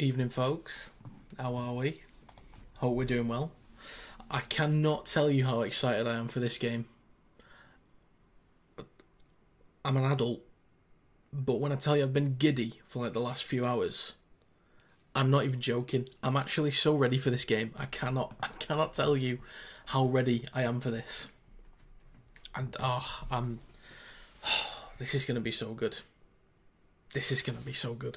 Evening, folks. How are we? Hope we're doing well. I cannot tell you how excited I am for this game. I'm an adult, but when I tell you I've been giddy for like the last few hours, I'm not even joking. I'm actually so ready for this game. I cannot tell you how ready I am for this. And this is going to be so good. This is going to be so good.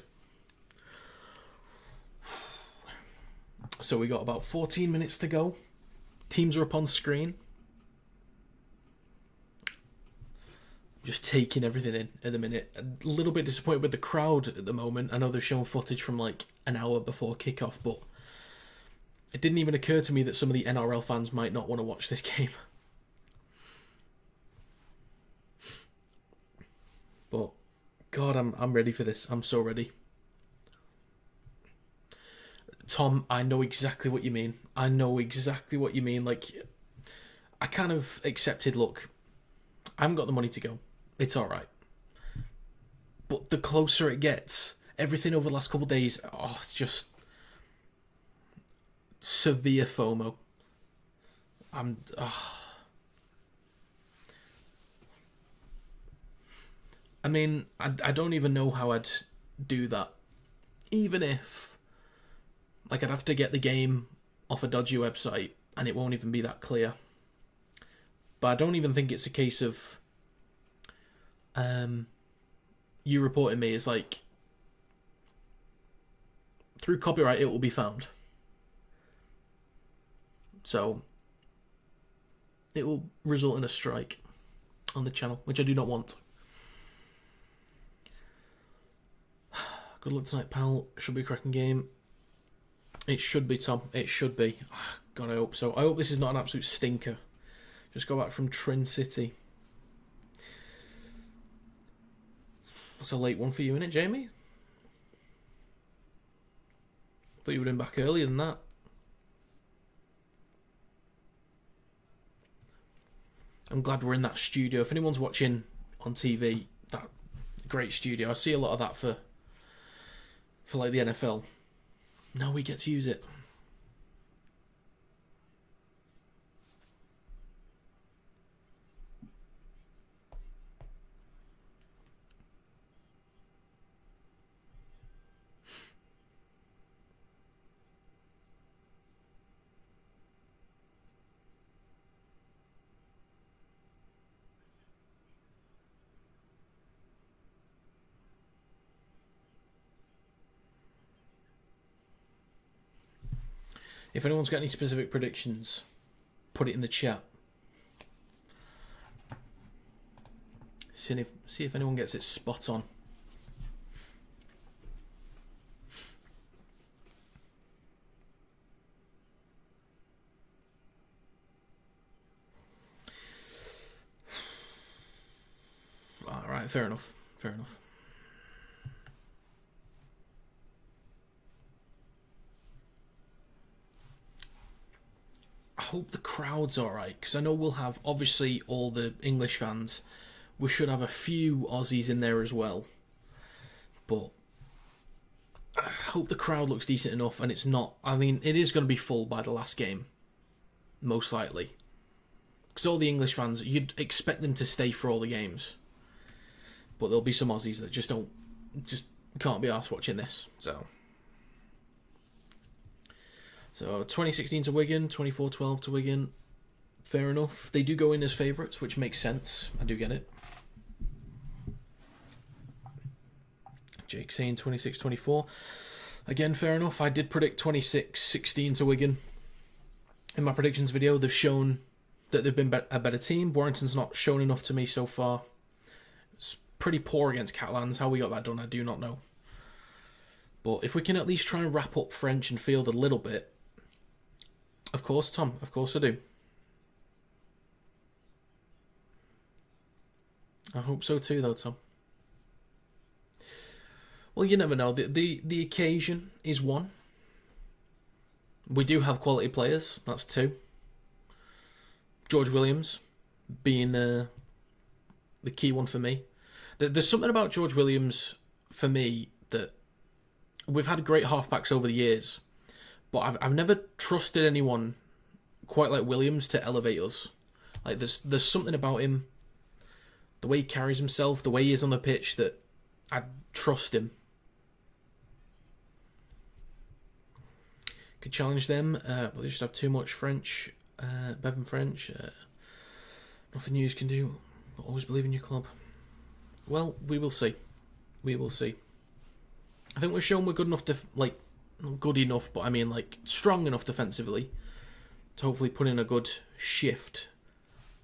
So we got about 14 minutes to go. Teams are up on screen. Just taking everything in at the minute. A little bit disappointed with the crowd at the moment. I know they've shown footage from like an hour before kickoff, but it didn't even occur to me that some of the NRL fans might not want to watch this game. But God, I'm ready for this. I'm so ready. Tom, I know exactly what you mean. Like, I kind of accepted, look, I haven't got the money to go. It's alright. But the closer it gets, everything over the last couple of days, it's just severe FOMO. I mean, I don't even know how I'd do that. Even if, like, I'd have to get the game off a dodgy website and it won't even be that clear. But I don't even think it's a case of you reporting me as like, through copyright it will be found. So it will result in a strike on the channel, which I do not want. Good luck tonight, pal. Should be a cracking game. It should be, Tom. It should be. God, I hope so. I hope this is not an absolute stinker. Just got back from Trin City. That's a late one for you, innit, Jamie? Thought you were in back earlier than that. I'm glad we're in that studio. If anyone's watching on TV, that great studio. I see a lot of that for like the NFL. Now we get to use it. If anyone's got any specific predictions, put it in the chat. See if anyone gets it spot on. Alright, fair enough. I hope the crowd's alright, because I know we'll have, obviously, all the English fans. We should have a few Aussies in there as well. But I hope the crowd looks decent enough, and it's not. I mean, it is going to be full by the last game, most likely. Because all the English fans, you'd expect them to stay for all the games. But there'll be some Aussies that just can't be arsed watching this, So 2016 to Wigan, 24-12 to Wigan. Fair enough. They do go in as favourites, which makes sense. I do get it. Jake saying 26-24. Again, fair enough. I did predict 26-16 to Wigan. In my predictions video, they've shown that they've been a better team. Warrington's not shown enough to me so far. It's pretty poor against Catalans. How we got that done, I do not know. But if we can at least try and wrap up French and field a little bit. Of course, Tom. Of course I do. I hope so too, though, Tom. Well, you never know. The occasion is one. We do have quality players. That's two. George Williams being the key one for me. There's something about George Williams for me that we've had great halfbacks over the years, but I've never trusted anyone quite like Williams to elevate us. Like there's something about him, the way he carries himself, the way he is on the pitch, that I trust him. Could challenge them, but they just have too much French. Bevan French. Nothing you can do. Always believe in your club. Well, we will see. We will see. I think we've shown we're good enough not good enough, but I mean strong enough defensively to hopefully put in a good shift.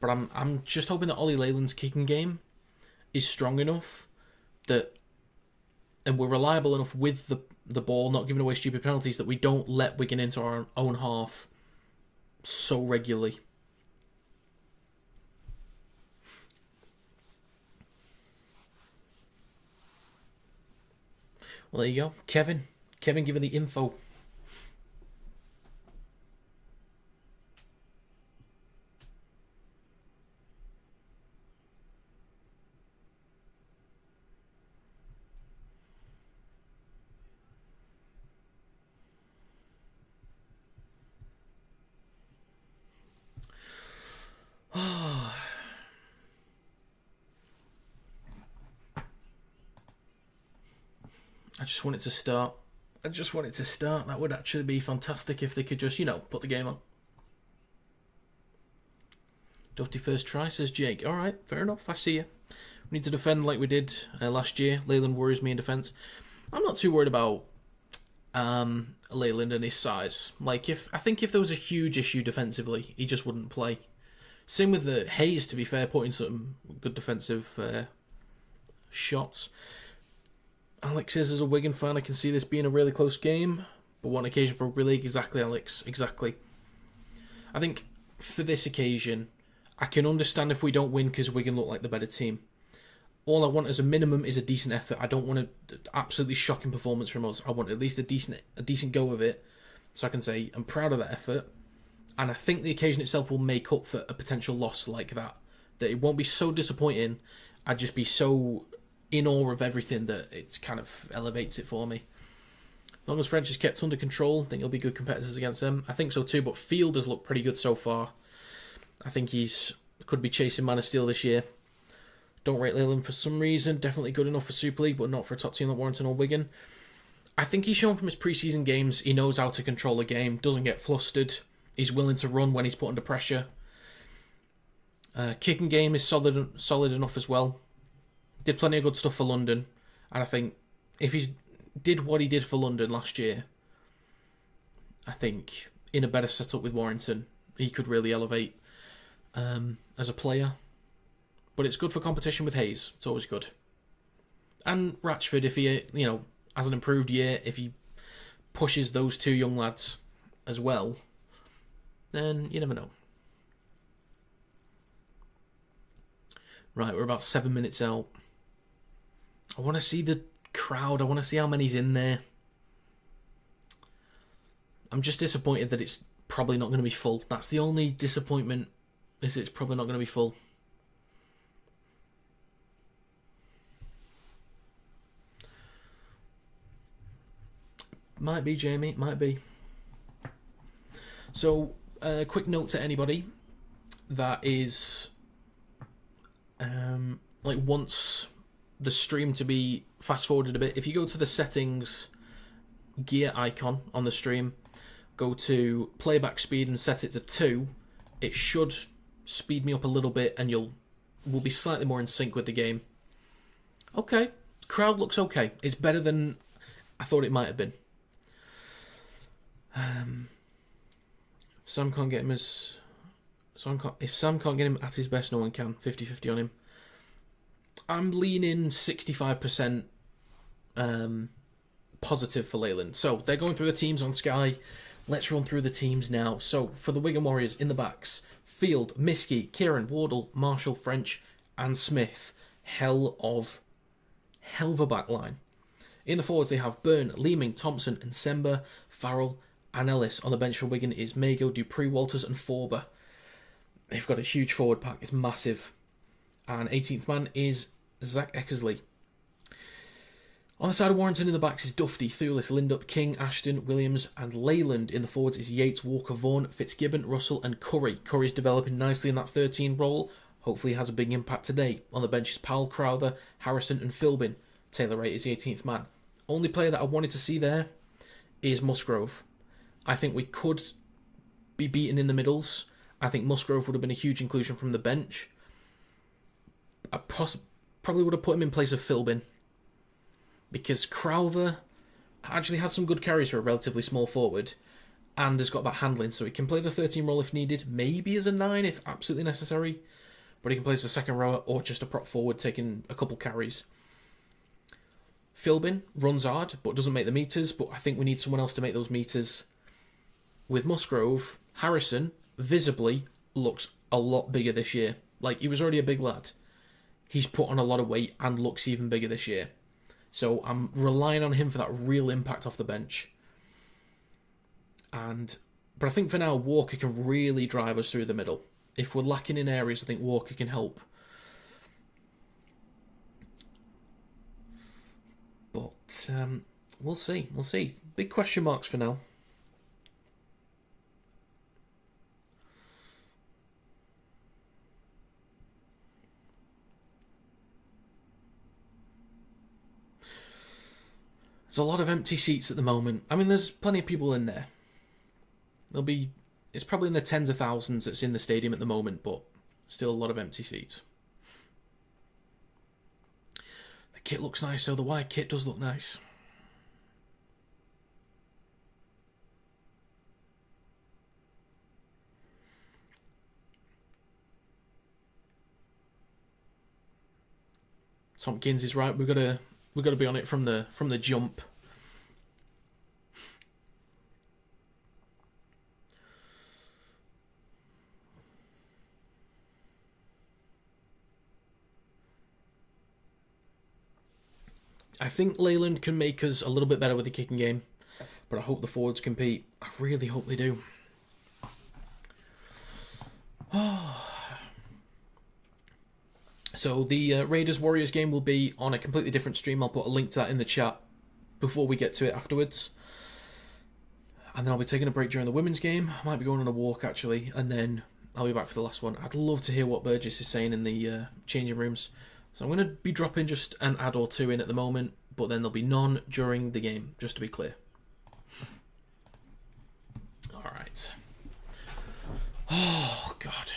But I'm just hoping that Ollie Leyland's kicking game is strong enough that, and we're reliable enough with the ball, not giving away stupid penalties, that we don't let Wigan into our own half so regularly. Well, there you go. Kevin giving the info. I just want it to start. That would actually be fantastic if they could just, put the game on. Doughty first try, says Jake. Alright, fair enough, I see you. We need to defend like we did last year. Leyland worries me in defence. I'm not too worried about Leyland and his size. I think if there was a huge issue defensively, he just wouldn't play. Same with the Hayes, to be fair, putting some good defensive shots. Alex says, as a Wigan fan, I can see this being a really close game, but one occasion for Rugby League. Exactly, Alex. Exactly. I think for this occasion, I can understand if we don't win because Wigan look like the better team. All I want as a minimum is a decent effort. I don't want an absolutely shocking performance from us. I want at least a decent go of it, so I can say I'm proud of that effort. And I think the occasion itself will make up for a potential loss like that. That it won't be so disappointing. I'd just be so in awe of everything that it kind of elevates it for me. As long as French is kept under control, I think he'll be good competitors against them. I think so too, but Field has looked pretty good so far. I think could be chasing Man of Steel this year. Don't rate Leyland for some reason. Definitely good enough for Super League, but not for a top team like Warrington or Wigan. I think he's shown from his pre-season games he knows how to control a game, doesn't get flustered. He's willing to run when he's put under pressure. Kicking game is solid enough as well. Did plenty of good stuff for London, and I think if he did what he did for London last year, I think in a better setup with Warrington, he could really elevate as a player. But it's good for competition with Hayes. It's always good. And Ratchford, if he has an improved year, if he pushes those two young lads as well, then you never know. Right, we're about 7 minutes out. I want to see the crowd. I want to see how many's in there. I'm just disappointed that it's probably not going to be full. That's the only disappointment, is it's probably not going to be full. Might be, Jamie. Might be. So, a quick note to anybody that is wants the stream to be fast forwarded a bit. If you go to the settings gear icon on the stream, go to playback speed and set it to 2, it should speed me up a little bit and we'll be slightly more in sync with the game. Okay, crowd looks okay. It's better than I thought it might have been. Sam can't get him as... If Sam can't get him at his best, no one can. 50-50 on him. I'm leaning 65% positive for Leyland. So, they're going through the teams on Sky. Let's run through the teams now. So, for the Wigan Warriors, in the backs, Field, Miskey, Kieran, Wardle, Marshall, French, and Smith. Hell of a back line. In the forwards, they have Byrne, Leeming, Thompson, and Sember, Farrell, and Ellis. On the bench for Wigan is Mago, Dupree, Walters, and Forber. They've got a huge forward pack. It's massive. And 18th man is Zach Eckersley. On the side of Warrington in the backs is Dufty, Thulis, Lindup, King, Ashton, Williams and Leyland. In the forwards is Yates, Walker, Vaughan, Fitzgibbon, Russell and Curry. Curry's developing nicely in that 13 role. Hopefully he has a big impact today. On the bench is Powell, Crowther, Harrison and Philbin. Taylor Wright is the 18th man. Only player that I wanted to see there is Musgrove. I think we could be beaten in the middles. I think Musgrove would have been a huge inclusion from the bench. I probably would have put him in place of Philbin, because Crowther actually had some good carries for a relatively small forward and has got that handling, so he can play the 13 role if needed, maybe as a 9 if absolutely necessary, but he can play as a second rower or just a prop forward taking a couple carries. Philbin runs hard but doesn't make the meters, but I think we need someone else to make those meters. With Musgrove, Harrison visibly looks a lot bigger this year. Like, he was already a big lad. He's put on a lot of weight and looks even bigger this year. So I'm relying on him for that real impact off the bench. But I think for now, Walker can really drive us through the middle. If we're lacking in areas, I think Walker can help. But we'll see. We'll see. Big question marks for now. There's a lot of empty seats at the moment. I mean, there's plenty of people in there. It's probably in the tens of thousands that's in the stadium at the moment, but still a lot of empty seats. The kit looks nice, so the white kit does look nice. Tompkins is right. We've got to be on it from the jump. I think Leyland can make us a little bit better with the kicking game, but I hope the forwards compete. I really hope they do. So the Raiders Warriors game will be on a completely different stream. I'll put a link to that in the chat before we get to it afterwards. And then I'll be taking a break during the women's game. I might be going on a walk actually, and then I'll be back for the last one. I'd love to hear what Burgess is saying in the changing rooms. So I'm going to be dropping just an ad or two in at the moment, but then there'll be none during the game, just to be clear. Alright. Oh, God.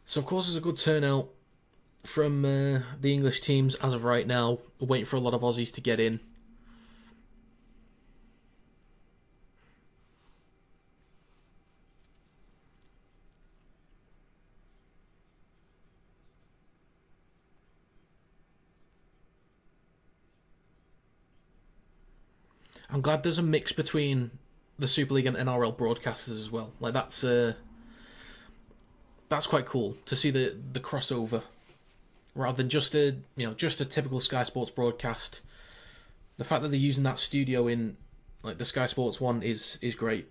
So, of course, there's a good turnout from the English teams as of right now. We're waiting for a lot of Aussies to get in. I'm glad there's a mix between the Super League and NRL broadcasters as well. Like, that's quite cool to see the crossover, rather than just a typical Sky Sports broadcast. The fact that they're using that studio in like the Sky Sports one is great.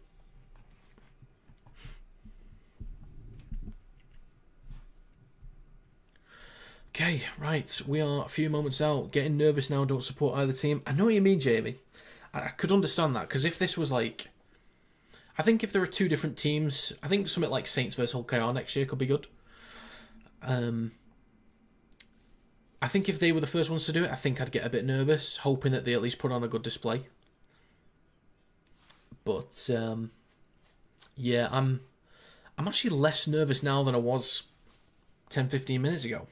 Okay, right, we are a few moments out. Getting nervous now. Don't support either team. I know what you mean, Jamie. I could understand that, because if this was like, I think if there are two different teams, I think something like Saints versus Hull KR next year could be good. I think if they were the first ones to do it, I think I'd get a bit nervous, hoping that they at least put on a good display. But yeah, I'm actually less nervous now than I was 10-15 minutes ago.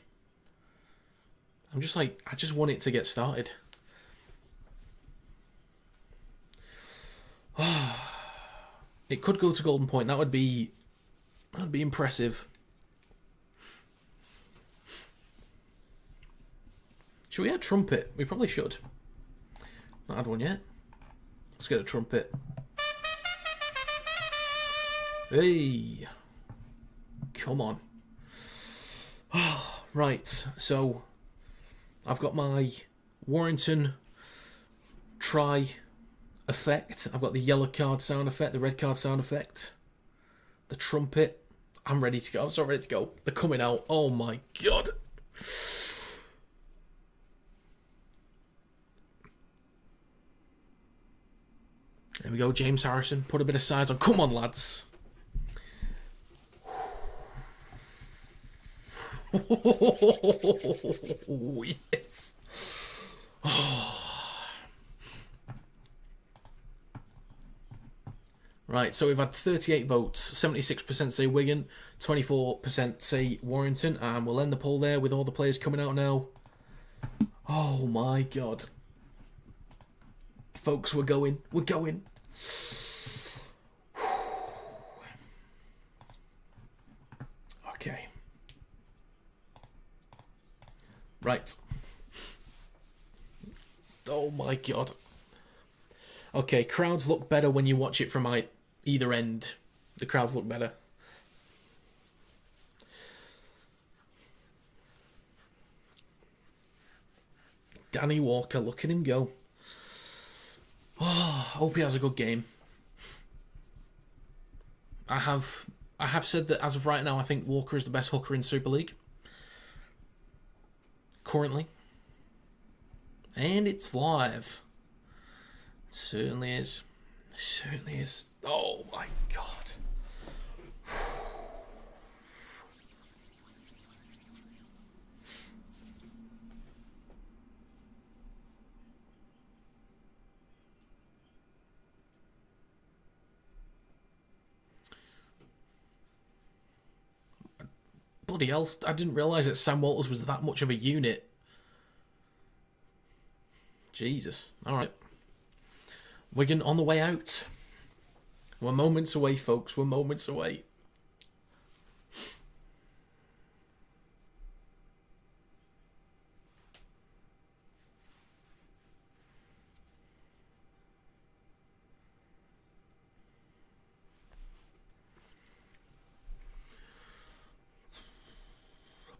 I'm just like, I just want it to get started. It could go to Golden Point. That'd be impressive. Should we add trumpet? We probably should. Not had one yet. Let's get a trumpet. Hey, come on. Right, so I've got my Warrington try effect. I've got the yellow card sound effect, the red card sound effect, the trumpet. I'm ready to go. I'm so ready to go. They're coming out. Oh my god. There we go, James Harrison. Put a bit of size on. Come on, lads. Oh, yes. Oh. Right, so we've had 38 votes. 76% say Wigan, 24% say Warrington, and we'll end the poll there with all the players coming out now. Oh my god. Folks, we're going. We're going. Okay. Right. Oh my god. Okay, crowds look better when you watch it from either end. The crowds look better. Danny Walker, look at him go. Oh, hope he has a good game. I have said that as of right now, I think Walker is the best hooker in Super League. Currently. And it's live. It certainly is. It certainly is. Oh my god. Bloody hell, I didn't realise that Sam Walters was that much of a unit. Jesus. Alright. Wigan on the way out. We're moments away, folks. We're moments away.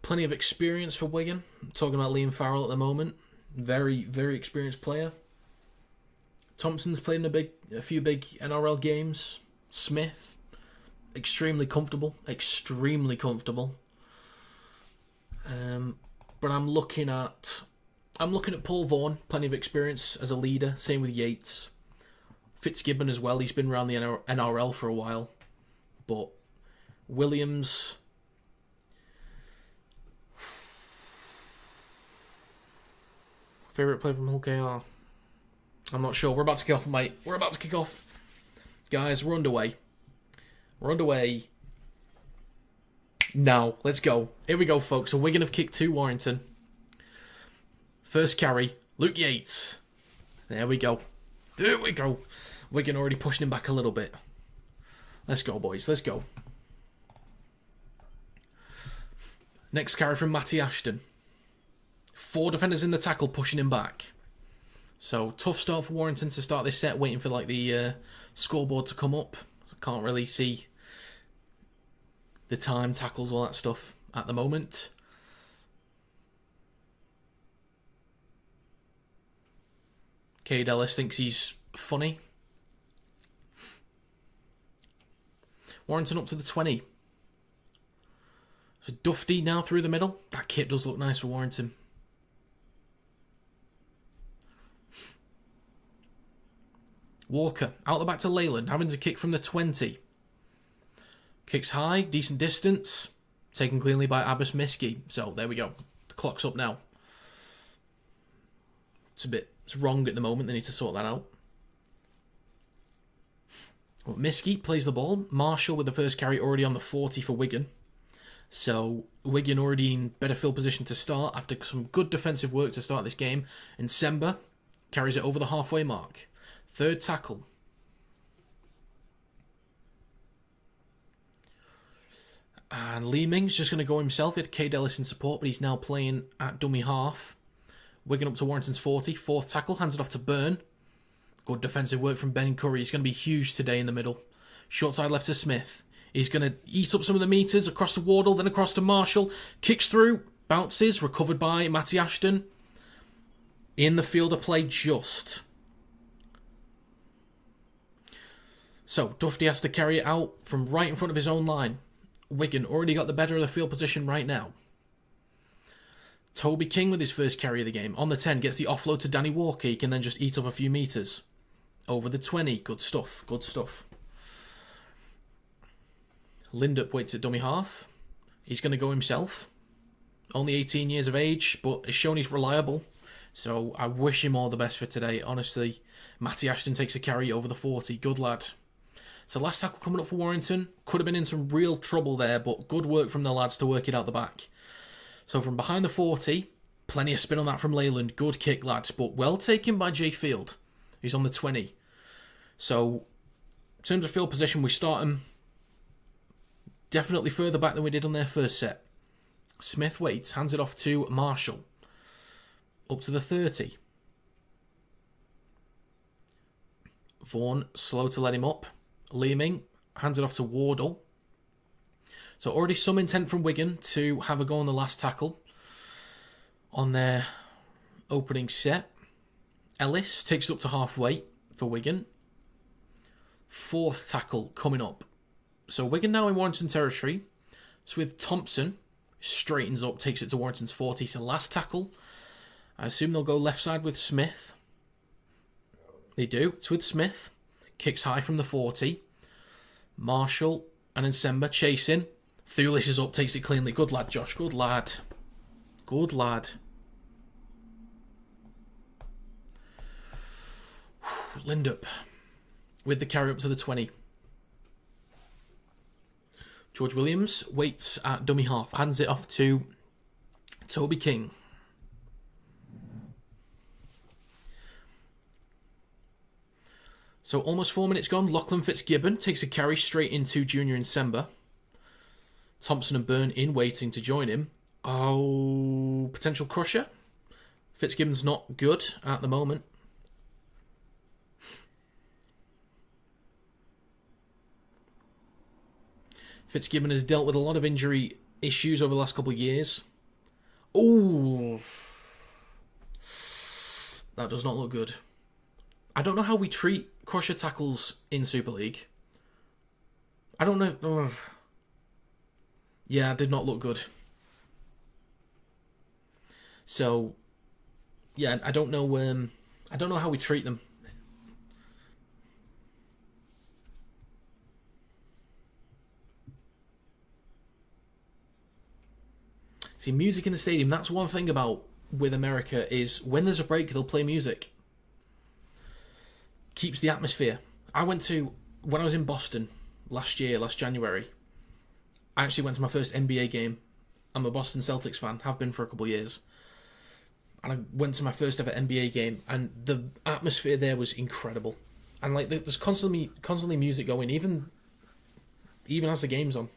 Plenty of experience for Wigan. I'm talking about Liam Farrell at the moment. Very, very experienced player. Thompson's played in a few big NRL games. Smith, extremely comfortable. Extremely comfortable. But I'm looking at Paul Vaughan, plenty of experience as a leader. Same with Yates. Fitzgibbon as well. He's been around the NRL for a while. But Williams. Favourite player from Hull KR? I'm not sure. We're about to kick off, mate. We're about to kick off. Guys, we're underway. We're underway. Now, let's go. Here we go, folks. So Wigan have kicked 2 Warrington. First carry, Luke Yates. There we go. There we go. Wigan already pushing him back a little bit. Let's go, boys. Let's go. Next carry from Matty Ashton. 4 defenders in the tackle, pushing him back. So, tough start for Warrington to start this set, waiting for the scoreboard to come up. I can't really see the time, tackles, all that stuff at the moment. Cade Ellis thinks he's funny. Warrington up to the 20. So Dufty now through the middle. That kit does look nice for Warrington. Walker, out the back to Leyland, having to kick from the 20. Kicks high, decent distance. Taken cleanly by Abbas Miski. So, there we go. The clock's up now. It's wrong at the moment. They need to sort that out. Well, Miski plays the ball. Marshall with the first carry already on the 40 for Wigan. So, Wigan already in better field position to start after some good defensive work to start this game. And Semba carries it over the halfway mark. Third tackle. And Lee Ming's just going to go himself. He had Cade Ellis in support, but he's now playing at dummy half. Wigan up to Warrington's 40. Fourth tackle, hands it off to Byrne. Good defensive work from Ben Curry. He's going to be huge today in the middle. Short side left to Smith. He's going to eat up some of the metres across to Wardle, then across to Marshall. Kicks through. Bounces, recovered by Matty Ashton. In the field of play just. So, Dufty has to carry it out from right in front of his own line. Wigan already got the better of the field position right now. Toby King with his first carry of the game. On the 10, gets the offload to Danny Walker. He can then just eat up a few metres. Over the 20. Good stuff. Good stuff. Lindup waits at dummy half. He's going to go himself. Only 18 years of age, but has shown he's reliable. So I wish him all the best for today. Honestly, Matty Ashton takes a carry over the 40. Good lad. So last tackle coming up for Warrington. Could have been in some real trouble there, but good work from the lads to work it out the back. So from behind the 40, plenty of spin on that from Leyland. Good kick, lads, but well taken by Jay Field, who's on the 20. So in terms of field position, we start him definitely further back than we did on their first set. Smith waits, hands it off to Marshall. Up to the 30. Vaughan, slow to let him up. Leeming, hands it off to Wardle. So already some intent from Wigan to have a go on the last tackle on their opening set. Ellis takes it up to halfway for Wigan. Fourth tackle coming up. So Wigan now in Warrington territory. It's with Thompson. Straightens up, takes it to Warrington's 40. So last tackle. I assume they'll go left side with Smith. They do. It's with Smith. Kicks high from the 40. Marshall and Nsemba chasing. Thulis is up, takes it cleanly. Good lad, Josh. Good lad. Good lad. Lindup with the carry up to the 20. George Williams waits at dummy half. Hands it off to Toby King. So almost 4 minutes gone. Lachlan Fitzgibbon takes a carry straight into Junior Nsemba. Thompson and Byrne in waiting to join him. Oh, potential crusher. Fitzgibbon's not good at the moment. Fitzgibbon has dealt with a lot of injury issues over the last couple of years. Oh, that does not look good. I don't know how we treat crusher tackles in Super League. I don't know. Oh. Yeah, it did not look good. So, yeah, I don't know. I don't know how we treat them. See, music in the stadium. That's one thing about with America is when there's a break, they'll play music. Keeps the atmosphere. When I was in Boston last January, I actually went to my first NBA game. I'm a Boston Celtics fan, have been for a couple of years. And I went to my first ever NBA game, and the atmosphere there was incredible. And like, there's constantly music going, even as the game's on.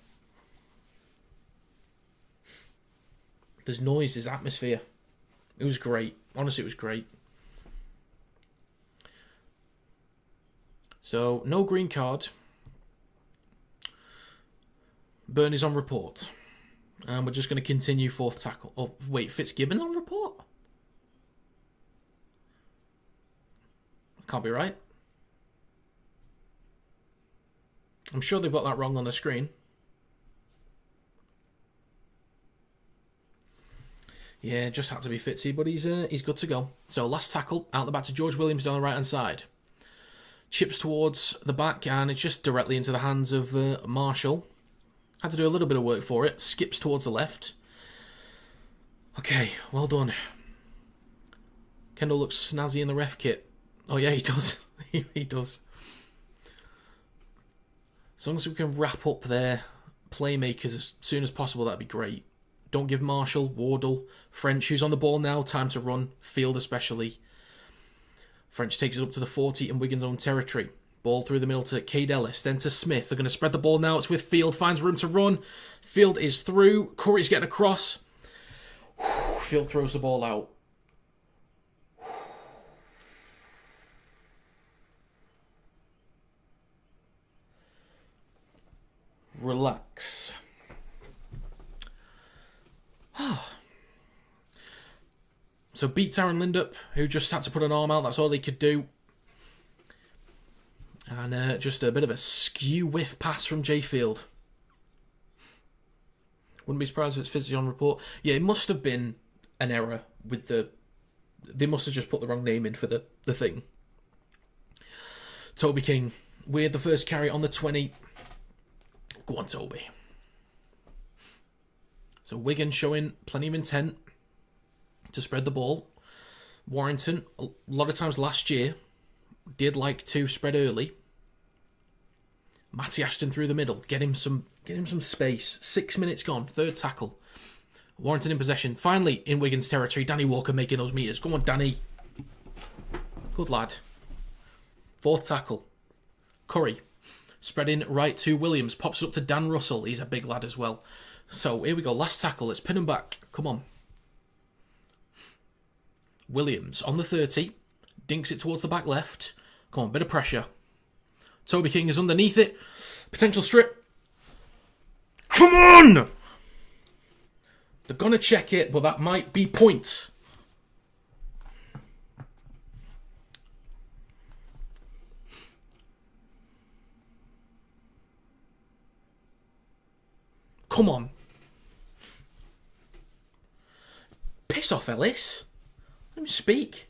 There's noise, there's atmosphere. It was great. Honestly, it was great. So, no green card. Byrne is on report. And we're just going to continue fourth tackle. Oh, wait, Fitzgibbon's on report? Can't be right. I'm sure they've got that wrong on the screen. Yeah, just had to be Fitzy, but he's good to go. So, last tackle, out the back to George Williams down the right-hand side. Chips towards the back, and it's just directly into the hands of Marshall. Had to do a little bit of work for it. Skips towards the left. Okay, well done. Kendall looks snazzy in the ref kit. Oh yeah, he does. He does. As long as we can wrap up their playmakers as soon as possible, that'd be great. Don't give Marshall, Wardle, French, who's on the ball now, time to run. Field especially. French takes it up to the 40 in Wigan's own territory. Ball through the middle to Cade Ellis, then to Smith. They're going to spread the ball now. It's with Field, finds room to run. Field is through. Curry's getting across. Field throws the ball out. Relax. So beats Aaron Lindup, who just had to put an arm out. That's all he could do. And just a bit of a skew whiff pass from J Field. Wouldn't be surprised if it's physically on report. Yeah, it must have been an error with the... They must have just put the wrong name in for the thing. Toby King with the first carry on the 20. Go on, Toby. So Wigan showing plenty of intent to spread the ball. Warrington, a lot of times last year, did like to spread early. Matty Ashton through the middle. Get him some space. 6 minutes gone. Third tackle. Warrington in possession. Finally in Wigan's territory. Danny Walker making those meters. Go on, Danny. Good lad. Fourth tackle. Curry. Spreading right to Williams. Pops it up to Dan Russell. He's a big lad as well. So here we go. Last tackle. Let's pin him back. Come on. Williams on the 30. Dinks it towards the back left. Come on, bit of pressure. Toby King is underneath it. Potential strip. Come on! They're going to check it, but that might be points. Come on. Piss off, Ellis. Let me speak.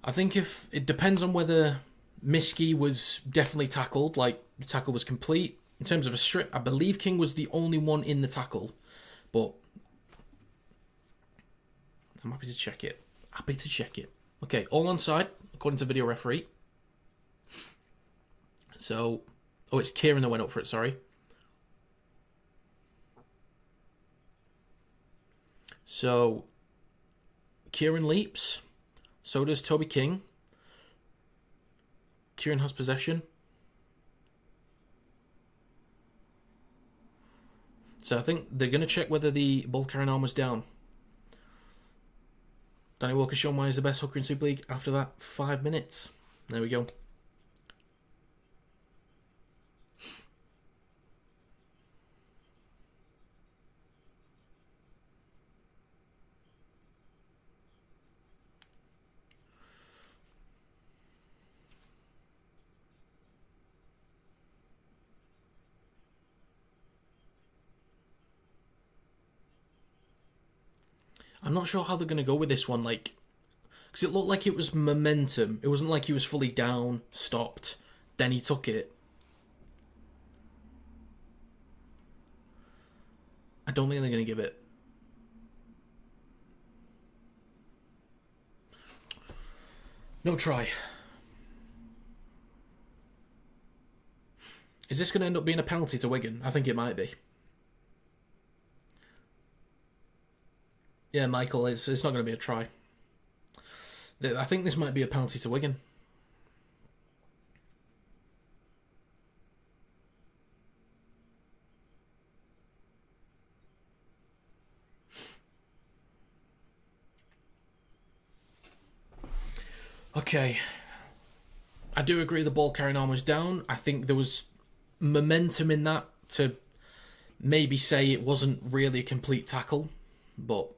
I think if it depends on whether Miskey was definitely tackled, like the tackle was complete. In terms of a strip, I believe King was the only one in the tackle, but I'm happy to check it. Okay, all onside, according to video referee. So, oh, it's Kieran that went up for it, sorry. So, Kieran leaps. So does Toby King. Kieran has possession. So I think they're going to check whether the ball carrying arm was down. Danny Walker shown why he's the best hooker in Super League after that 5 minutes. There we go. I'm not sure how they're going to go with this one, like, because it looked like it was momentum. It wasn't like he was fully down, stopped, then he took it. I don't think they're going to give it. No try. Is this going to end up being a penalty to Wigan? I think it might be. Yeah, Michael, it's not going to be a try. I think this might be a penalty to Wigan. Okay. I do agree the ball carrying arm was down. I think there was momentum in that to maybe say it wasn't really a complete tackle, but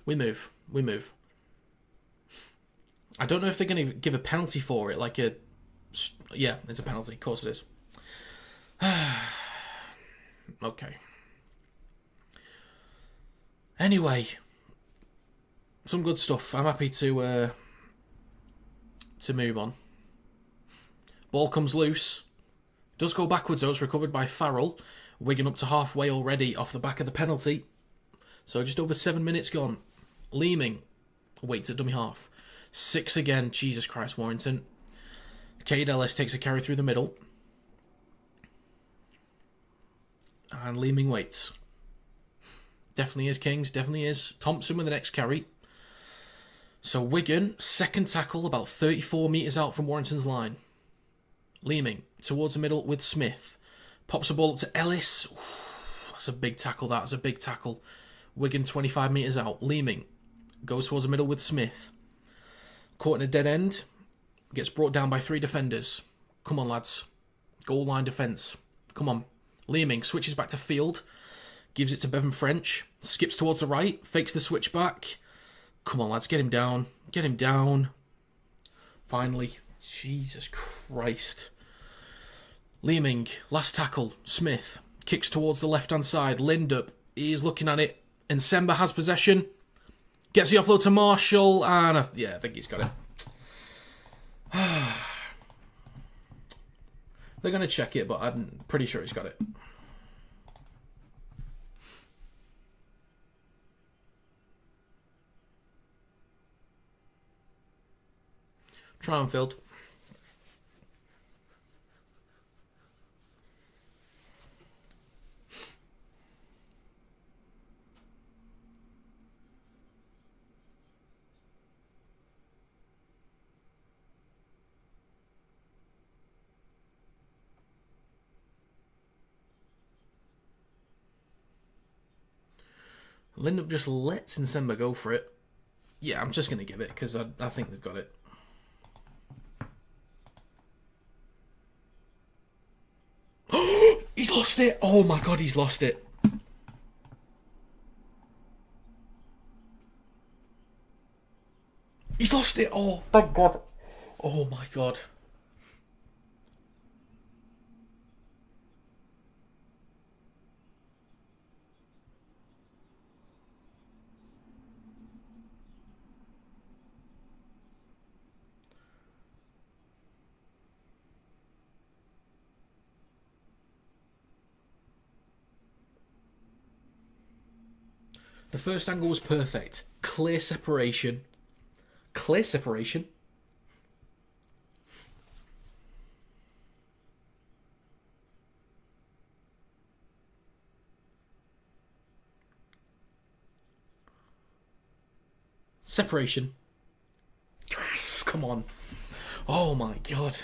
we move. I don't know if they're going to give a penalty for it, like a... Yeah, it's a penalty. Of course it is. Okay. Anyway, some good stuff. I'm happy to move on. Ball comes loose. Does go backwards though. It's recovered by Farrell. Wigan up to halfway already off the back of the penalty. So just over 7 minutes gone. Leeming waits at dummy half. 6 again. Jesus Christ, Warrington. Cade Ellis takes a carry through the middle. And Leeming waits. Definitely is Kings. Definitely is. Thompson with the next carry. So Wigan, second tackle, about 34 metres out from Warrington's line. Leeming towards the middle with Smith. Pops the ball up to Ellis. Ooh, that's a big tackle. That's a big tackle. Wigan 25 metres out. Leeming goes towards the middle with Smith. Caught in a dead end. Gets brought down by 3 defenders. Come on, lads. Goal line defence. Come on. Leeming switches back to field. Gives it to Bevan French. Skips towards the right. Fakes the switch back. Come on, lads. Get him down. Get him down. Finally. Jesus Christ. Leeming. Last tackle. Smith. Kicks towards the left-hand side. Lindup is looking at it. And Semba has possession. Gets the offload to Marshall. And I think he's got it. They're going to check it, but I'm pretty sure he's got it. Try and field. Lindup just lets Nsemba go for it. Yeah, I'm just going to give it because I think they've got it. He's lost it! Oh my god, he's lost it. He's lost it! Oh, thank god. Oh my god. The first angle was perfect. Clear separation. Clear separation. Separation. Come on. Oh my god.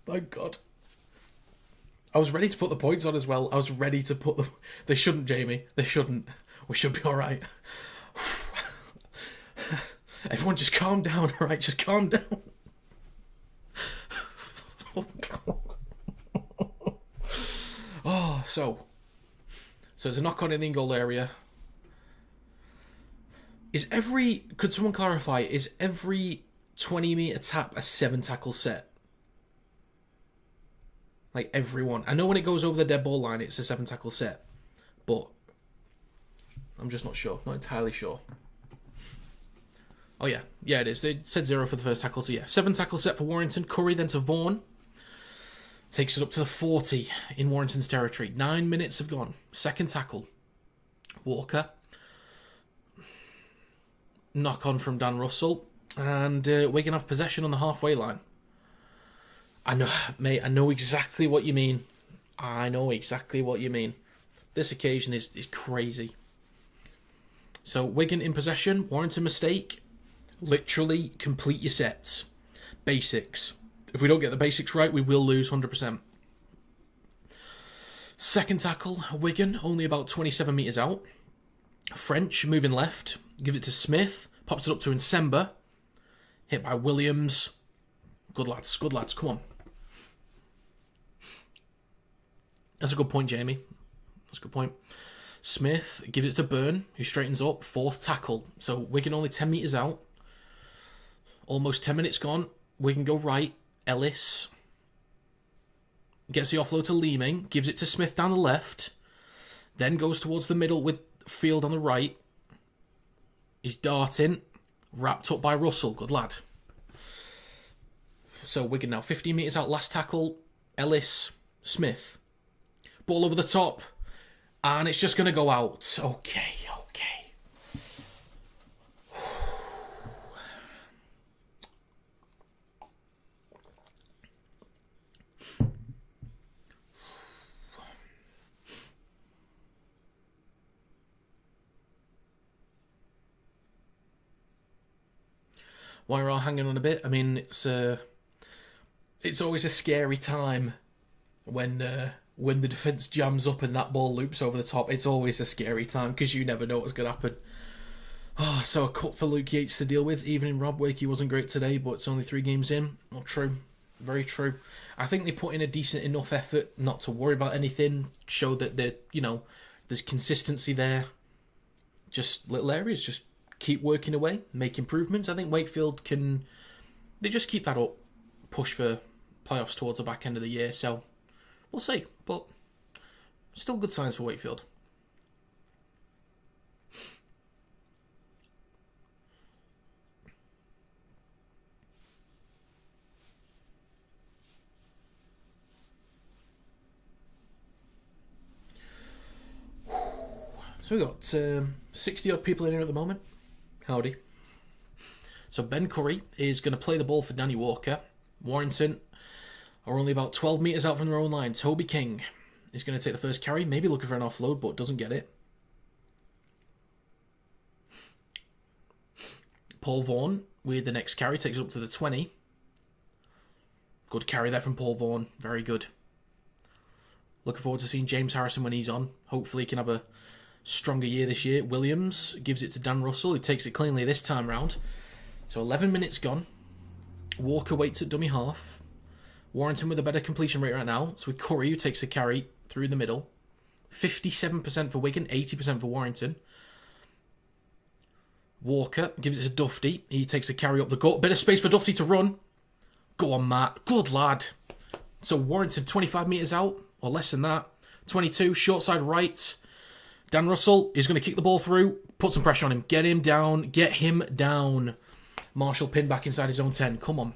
Thank god. I was ready to put the points on as well. I was ready to put them. They shouldn't, Jamie. They shouldn't. We should be alright. Everyone just calm down, alright? Just calm down. Oh, so it's a knock on in the in-goal area. Could someone clarify, is every 20-metre tap a 7-tackle set? Like everyone. I know when it goes over the dead ball line, it's a 7-tackle set. But I'm just not sure. Not entirely sure. Oh, yeah. Yeah, it is. They said 0 for the first tackle. So, yeah. 7-tackle set for Warrington. Curry then to Vaughan. Takes it up to the 40 in Warrington's territory. 9 minutes have gone. Second tackle. Walker. Knock on from Dan Russell. And Wigan have possession on the halfway line. I know, mate, I know exactly what you mean. I know exactly what you mean. This occasion is crazy. So, Wigan in possession. Warrington mistake. Literally complete your sets. Basics. If we don't get the basics right, we will lose 100%. Second tackle. Wigan, only about 27 metres out. French, moving left. Gives it to Smith. Pops it up to Nsemba. Hit by Williams. Good lads, come on. That's a good point, Jamie. That's a good point. Smith gives it to Byrne, who straightens up. Fourth tackle. So Wigan only 10 metres out. Almost 10 minutes gone. Wigan go right. Ellis gets the offload to Leeming. Gives it to Smith down the left. Then goes towards the middle with Field on the right. He's darting. Wrapped up by Russell. Good lad. So Wigan now 15 metres out. Last tackle. Ellis. Smith. Ball over the top. And it's just going to go out. Okay. Why we're all hanging on a bit? I mean, it's always a scary time when when the defence jams up and that ball loops over the top, it's always a scary time because you never know what's going to happen. Oh, so a cut for Luke Yates to deal with. Even in Rob Wake, he wasn't great today, but it's only 3 games in. Not true. Very true. I think they put in a decent enough effort not to worry about anything. Show that there's consistency there. Just little areas. Just keep working away. Make improvements. I think Wakefield can... They just keep that up. Push for playoffs towards the back end of the year. So, we'll see. But still good signs for Wakefield. So we've got 60-odd people in here at the moment. Howdy. So Ben Curry is going to play the ball for Danny Walker. Warrington are only about 12 metres out from their own line. Toby King is going to take the first carry. Maybe looking for an offload, but doesn't get it. Paul Vaughan with the next carry takes it up to the 20. Good carry there from Paul Vaughan. Very good. Looking forward to seeing James Harrison when he's on. Hopefully he can have a stronger year this year. Williams gives it to Dan Russell, who takes it cleanly this time round. So 11 minutes gone. Walker waits at dummy half. Warrington with a better completion rate right now. So with Curry, who takes the carry through the middle. 57% for Wigan, 80% for Warrington. Walker gives it to Dufty. He takes a carry up the gut. Bit of space for Dufty to run. Go on, Matt. Good lad. So Warrington 25 metres out, or less than that. 22, short side right. Dan Russell is going to kick the ball through, put some pressure on him. Get him down. Get him down. Marshall pinned back inside his own 10. Come on.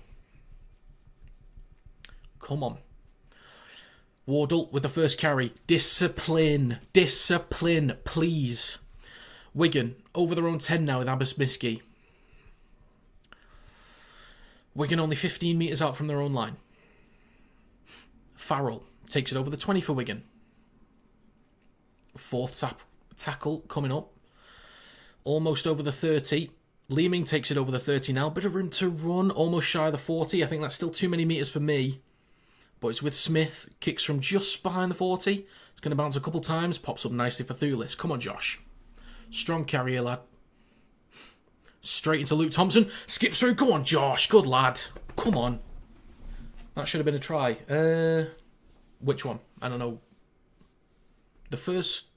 Come on. Wardle with the first carry. Discipline. Discipline, please. Wigan over their own 10 now with Abbas Miski. Wigan only 15 metres out from their own line. Farrell takes it over the 20 for Wigan. Fourth tackle coming up. Almost over the 30. Leeming takes it over the 30 now. Bit of room to run. Almost shy of the 40. I think that's still too many metres for me. But it's with Smith. Kicks from just behind the 40. It's going to bounce a couple times. Pops up nicely for Thulis. Come on, Josh. Strong carrier, lad. Straight into Luke Thompson. Skips through. Come on, Josh. Good lad. Come on. That should have been a try. Which one? I don't know. The first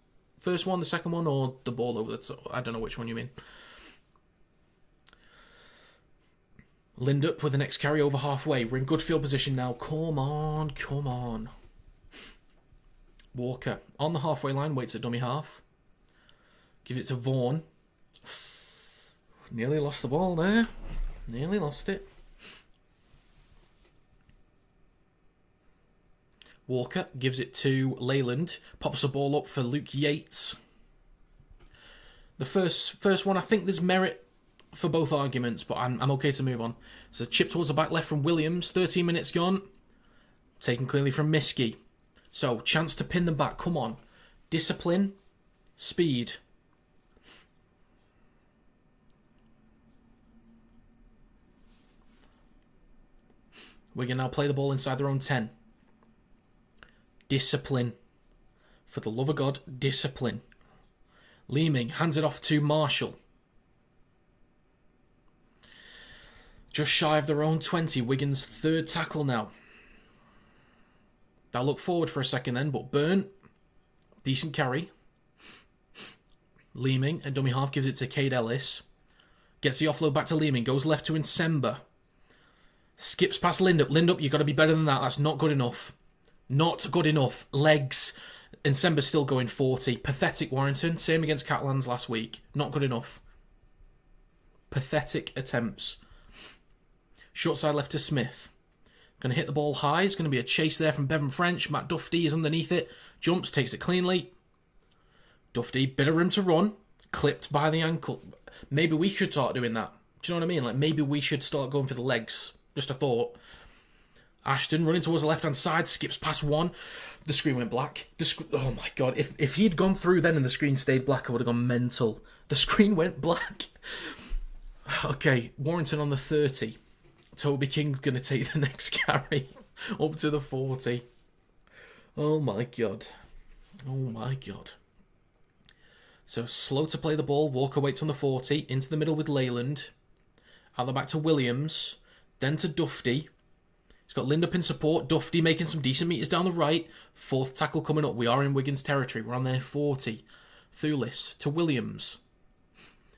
one, the second one, or the ball over the top? I don't know which one you mean. Lindup with the next carry over halfway. We're in good field position now. Come on, come on. Walker on the halfway line, waits at dummy half. Give it to Vaughan. Nearly lost the ball there. Nearly lost it. Walker gives it to Leyland. Pops the ball up for Luke Yates. The first one, I think there's merit for both arguments, but I'm okay to move on. So chip towards the back left from Williams. 13 minutes gone. Taken clearly from Miski. So chance to pin them back. Come on. Discipline. Speed. We can now play the ball inside their own 10. Discipline. For the love of God, discipline. Leeming hands it off to Marshall. Just shy of their own 20. Wigan's third tackle now. They'll look forward for a second then, but Byrne, decent carry. Leeming, a dummy half, gives it to Cade Ellis. Gets the offload back to Leeming. Goes left to Nsemba. Skips past Lindup. Lindup, you've got to be better than that. That's not good enough. Not good enough. Legs. Nsemba's still going 40. Pathetic, Warrington. Same against Catalans last week. Not good enough. Pathetic attempts. Short side left to Smith. Going to hit the ball high. It's going to be a chase there from Bevan French. Matt Dufty is underneath it. Jumps, takes it cleanly. Dufty, bit of room to run. Clipped by the ankle. Maybe we should start doing that. Do you know what I mean? Like, maybe we should start going for the legs. Just a thought. Ashton running towards the left-hand side. Skips past one. The screen went black. Oh my God. If he'd gone through then and the screen stayed black, I would have gone mental. The screen went black. Okay, Warrington on the 30. Toby King's going to take the next carry up to the 40. Oh my god. Oh my god. So slow to play the ball. Walker waits on the 40. Into the middle with Leyland. Out the back to Williams. Then to Dufty. He's got Lind up in support. Dufty making some decent meters down the right. Fourth tackle coming up. We are in Wigan's territory. We're on their 40. Thulis to Williams.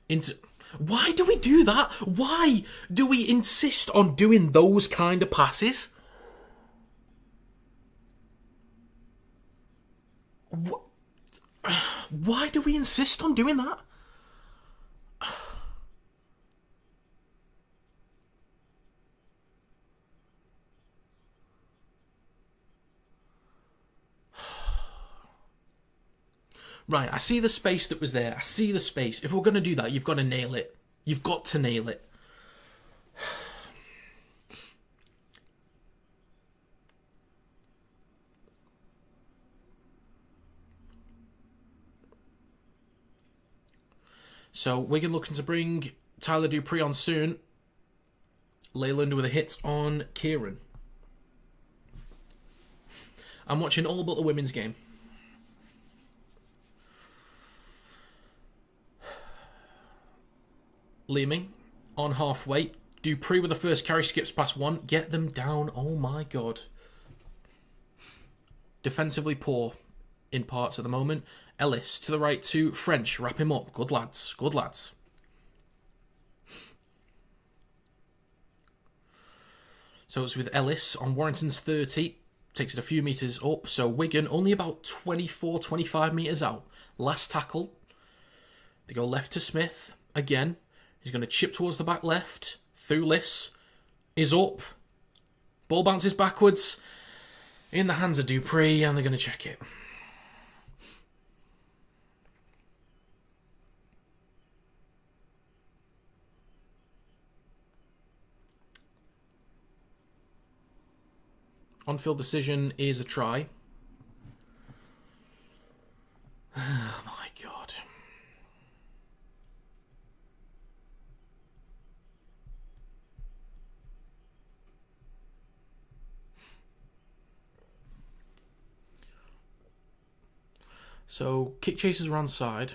Into... Why do we do that? Why do we insist on doing those kind of passes? Why do we insist on doing that? Right, I see the space that was there. I see the space. If we're going to do that, you've got to nail it. You've got to nail it. So, Wigan looking to bring Tyler Dupree on soon. Leyland with a hit on Kieran. I'm watching all but the women's game. Leeming on halfway. Dupree with the first carry, skips past one. Get them down. Oh my god. Defensively poor in parts at the moment. Ellis to the right to French. Wrap him up. Good lads. Good lads. So it's with Ellis on Warrington's 30. Takes it a few metres up. So Wigan only about 24, 25 metres out. Last tackle. They go left to Smith. Again. He's going to chip towards the back left. Thulis is up. Ball bounces backwards. In the hands of Dupree, and they're going to check it. On-field decision is a try. Oh my god. So, kick chasers are on side.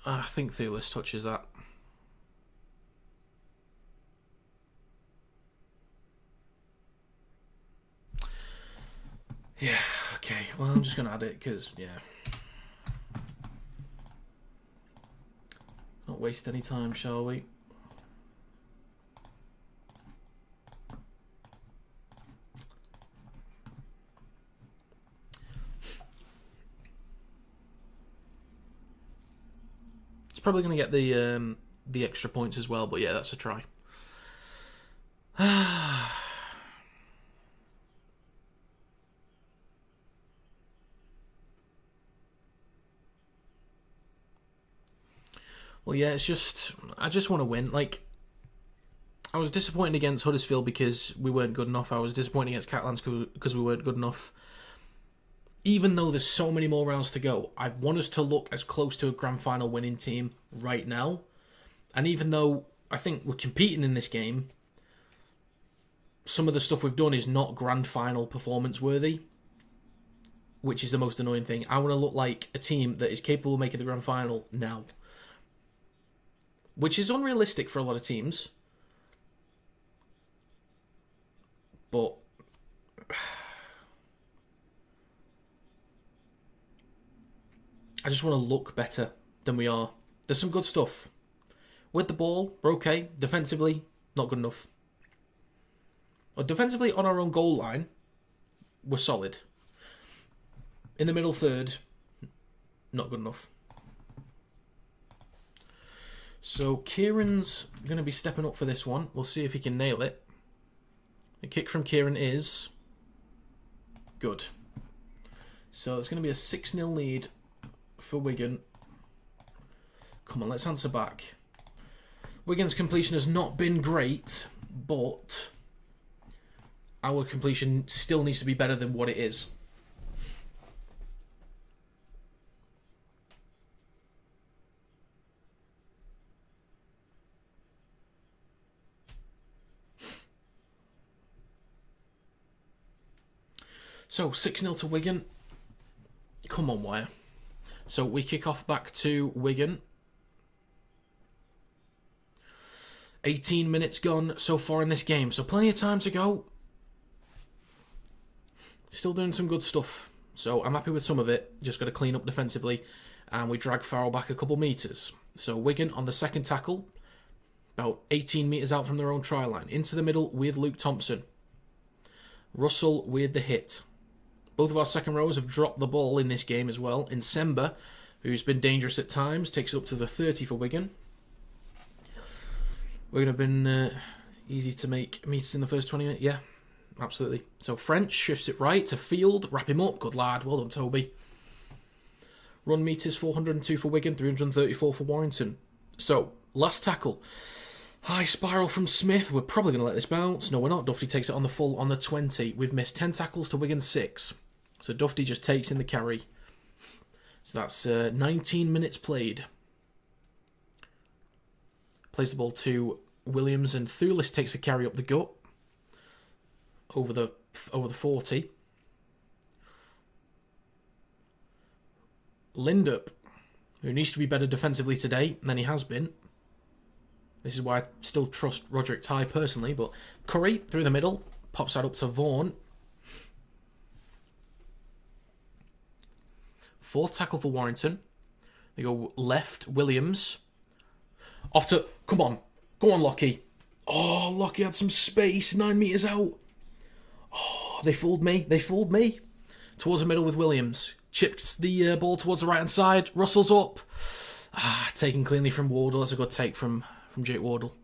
I think Thulis touches that. Yeah, okay. Well, I'm just going to add it because, yeah. Not waste any time, shall we? It's probably going to get the extra points as well, but yeah, that's a try. Well, yeah, it's just... I just want to win. Like, I was disappointed against Huddersfield because we weren't good enough. I was disappointed against Catalans because we weren't good enough. Even though there's so many more rounds to go, I want us to look as close to a grand final winning team right now. And even though I think we're competing in this game, some of the stuff we've done is not grand final performance worthy, which is the most annoying thing. I want to look like a team that is capable of making the grand final now. Which is unrealistic for a lot of teams. But I just want to look better than we are. There's some good stuff. With the ball, we're okay. Defensively, not good enough. Or defensively, on our own goal line, we're solid. In the middle third, not good enough. So Kieran's going to be stepping up for this one. We'll see if he can nail it. The kick from Kieran is good. So it's going to be a 6-0 lead for Wigan. Come on, let's answer back. Wigan's completion has not been great, but our completion still needs to be better than what it is. So, 6-0 to Wigan. Come on, Wire. So, we kick off back to Wigan. 18 minutes gone so far in this game. So, plenty of time to go. Still doing some good stuff. So, I'm happy with some of it. Just got to clean up defensively. And we drag Farrell back a couple metres. So, Wigan on the second tackle. About 18 metres out from their own try line. Into the middle with Luke Thompson. Russell with the hit. Both of our second rows have dropped the ball in this game as well. And Semba, who's been dangerous at times, takes it up to the 30 for Wigan. Wigan have been easy to make meters in the first 20 minutes. Yeah, absolutely. So French shifts it right to Field. Wrap him up. Good lad. Well done, Toby. Run meters 402 for Wigan, 334 for Warrington. So, last tackle. High spiral from Smith. We're probably going to let this bounce. No, we're not. Duffy takes it on the full on the 20. We've missed 10 tackles to Wigan 6. So Duffy just takes in the carry. So that's 19 minutes played. Plays the ball to Williams, and Thulis takes a carry up the gut over the 40. Lindup, who needs to be better defensively today than he has been. This is why I still trust Roderick Ty personally, but Curry through the middle, pops that up to Vaughan. Fourth tackle for Warrington. They go left, Williams. Off to, come on, go on, Lockie. Oh, Lockie had some space, 9 metres out. Oh, they fooled me. Towards the middle with Williams. Chipped the ball towards the right-hand side. Russell's up. Taken cleanly from Wardle. That's a good take from Jake Wardle.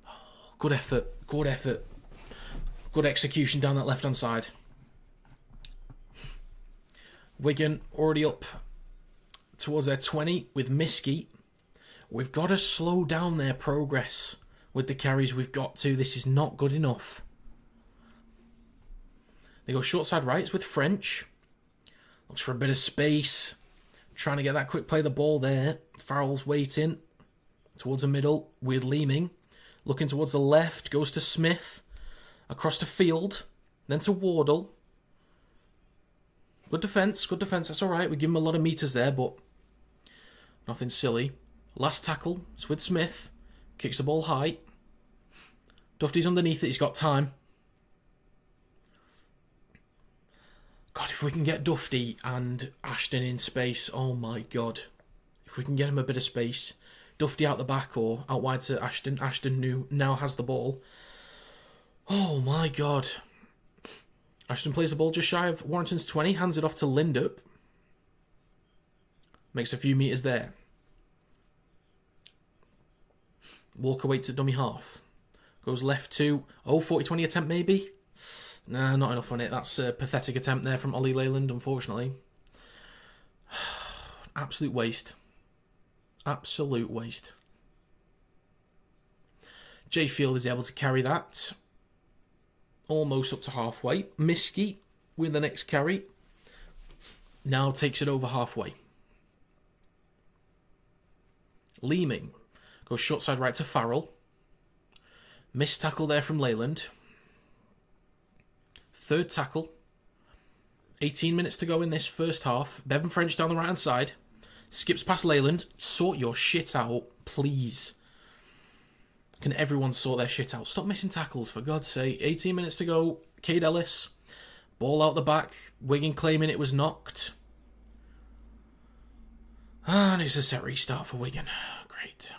Oh, good effort. Good execution down that left-hand side. Wigan already up towards their 20 with Miskey. We've got to slow down their progress with the carries we've got to. This is not good enough. They go short side rights with French. Looks for a bit of space. Trying to get that quick play of the ball there. Farrell's waiting. Towards the middle with Leeming. Looking towards the left. Goes to Smith. Across to Field. Then to Wardle. Good defence. That's alright. We give him a lot of metres there, but nothing silly. Last tackle. It's with Smith. Kicks the ball high. Duffy's underneath it. He's got time. God, if we can get Duffy and Ashton in space, oh my God. If we can get him a bit of space. Duffy out the back or out wide to Ashton. Ashton who now has the ball. Oh my God. Ashton plays the ball just shy of Warrington's 20. Hands it off to Lindup. Makes a few metres there. Walker waits at dummy half. Goes left to, 40-20 attempt maybe? Nah, not enough on it. That's a pathetic attempt there from Ollie Leyland, unfortunately. Absolute waste. Jay Field is able to carry that. Almost up to halfway. Miskey with the next carry. Now takes it over halfway. Leeming goes short side right to Farrell. Missed tackle there from Leyland. Third tackle. 18 minutes to go in this first half. Bevan French down the right hand side. Skips past Leyland. Sort your shit out, please. Can everyone sort their shit out? Stop missing tackles, for God's sake. 18 minutes to go. Cade Ellis. Ball out the back. Wigan claiming it was knocked. And it's a set restart for Wigan. Great.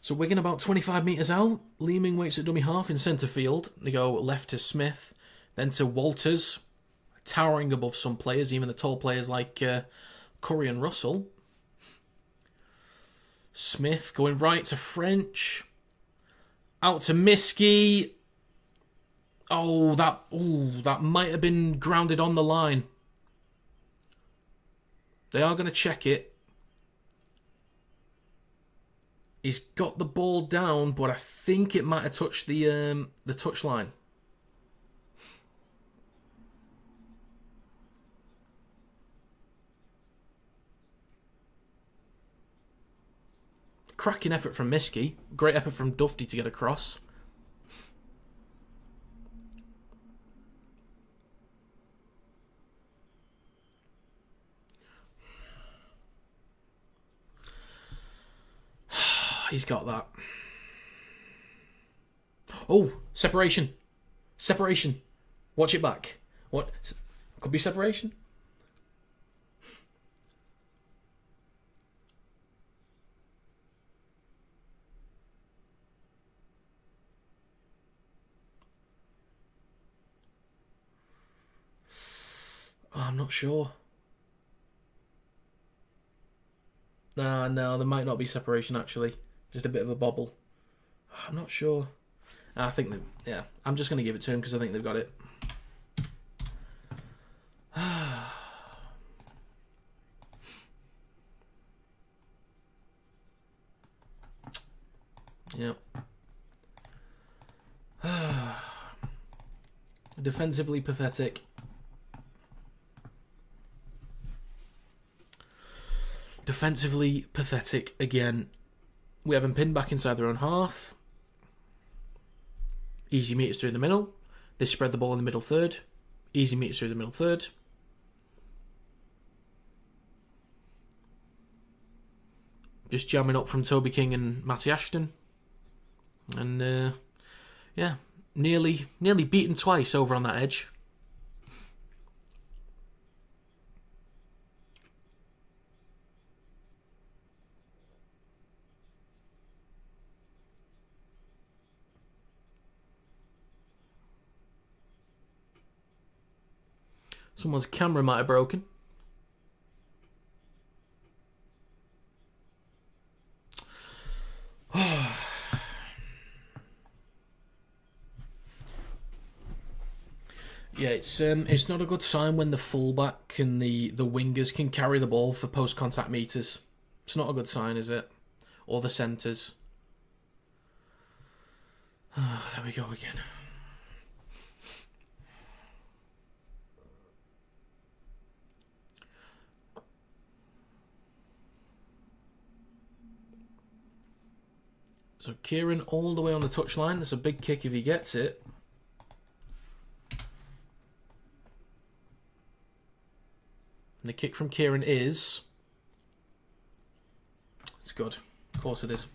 So Wigan about 25 metres out. Leeming waits at dummy half in centre field. They go left to Smith. Then to Walters. Towering above some players, even the tall players like Curry and Russell. Smith going right to French. Out to Miskey. That might have been grounded on the line. They are going to check it. He's got the ball down, but I think it might have touched the touch line. Cracking effort from Miskey. Great effort from Dufty to get across. He's got that. Oh, separation. Separation. Watch it back. What? Could be separation. Oh, I'm not sure. No, there might not be separation actually. Just a bit of a bobble. I'm not sure. I think that, yeah, I'm just going to give it to him because I think they've got it. Yep. Defensively pathetic. Defensively pathetic again. We have them pinned back inside their own half. Easy meters through the middle. They spread the ball in the middle third. Easy meters through the middle third. Just jamming up from Toby King and Matty Ashton. And, yeah, nearly beaten twice over on that edge. Someone's camera might have broken. Yeah, it's not a good sign when the fullback and the wingers can carry the ball for post-contact meters. It's not a good sign, is it? Or the centres. Oh, there we go again. So Kieran all the way on the touchline. That's a big kick if he gets it. And the kick from Kieran is... It's good. Of course it is.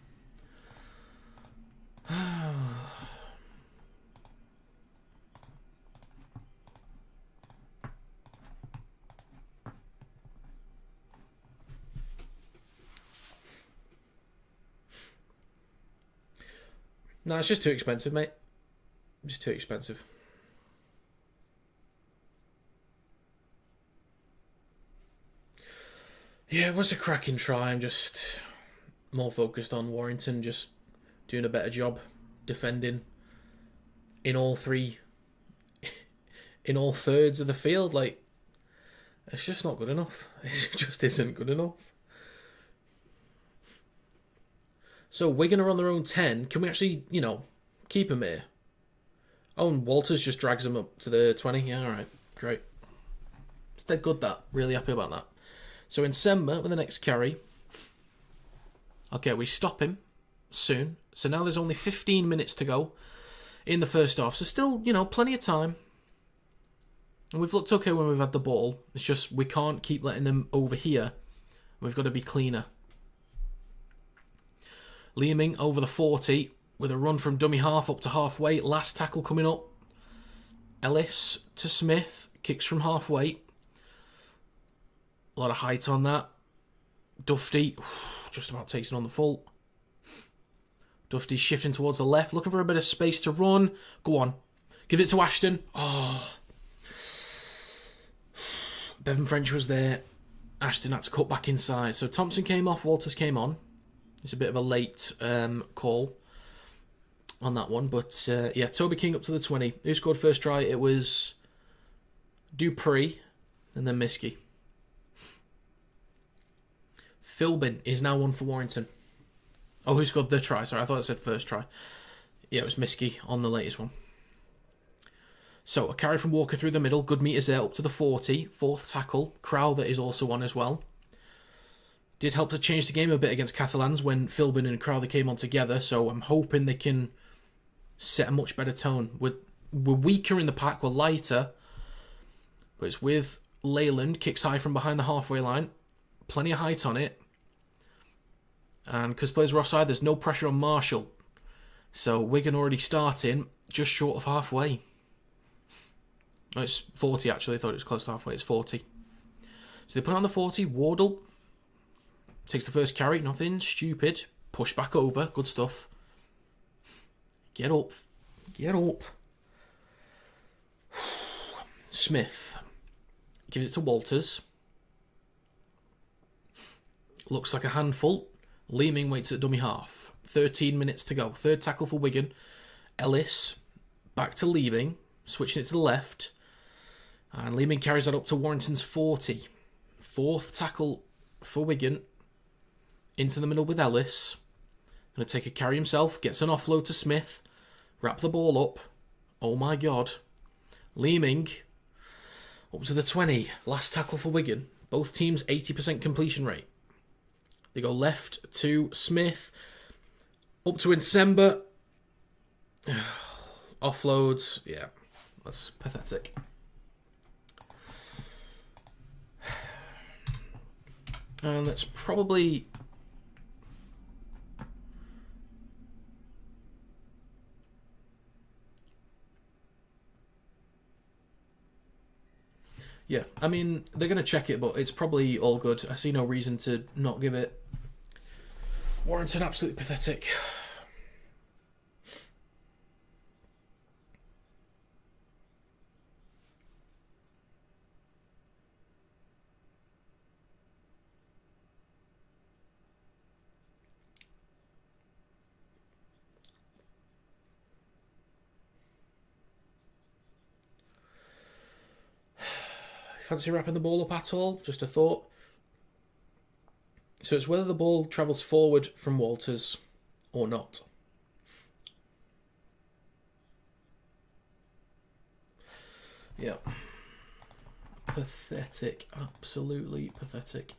No, it's just too expensive, mate. Just too expensive. Yeah, it was a cracking try. I'm just more focused on Warrington just doing a better job defending in all thirds of the field. Like, it's just not good enough. It just isn't good enough. So Wigan are on their own 10. Can we actually, keep them here? Oh, and Walters just drags them up to the 20. Yeah, all right. Great. It's dead good, that. Really happy about that. So in Semba with the next carry. Okay, we stop him soon. So now there's only 15 minutes to go in the first half. So still, plenty of time. And we've looked okay when we've had the ball. It's just we can't keep letting them over here. We've got to be cleaner. Liaming over the 40 with a run from dummy half up to halfway. Last tackle coming up. Ellis to Smith. Kicks from halfway. A lot of height on that. Dufty just about takes it on the full. Dufty's shifting towards the left. Looking for a bit of space to run. Go on. Give it to Ashton. Oh. Bevan French was there. Ashton had to cut back inside. So Thompson came off. Walters came on. It's a bit of a late call on that one. But, yeah, Toby King up to the 20. Who scored first try? It was Dupree and then Miskey. Philbin is now one for Warrington. Oh, who scored the try? Sorry, I thought it said first try. Yeah, it was Miskey on the latest one. So, a carry from Walker through the middle. Good meters there, up to the 40. Fourth tackle. Crowther is also on as well. Did help to change the game a bit against Catalans when Philbin and Crowther came on together, so I'm hoping they can set a much better tone. We're weaker in the pack, we're lighter, but it's with Leyland, kicks high from behind the halfway line. Plenty of height on it. And because players are offside, there's no pressure on Marshall. So Wigan already starting just short of halfway. Oh, it's 40 actually, I thought it was close to halfway, it's 40. So they put on the 40, Wardle takes the first carry, nothing stupid. Push back over, good stuff. Get up. Get up. Smith gives it to Walters. Looks like a handful. Leeming waits at dummy half. 13 minutes to go. Third tackle for Wigan. Ellis back to Leeming. Switching it to the left. And Leeming carries that up to Warrington's 40. Fourth tackle for Wigan. Into the middle with Ellis. Going to take a carry himself. Gets an offload to Smith. Wrap the ball up. Oh my god. Leeming up to the 20. Last tackle for Wigan. Both teams 80% completion rate. They go left to Smith. Up to Insemba. Offloads. Yeah, that's pathetic. And that's probably... Yeah, I mean, they're going to check it, but it's probably all good. I see no reason to not give it. Warrington, absolutely pathetic. Fancy wrapping the ball up at all? Just a thought. So it's whether the ball travels forward from Walters or not. Yeah. Pathetic. Absolutely pathetic.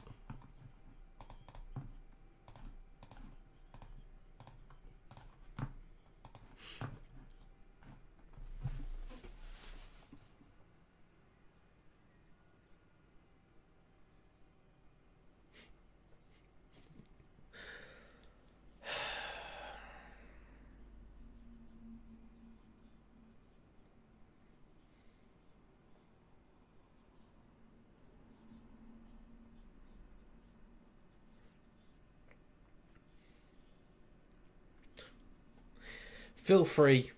Feel free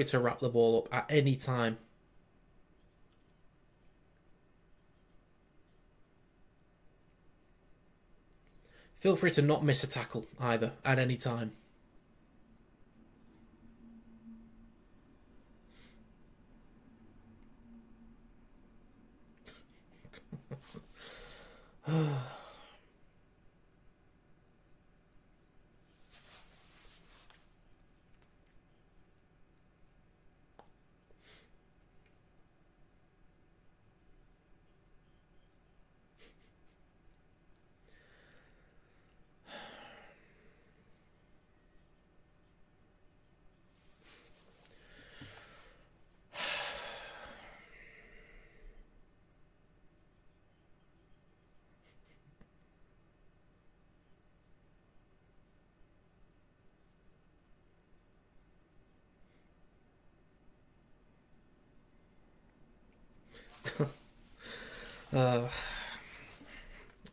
to wrap the ball up at any time. Feel free to not miss a tackle either at any time.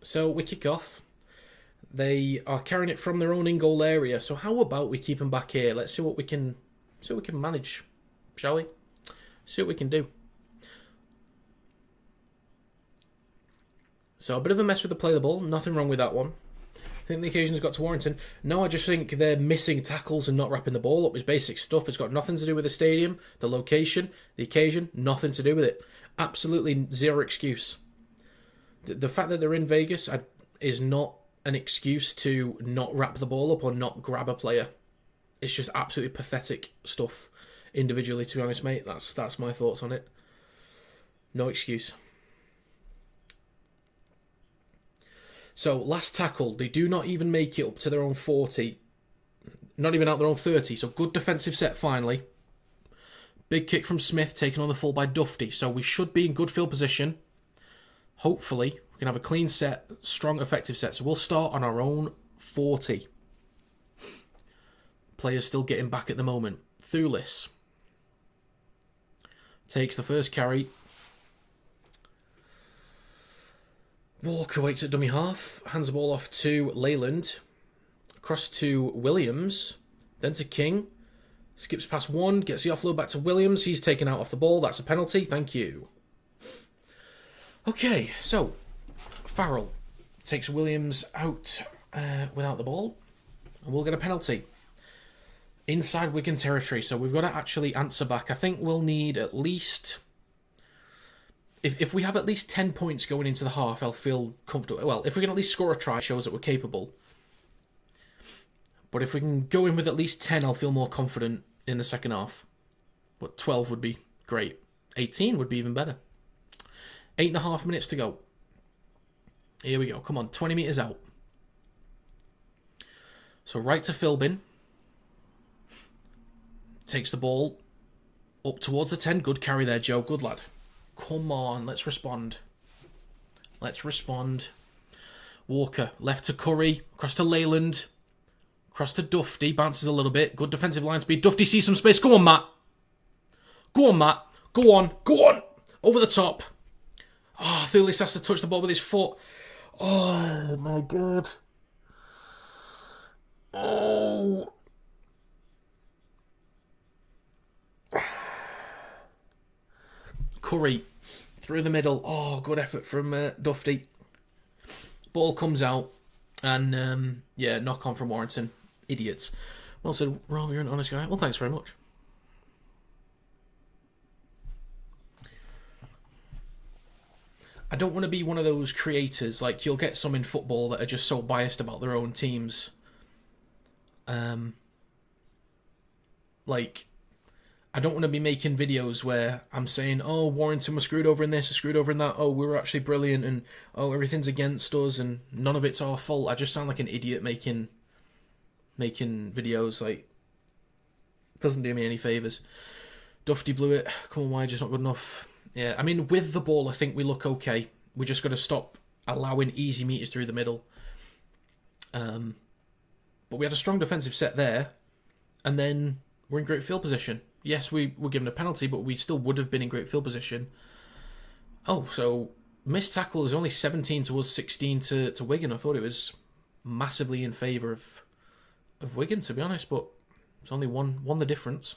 So we kick off. They are carrying it from their own in-goal area. So how about we keep them back here? Let's see what we can manage, shall we? See what we can do. So a bit of a mess with the play of the ball. Nothing wrong with that one. I think the occasion's got to Warrington. No, I just think they're missing tackles and not wrapping the ball up. It's basic stuff. It's got nothing to do with the stadium, the location, the occasion. Nothing to do with it. Absolutely zero excuse. The fact that they're in Vegas is not an excuse to not wrap the ball up or not grab a player. It's just absolutely pathetic stuff individually, to be honest, mate. That's my thoughts on it. No excuse. So, last tackle. They do not even make it up to their own 40. Not even out their own 30. So, good defensive set finally. Big kick from Smith, taken on the full by Dufty. So, we should be in good field position. Hopefully, we can have a clean set, strong, effective set. So, we'll start on our own 40. Players still getting back at the moment. Thulis takes the first carry. Walker waits at dummy half. Hands the ball off to Leyland. Across to Williams. Then to King. Skips past one. Gets the offload back to Williams. He's taken out off the ball. That's a penalty. Thank you. Okay, so Farrell takes Williams out without the ball. And we'll get a penalty. Inside Wigan territory, so we've got to actually answer back. I think we'll need at least... If we have at least 10 points going into the half, I'll feel comfortable. Well, if we can at least score a try, it shows that we're capable. But if we can go in with at least 10, I'll feel more confident in the second half. But 12 would be great. 18 would be even better. 8.5 minutes to go. Here we go. Come on, 20 metres out. So right to Philbin. Takes the ball up towards the 10. Good carry there, Joe. Good lad. Come on, let's respond. Let's respond. Walker, left to Curry. Across to Leyland. Across to Dufty. Bounces a little bit. Good defensive line speed. Dufty sees some space. Go on, Matt. Go on, Matt. Go on. Go on. Over the top. Oh, Thulis has to touch the ball with his foot. Oh, my God. Oh. Curry through the middle. Oh, good effort from Dufty. Ball comes out. And, yeah, knock on from Warrington. Idiots. Well said, Rob, you're an honest guy. Well, thanks very much. I don't want to be one of those creators. Like, you'll get some in football that are just so biased about their own teams. Like... I don't want to be making videos where I'm saying, oh, Warrington was screwed over in this, or screwed over in that, oh, we were actually brilliant, and oh, everything's against us, and none of it's our fault. I just sound like an idiot making videos. Like, it doesn't do me any favours. Dufty blew it. Come on, why? Just not good enough. Yeah, I mean, with the ball, I think we look okay. We just got to stop allowing easy meters through the middle. But we had a strong defensive set there, and then we're in great field position. Yes, we were given a penalty, but we still would have been in great field position. Oh, so missed tackle is only 17 to us, 16 to Wigan. I thought it was massively in favour of Wigan, to be honest, but it's only one the difference.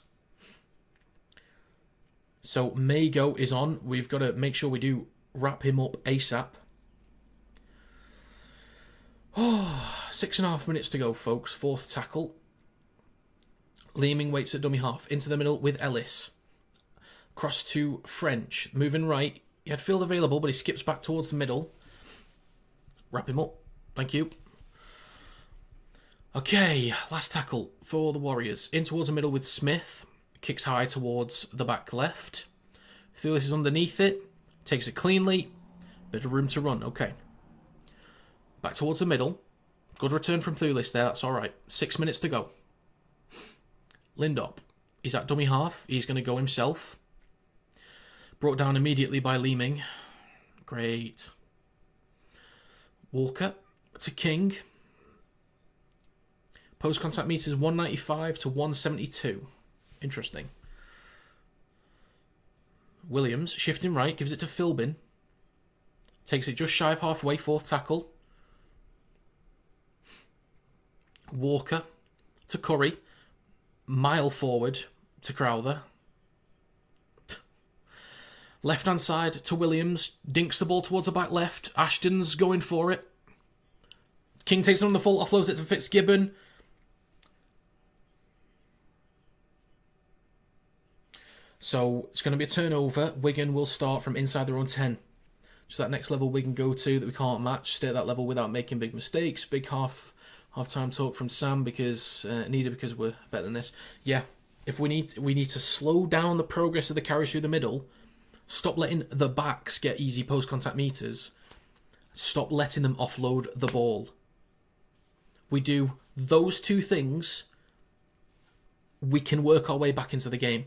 So Mago is on. We've got to make sure we do wrap him up ASAP. Oh, 6.5 minutes to go, folks. Fourth tackle. Leeming waits at dummy half. Into the middle with Ellis. Cross to French. Moving right. He had field available, but he skips back towards the middle. Wrap him up. Thank you. Okay, last tackle for the Warriors. In towards the middle with Smith. Kicks high towards the back left. Thulis is underneath it. Takes it cleanly. Bit of room to run. Okay. Back towards the middle. Good return from Thulis there. That's all right. 6 minutes to go. Lindop. He's at dummy half. He's going to go himself. Brought down immediately by Leeming. Great. Walker to King. Post contact meters 195 to 172. Interesting. Williams, shifting right, gives it to Philbin. Takes it just shy of halfway, fourth tackle. Walker to Curry. Mile forward to Crowther. Left-hand side to Williams. Dinks the ball towards the back left. Ashton's going for it. King takes it on the full, offloads it to Fitzgibbon. So it's going to be a turnover. Wigan will start from inside their own 10. Just that next level we can go to that we can't match. Stay at that level without making big mistakes. Big half-time talk from Sam because needed because we're better than this. Yeah, if we need to slow down the progress of the carries through the middle. Stop letting the backs get easy post-contact meters. Stop letting them offload the ball. We do those two things, we can work our way back into the game.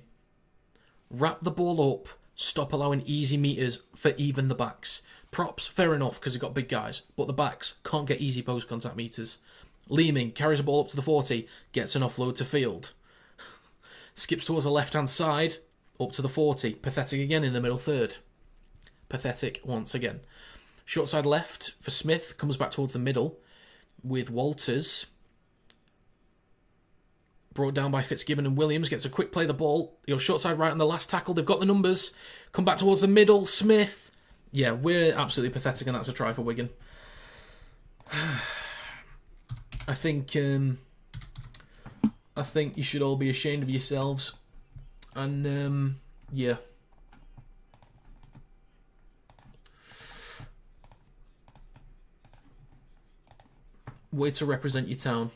Wrap the ball up. Stop allowing easy meters for even the backs. Props, fair enough, because they've got big guys. But the backs can't get easy post-contact meters. Leeming carries the ball up to the 40, gets an offload to field. Skips towards the left-hand side, up to the 40. Pathetic again in the middle third. Pathetic once again. Short side left for Smith, comes back towards the middle with Walters. Brought down by Fitzgibbon and Williams. Gets a quick play of the ball. Short side right on the last tackle. They've got the numbers. Come back towards the middle. Smith. Yeah, we're absolutely pathetic, and that's a try for Wigan. I think you should all be ashamed of yourselves. And, yeah. Way to represent your town.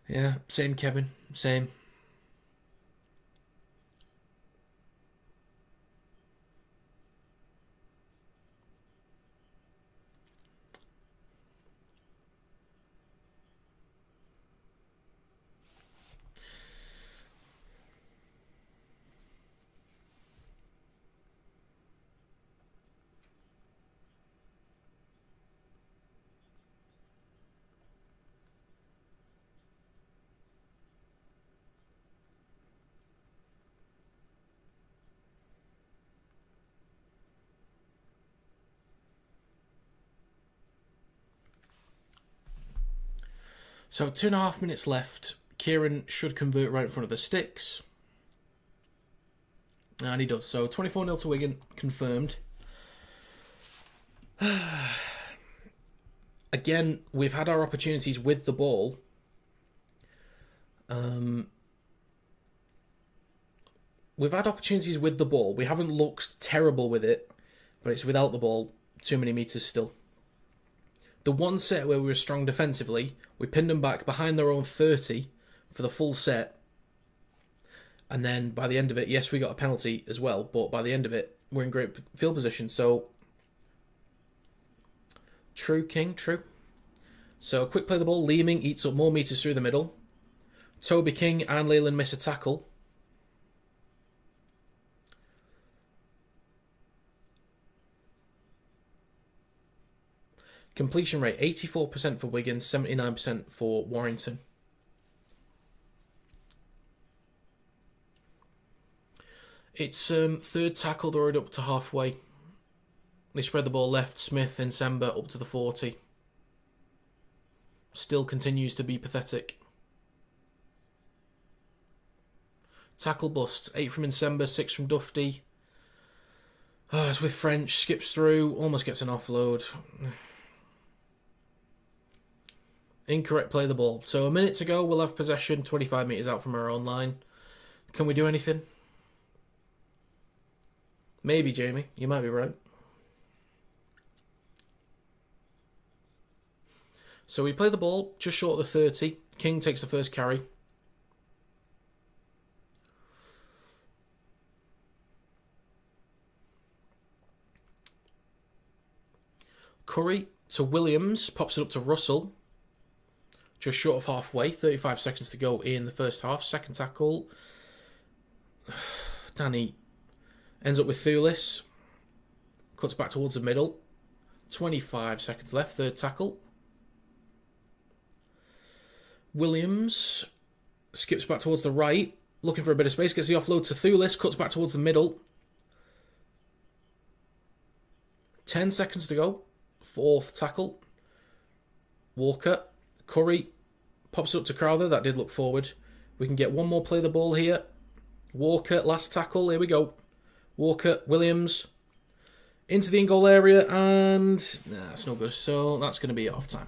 Yeah, same, Kevin. Same. So 2.5 minutes left. Kieran should convert right in front of the sticks. And he does. So 24-0 to Wigan, confirmed. Again, we've had our opportunities with the ball. We've had opportunities with the ball. We haven't looked terrible with it, but it's without the ball. Too many meters still. The one set where we were strong defensively, we pinned them back behind their own 30 for the full set. And then by the end of it, yes, we got a penalty as well, but by the end of it, we're in great field position. So, true, King, true. So, quick play the ball. Leeming eats up more meters through the middle. Toby King and Leyland miss a tackle. Completion rate, 84% for Wigan, 79% for Warrington. It's third tackle, they're already up to halfway. They spread the ball left, Smith and Sember up to the 40. Still continues to be pathetic. Tackle busts, 8 from Insember, 6 from Dufty. It's with French, skips through, almost gets an offload. Incorrect play of the ball. So a minute to go, we'll have possession 25 metres out from our own line. Can we do anything? Maybe, Jamie. You might be right. So we play the ball just short of the 30. King takes the first carry. Curry to Williams. Pops it up to Russell. just short of halfway. 35 seconds to go in the first half. Second tackle. Danny ends up with Thulis. Cuts back towards the middle. 25 seconds left. Third tackle. Williams skips back towards the right. Looking for a bit of space. Gets the offload to Thulis. Cuts back towards the middle. 10 seconds to go. Fourth tackle. Walker. Curry. Pops up to Crowther. That did look forward. We can get one more play the ball here. Walker. Last tackle. Here we go. Walker. Williams. Into the in-goal area. And that's no good. So that's going to be half time.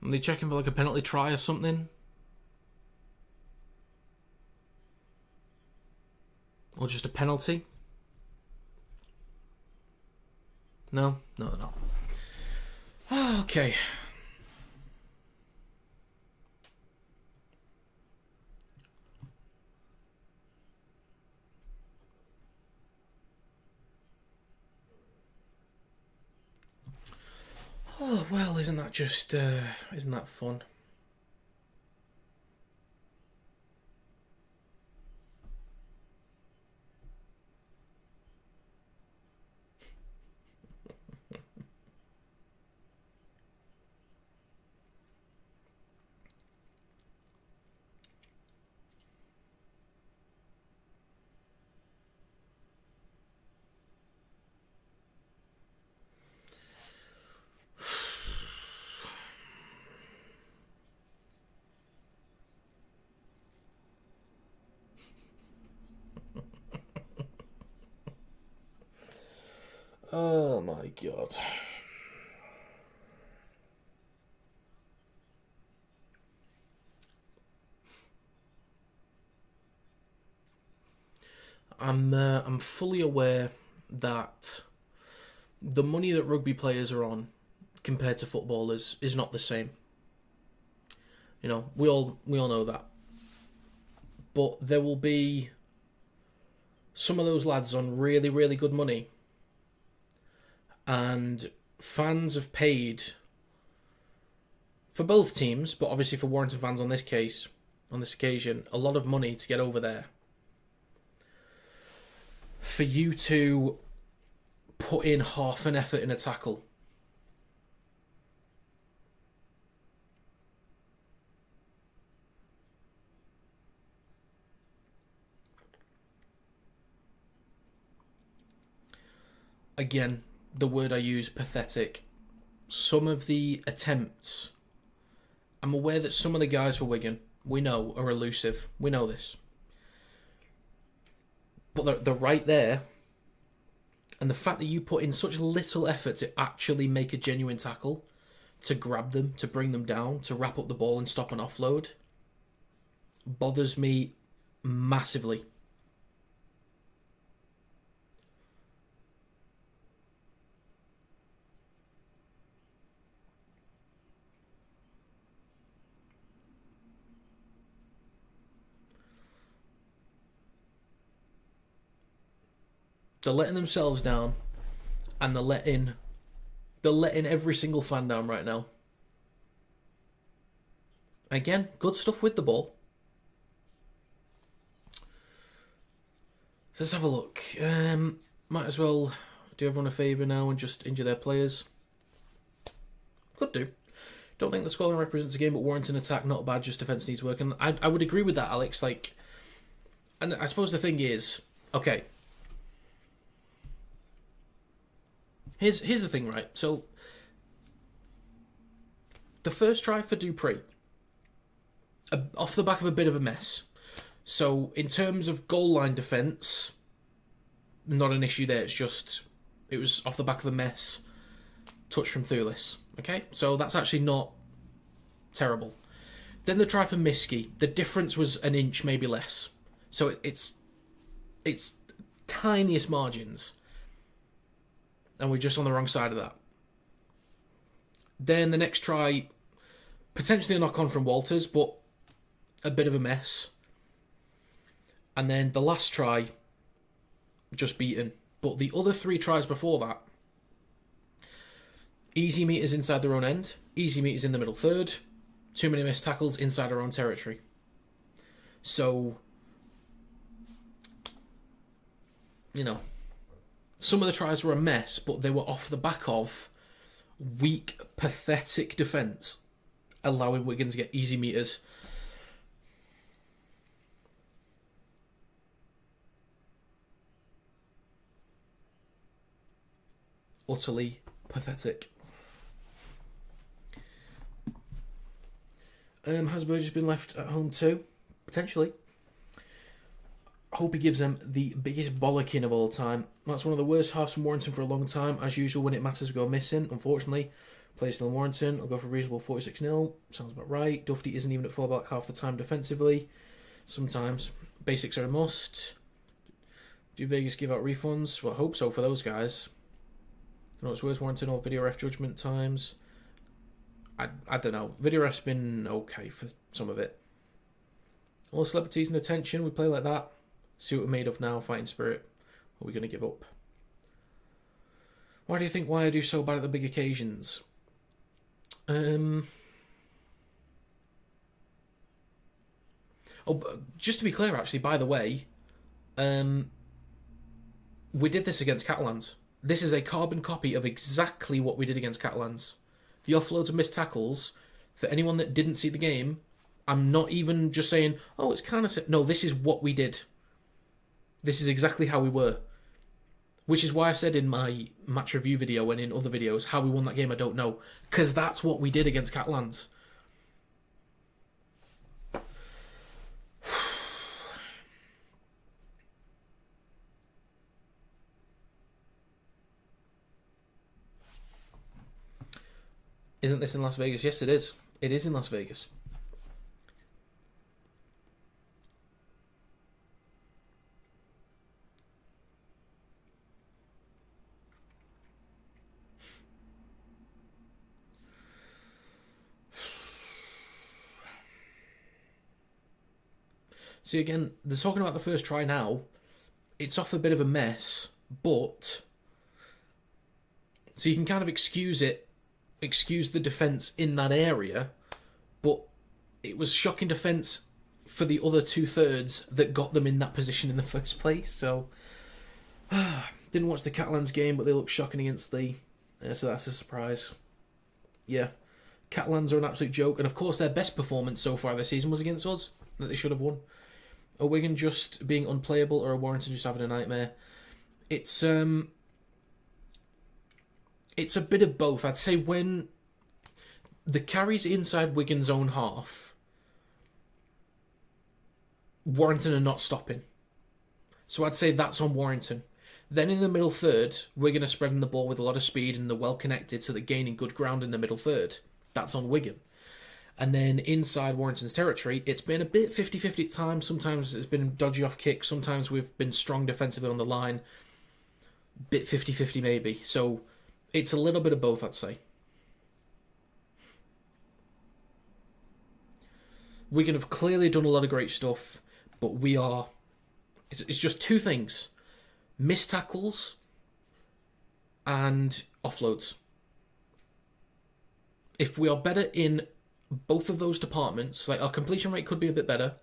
Are they checking for like a penalty try or something? Or just a penalty? No? No. Okay. Oh, well, isn't that just, isn't that fun? Oh my god. I'm fully aware that the money that rugby players are on compared to footballers is not the same. You know, we all know that. But there will be some of those lads on really, really good money. And fans have paid for both teams, but obviously for Warrington fans on this occasion, a lot of money to get over there. For you to put in half an effort in a tackle. Again, the word I use, pathetic. Some of the attempts, I'm aware that some of the guys for Wigan, we know, are elusive. We know this. But they're right there. And the fact that you put in such little effort to actually make a genuine tackle, to grab them, to bring them down, to wrap up the ball and stop an offload, bothers me massively. They're letting themselves down, and they're letting every single fan down right now. Again, good stuff with the ball. So let's have a look. Might as well do everyone a favour now and just injure their players. Could do. Don't think the scoreline represents a game, but Warrington attack not bad, just defence needs work. And I would agree with that, Alex. Like, and I suppose the thing is, okay. Here's the thing, right? So, the first try for Dupree, off the back of a bit of a mess. So, in terms of goal line defence, not an issue there. It was off the back of a mess. Touch from Thulis. Okay? So, that's actually not terrible. Then the try for Miskey. The difference was an inch, maybe less. So, it's It's tiniest margins. And we're just on the wrong side of that. Then the next try, potentially a knock-on from Walters, but a bit of a mess. And then the last try, just beaten. But the other 3 tries before that, easy meters inside their own end, easy meters in the middle third, too many missed tackles inside our own territory. So, you know, some of the tries were a mess, but they were off the back of weak, pathetic defence, allowing Wigan to get easy meters. Utterly pathetic. Has Burgess been left at home too? Potentially. I hope he gives them the biggest bollocking of all time. That's one of the worst halves from Warrington for a long time. As usual, when it matters, we go missing. Unfortunately, plays still in Warrington. I'll go for a reasonable 46-0. Sounds about right. Dufty isn't even at fullback half the time defensively. Sometimes. Basics are a must. Do Vegas give out refunds? Well, I hope so for those guys. I know it's worse, Warrington or video ref judgment times. I don't know. Video ref's been okay for some of it. All celebrities and attention, we play like that. See what we're made of now, fighting spirit. Or are we going to give up? Why do you think why I do so bad at the big occasions? Oh, just to be clear, actually, by the way, we did this against Catalans. This is a carbon copy of exactly what we did against Catalans. The offloads and missed tackles, for anyone that didn't see the game, I'm not even just saying, oh, it's kind of... No, this is what we did. This is exactly how we were. Which is why I said in my match review video and in other videos, how we won that game, I don't know. Because that's what we did against Catalans. Isn't this in Las Vegas? Yes, it is. It is in Las Vegas. See, again, they're talking about the first try now. It's off a bit of a mess, but... So you can kind of excuse the defence in that area, but it was shocking defence for the other 2/3 that got them in that position in the first place. So, didn't watch the Catalans game, but they look shocking against the... so that's a surprise. Yeah, Catalans are an absolute joke, and of course their best performance so far this season was against us, that they should have won. Are Wigan just being unplayable, or are Warrington just having a nightmare? It's a bit of both. I'd say when the carries inside Wigan's own half, Warrington are not stopping. So I'd say that's on Warrington. Then in the middle third, Wigan are spreading the ball with a lot of speed and they're well connected, so they're gaining good ground in the middle third. That's on Wigan. And then inside Warrington's territory, it's been a bit 50-50 at times. Sometimes it's been dodgy off kicks. Sometimes we've been strong defensively on the line. Bit 50-50 maybe. So... it's a little bit of both, I'd say. Wigan have clearly done a lot of great stuff, but we are... It's just 2 things. Missed tackles and offloads. If we are better in both of those departments, like our completion rate could be a bit better,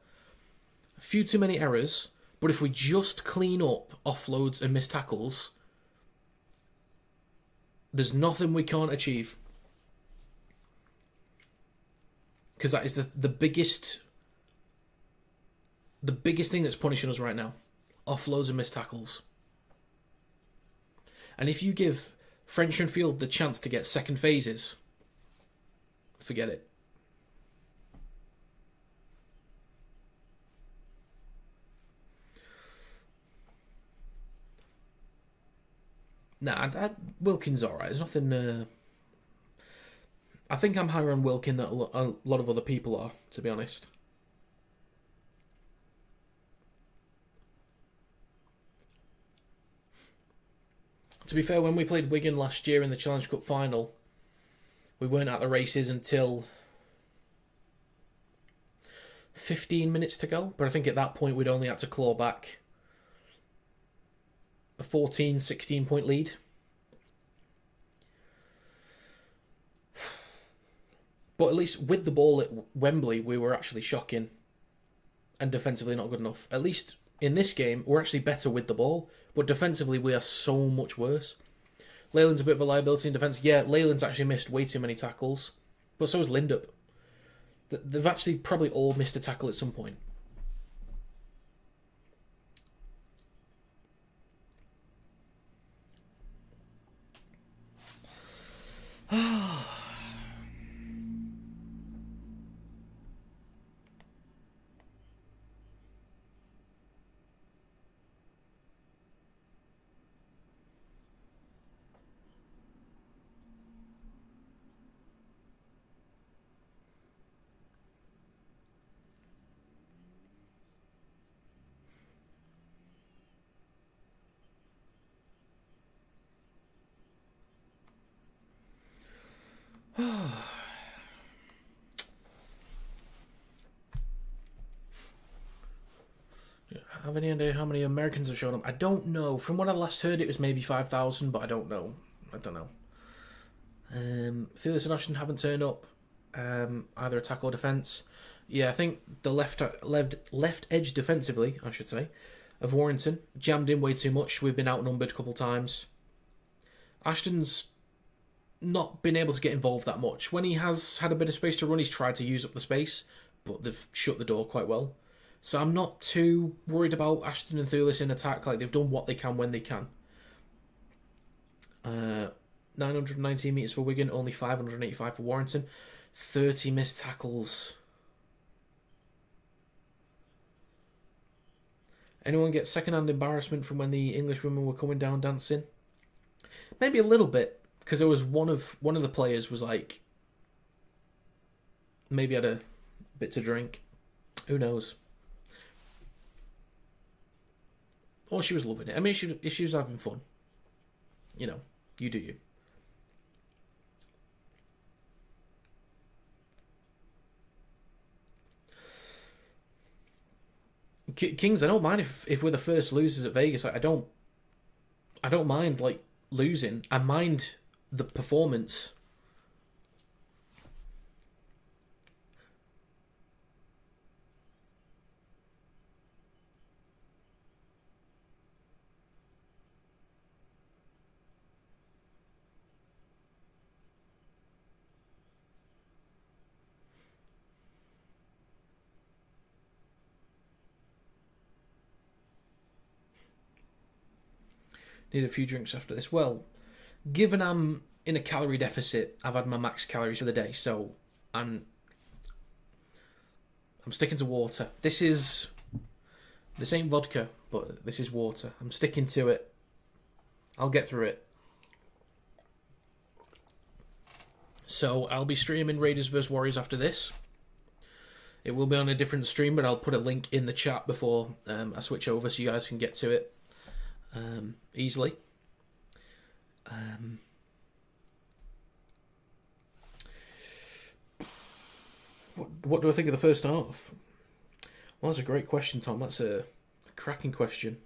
a few too many errors, but if we just clean up offloads and missed tackles... there's nothing we can't achieve. Because that is the biggest thing that's punishing us right now. Offloads and missed tackles. And if you give French and Field the chance to get second phases, forget it. Nah, Wilkin's alright. There's nothing... I think I'm higher on Wilkin than a lot of other people are, to be honest. To be fair, when we played Wigan last year in the Challenge Cup final, we weren't at the races until 15 minutes to go. But I think at that point we'd only had to claw back a 14, 16 point lead. But at least with the ball at Wembley, we were actually shocking and defensively not good enough. At least in this game, we're actually better with the ball, but defensively we are so much worse. Leyland's a bit of a liability in defence. Yeah, Leyland's actually missed way too many tackles, but so has Lindup. They've actually probably all missed a tackle at some point. Have any idea how many Americans have shown up? I don't know. From what I last heard, it was maybe 5,000, but I don't know. Felix and Ashton haven't turned up, either attack or defence. Yeah, I think the left edge defensively, I should say, of Warrington jammed in way too much. We've been outnumbered a couple of times. Ashton's not been able to get involved that much. When he has had a bit of space to run, he's tried to use up the space, but they've shut the door quite well. So I'm not too worried about Ashton and Thulis in attack. Like, they've done what they can when they can. 919 metres for Wigan, only 585 for Warrington. 30 missed tackles. Anyone get second-hand embarrassment from when the English women were coming down dancing? Maybe a little bit, because there was one of the players was like, maybe had a bit to drink. Who knows? Or she was loving it. I mean, if she was having fun, you know, you do you. Kings, I don't mind if we're the first losers at Vegas. I don't mind like losing. I mind the performance. Need a few drinks after this. Well, given I'm in a calorie deficit, I've had my max calories for the day, so I'm sticking to water. This ain't vodka, but this is water. I'm sticking to it. I'll get through it. So I'll be streaming Raiders vs Warriors after this. It will be on a different stream, but I'll put a link in the chat before I switch over so you guys can get to it easily. What do I think of the first half? Well, that's a great question, Tom. That's a cracking question.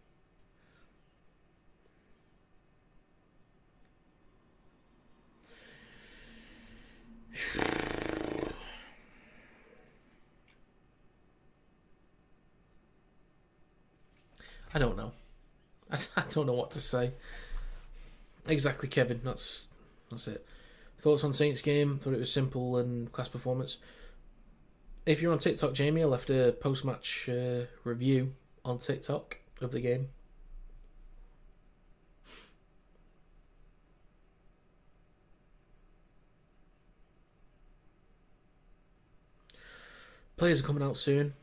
I don't know. I don't know what to say. Exactly, Kevin. That's it. Thoughts on Saints game? Thought it was simple and class performance. If you're on TikTok, Jamie, I left a post-match review on TikTok of the game. Players are coming out soon.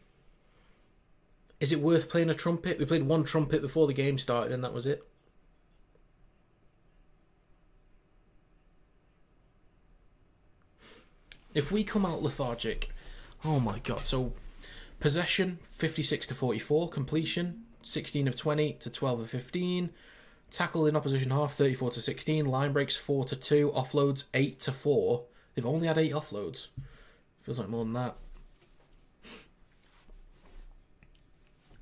Is it worth playing a trumpet? We played one trumpet before the game started and that was it. If we come out lethargic, oh my god. So possession 56 to 44, completion 16 of 20 to 12 of 15, Tackle in opposition half, 34-16. Line breaks, 4-2. Offloads, 8-4. They've only had 8 offloads. Feels like more than that.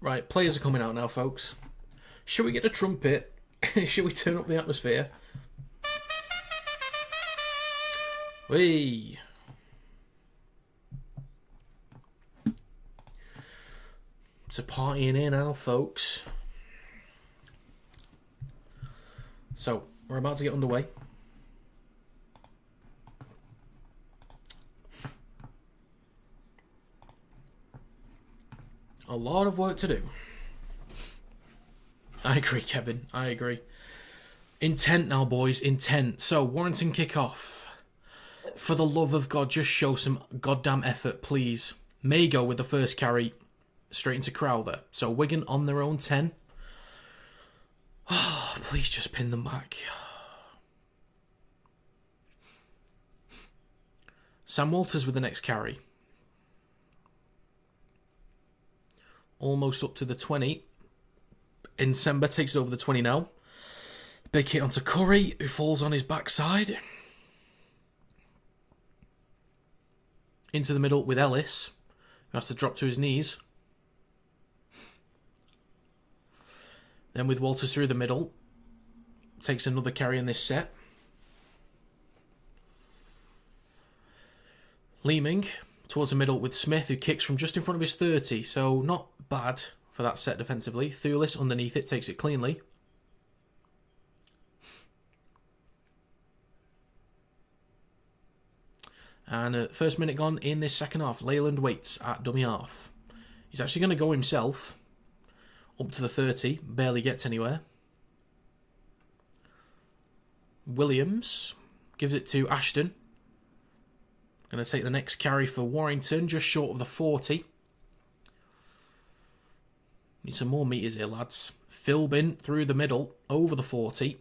Right, players are coming out now, folks. Should we get a trumpet? Should we turn up the atmosphere? Whee! It's a party in here now, folks. So, we're about to get underway. A lot of work to do. I agree, Kevin. I agree. Intent now, boys. Intent. So, Warrington kick off. For the love of God, just show some goddamn effort, please. Mago with the first carry. Straight into Crowther. So, Wigan on their own 10. Oh, please just pin them back. Sam Walters with the next carry. Almost up to the 20. Nsemba takes over the 20 now. Big hit onto Curry, who falls on his backside. Into the middle with Ellis, who has to drop to his knees. Then with Walters through the middle. Takes another carry in this set. Leeming towards the middle with Smith, who kicks from just in front of his 30. So not bad for that set defensively. Thulis underneath it, takes it cleanly. And first minute gone in this second half. Leyland waits at dummy half. He's actually going to go himself. Up to the 30. Barely gets anywhere. Williams gives it to Ashton. Going to take the next carry for Warrington. Just short of the 40. Need some more metres here, lads. Philbin through the middle. Over the 40.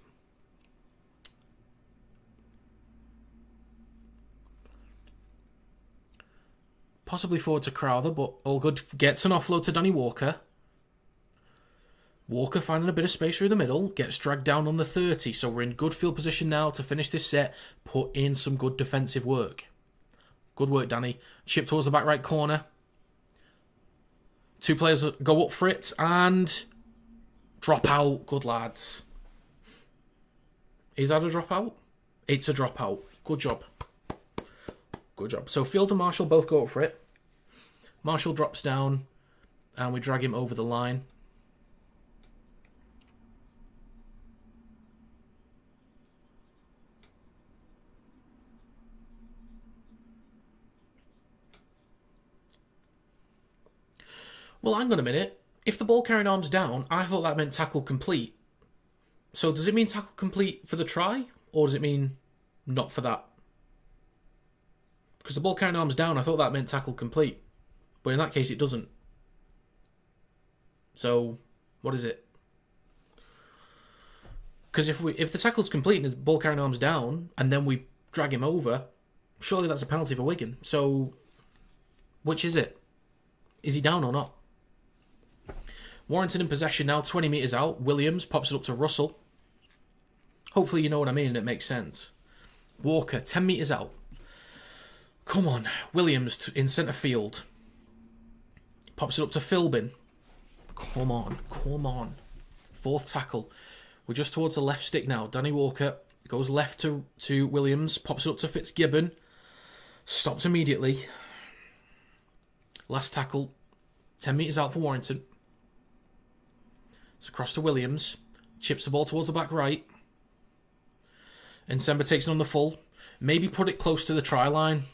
Possibly forward to Crowther, but all good. Gets an offload to Danny Walker. Walker finding a bit of space through the middle. Gets dragged down on the 30. So we're in good field position now to finish this set. Put in some good defensive work. Good work, Danny. Chip towards the back right corner. 2 players go up for it. And drop out. Good lads. Is that a drop out? It's a drop out. Good job. Good job. So Field and Marshall both go up for it. Marshall drops down. And we drag him over the line. Well, hang on a minute. If the ball carrying arm's down, I thought that meant tackle complete. So does it mean tackle complete for the try? Or does it mean not for that? Because the ball carrying arm's down, I thought that meant tackle complete. But in that case, it doesn't. So, what is it? Because if the tackle's complete and his ball carrying arm's down, and then we drag him over, surely that's a penalty for Wigan. So, which is it? Is he down or not? Warrington in possession now, 20 metres out. Williams pops it up to Russell. Hopefully you know what I mean and it makes sense. Walker, 10 metres out. Come on, Williams in centre field. Pops it up to Philbin. Come on, come on. 4th tackle. We're just towards the left stick now. Danny Walker goes left to Williams. Pops it up to Fitzgibbon. Stops immediately. Last tackle. 10 metres out for Warrington. It's across to Williams. Chips the ball towards the back right. Nsemba takes it on the full. Maybe put it close to the try line.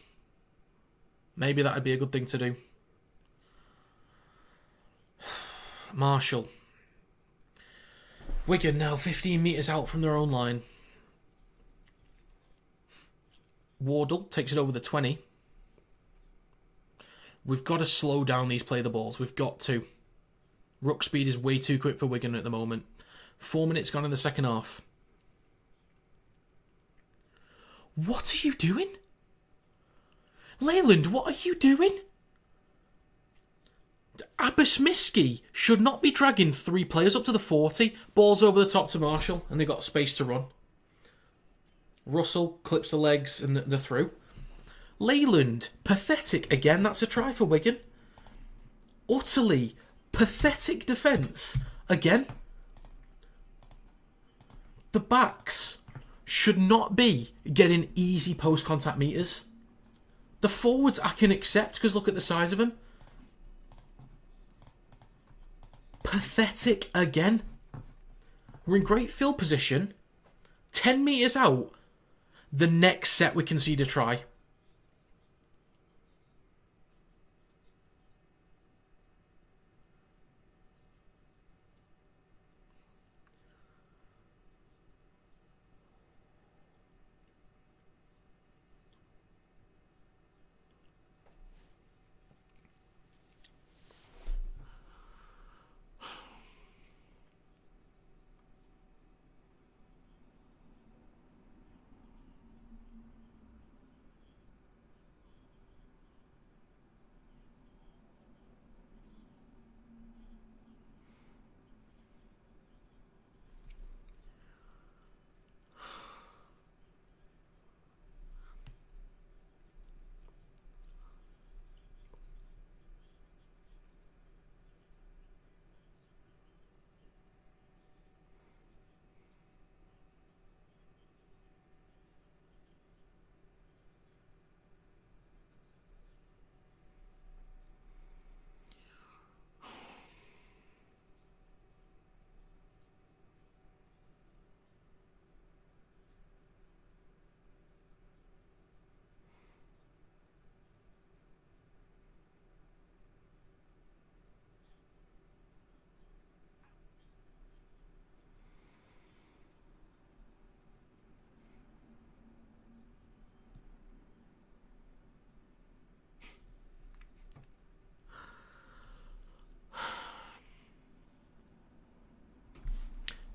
Maybe that would be a good thing to do. Marshall. Wigan now 15 metres out from their own line. Wardle takes it over the 20. We've got to slow down these play the balls. We've got to. Ruck speed is way too quick for Wigan at the moment. 4 minutes gone in the second half. What are you doing? Leyland, what are you doing? Abismiski should not be dragging 3 players up to the 40. Ball's over the top to Marshall, and they've got space to run. Russell clips the legs, and they're through. Leyland, pathetic again. That's a try for Wigan. Utterly pathetic defence again. The backs should not be getting easy post-contact meters. The forwards I can accept because look at the size of them. Pathetic again. We're in great field position. 10 metres out. The next set we concede a try.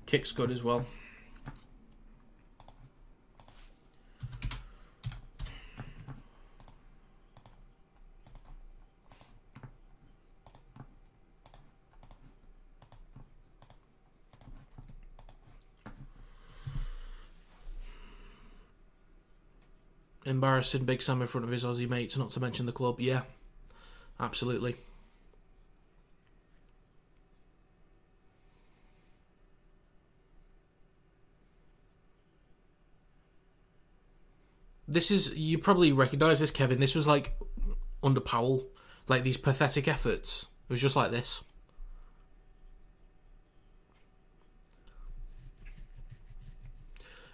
Kick's good as well. Embarrassing Big Sam in front of his Aussie mates, not to mention the club. Yeah, absolutely. This is, you probably recognise this, Kevin. This was like under Powell, like these pathetic efforts. It was just like this.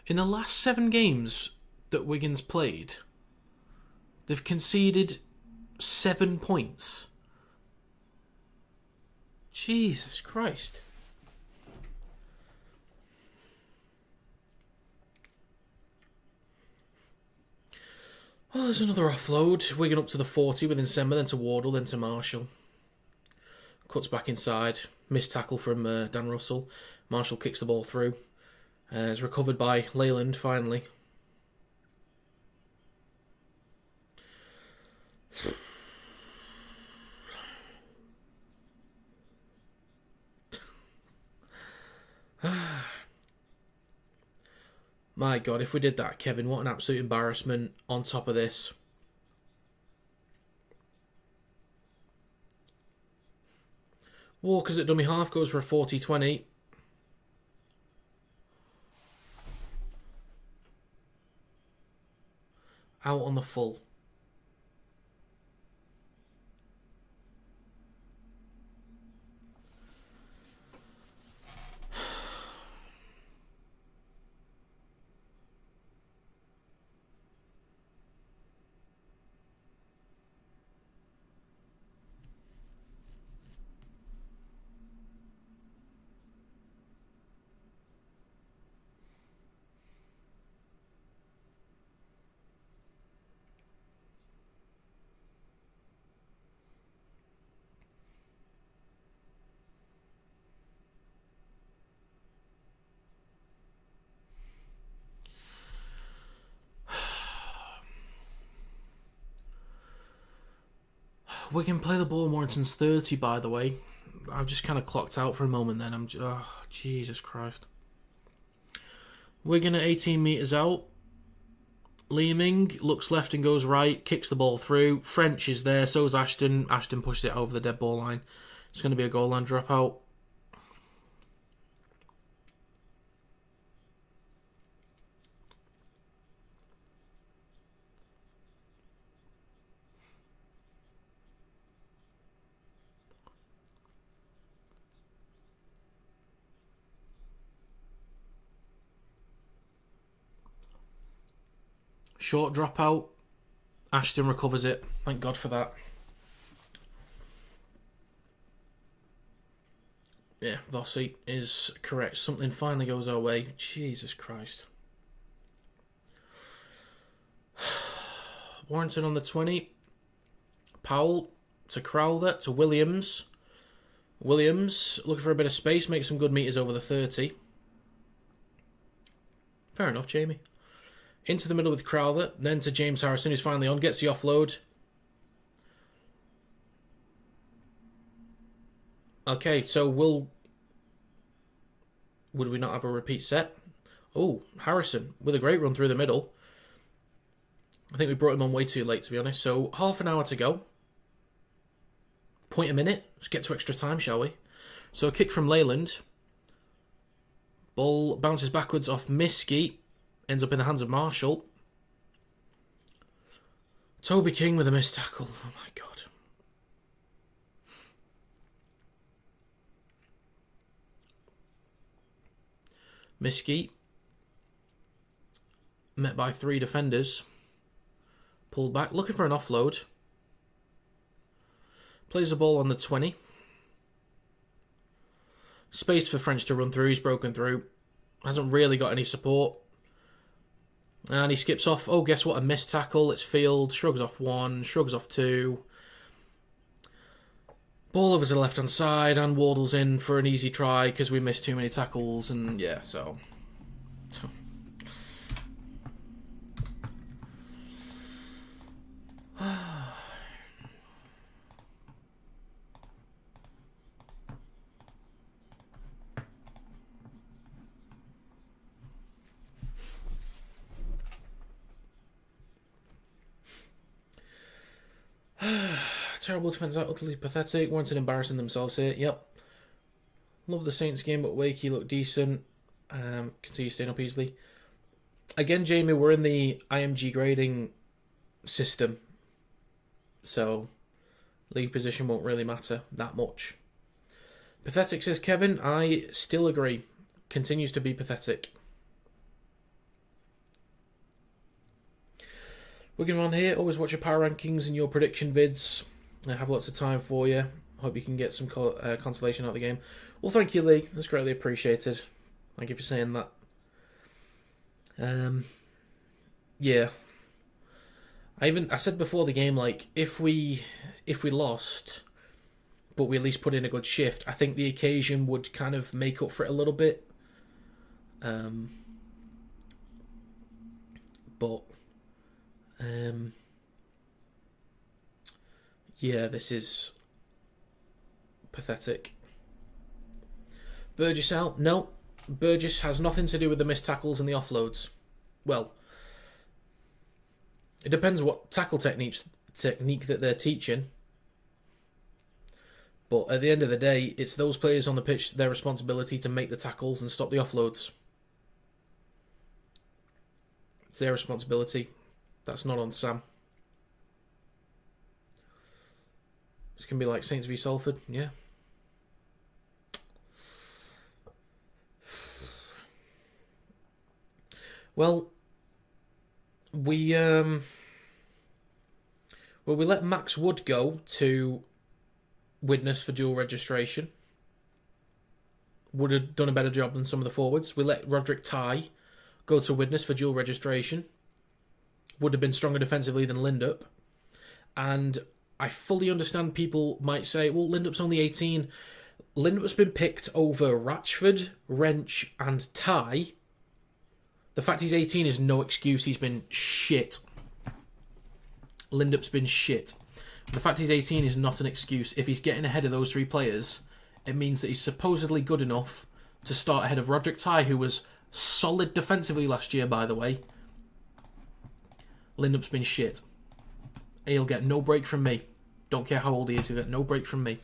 In the last 7 games that Wigan's played, they've conceded 7 points. Jesus Christ. Well, there's another offload. Wigan up to the 40 with Nsemba, then to Wardle, then to Marshall. Cuts back inside. Missed tackle from Dan Russell. Marshall kicks the ball through. It's recovered by Leyland, finally. My God, if we did that, Kevin, what an absolute embarrassment on top of this. Walker's at dummy half, goes for a 40-20. Out on the full. Wigan play the ball in Warrington's 30, by the way. I've just kind of clocked out for a moment then. Oh, Jesus Christ. Wigan at 18 metres out. Leeming looks left and goes right, kicks the ball through. French is there, so is Ashton. Ashton pushes it over the dead ball line. It's going to be a goal line dropout. Short dropout. Ashton recovers it. Thank God for that. Yeah, Vossi is correct. Something finally goes our way. Jesus Christ. Warrington on the 20. Powell to Crowther to Williams. Williams looking for a bit of space. Makes some good meters over the 30. Fair enough, Jamie. Into the middle with Crowther, then to James Harrison, who's finally on, gets the offload. Okay, so would we not have a repeat set? Oh, Harrison, with a great run through the middle. I think we brought him on way too late, to be honest. So, half an hour to go. Point a minute. Let's get to extra time, shall we? So, a kick from Leyland. Ball bounces backwards off Miskey. Ends up in the hands of Marshall. Toby King with a missed tackle. Oh my God. Miskey. Met by 3 defenders. Pulled back. Looking for an offload. Plays the ball on the 20. Space for French to run through. He's broken through. Hasn't really got any support. And he skips off. Oh, guess what? A missed tackle. It's Field. Shrugs off 1. Shrugs off 2. Ball over to the left-hand side. And Wardle's in for an easy try because we missed too many tackles. And yeah, so... Terrible defence out, utterly pathetic. Warrington embarrassing themselves here. Yep. Love the Saints game, but Wakey looked decent. Continue staying up easily. Again, Jamie, we're in the IMG grading system. So, league position won't really matter that much. Pathetic, says Kevin. I still agree. Continues to be pathetic. Wigan on here. Always watch your power rankings and your prediction vids. I have lots of time for you. Hope you can get some consolation out of the game. Well, thank you, Lee. That's greatly appreciated. Thank you for saying that. Yeah. I said before the game, like, if we lost, but we at least put in a good shift, I think the occasion would kind of make up for it a little bit. Yeah, this is pathetic. Burgess out? No. Burgess has nothing to do with the missed tackles and the offloads. Well, it depends what tackle technique that they're teaching. But at the end of the day, it's those players on the pitch, their responsibility to make the tackles and stop the offloads. It's their responsibility. That's not on Sam. It's going to be like Saints v Salford, yeah. Well, we let Max Wood go to Widnes for dual registration. Would have done a better job than some of the forwards. We let Roderick Ty go to Widnes for dual registration. Would have been stronger defensively than Lindup. And I fully understand people might say, well, Lindup's only 18. Lindup's been picked over Ratchford, Wrench and Ty. The fact he's 18 is no excuse. He's been shit. Lindup's been shit. The fact he's 18 is not an excuse. If he's getting ahead of those 3 players, it means that he's supposedly good enough to start ahead of Roderick Ty, who was solid defensively last year, by the way. Lindup's been shit. He'll get no break from me. Don't care how old he is, he'll get no break from me.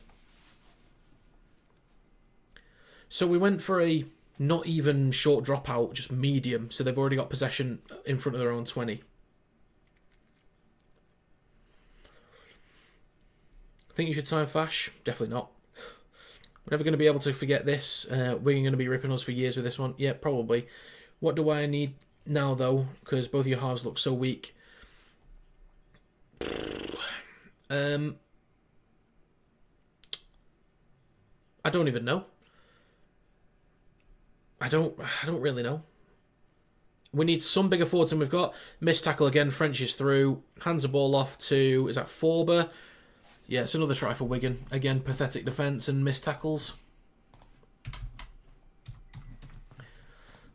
So we went for a not even short dropout, just medium. So they've already got possession in front of their own 20. Think you should sign Fash? Definitely not. We're never going to be able to forget this. We're going to be ripping us for years with this one. Yeah, probably. What do I need now, though? Because both of your halves look so weak. I don't even know. I don't really know. We need some bigger forwards than we've got. Missed tackle again. French is through. Hands the ball off to... Is that Forber? Yeah, it's another try for Wigan. Again, pathetic defence and missed tackles.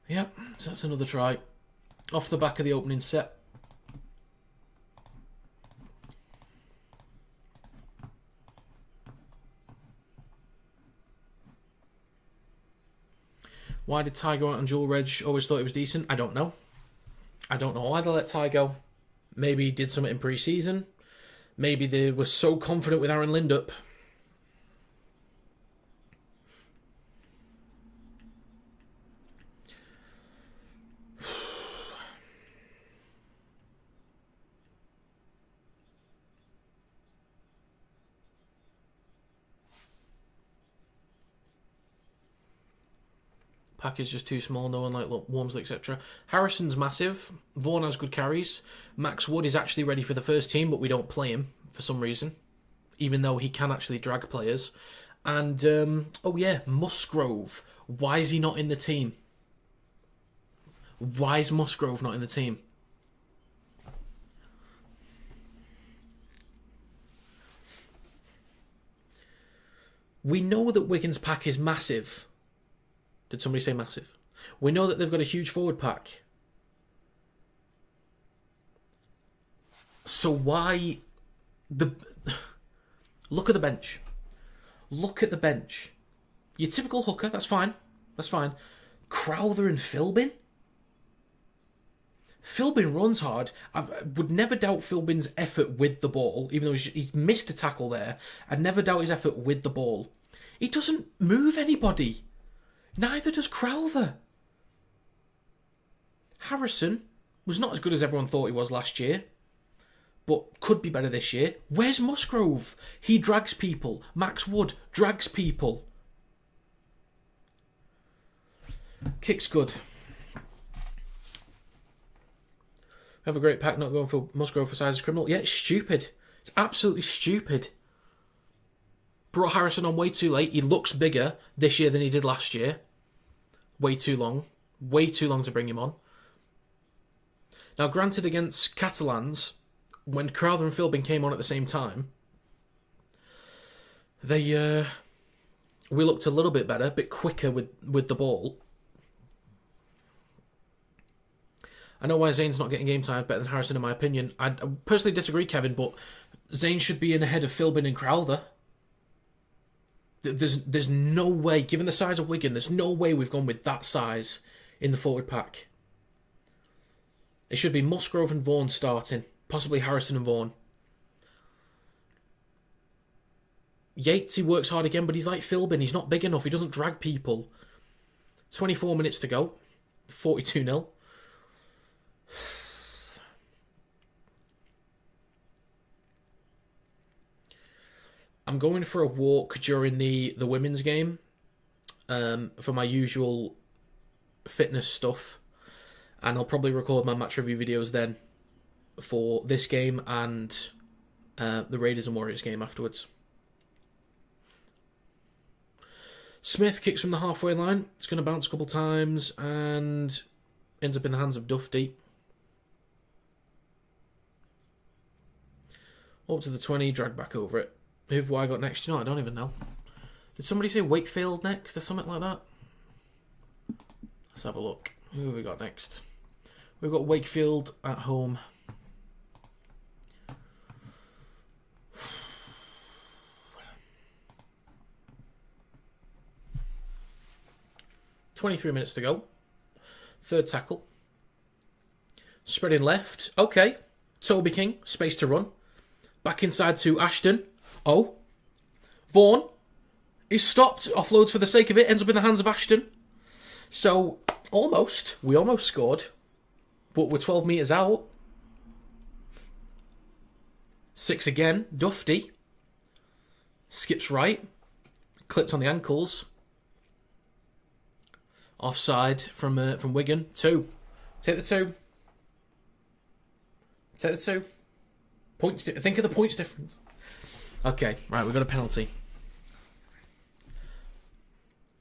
Yep, so that's another try. Off the back of the opening set. Why did Ty go out on dual reg? Always thought it was decent. I don't know. I don't know why they let Ty go. Maybe he did something in pre-season. Maybe they were so confident with Aaron Lindup. Pack is just too small, no one like Wormsley, etc. Harrison's massive. Vaughan has good carries. Max Wood is actually ready for the first team, but we don't play him for some reason, even though he can actually drag players. And, oh yeah, Musgrove. Why is he not in the team? Why is Musgrove not in the team? We know that Wigan's pack is massive. Did somebody say massive? We know that they've got a huge forward pack. So why... Look at the bench. Look at the bench. Your typical hooker, that's fine. That's fine. Crowther and Philbin? Philbin runs hard. I would never doubt Philbin's effort with the ball, even though he's missed a tackle there. I'd never doubt his effort with the ball. He doesn't move anybody. Neither does Crowther. Harrison was not as good as everyone thought he was last year, but could be better this year. Where's Musgrove? He drags people. Max Wood drags people. Kick's good. Have a great pack, not going for Musgrove for size as criminal. Yeah, it's stupid. It's absolutely stupid. Brought Harrison on way too late. He looks bigger this year than he did last year. Way too long. Way too long to bring him on. Now, granted, against Catalans, when Crowther and Philbin came on at the same time, we looked a little bit better, a bit quicker with the ball. I know why Zane's not getting game time better than Harrison, in my opinion. I personally disagree, Kevin, but Zane should be in ahead of Philbin and Crowther. There's no way, given the size of Wigan, there's no way we've gone with that size in the forward pack. It should be Musgrove and Vaughan starting, possibly Harrison and Vaughan. Yates, he works hard again, but he's like Philbin. He's not big enough. He doesn't drag people. 24 minutes to go. 42-0. I'm going for a walk during the women's game for my usual fitness stuff. And I'll probably record my match review videos then for this game and the Raiders and Warriors game afterwards. Smith kicks from the halfway line. It's going to bounce a couple times and ends up in the hands of Dufty. Up to the 20, drag back over it. Who have I got next? You know, I don't even know. Did somebody say Wakefield next or something like that? Let's have a look. Who have we got next? We've got Wakefield at home. 23 minutes to go. Third tackle. Spreading left. Okay. Toby King. Space to run. Back inside to Ashton. Oh. Vaughan. He's stopped. Offloads for the sake of it. Ends up in the hands of Ashton. So, almost. We almost scored. But we're 12 metres out. 6 again. Dufty. Skips right. Clipped on the ankles. Offside from Wigan. 2. Take the 2. Take the 2. Points. Think of the points difference. Okay, right, we've got a penalty.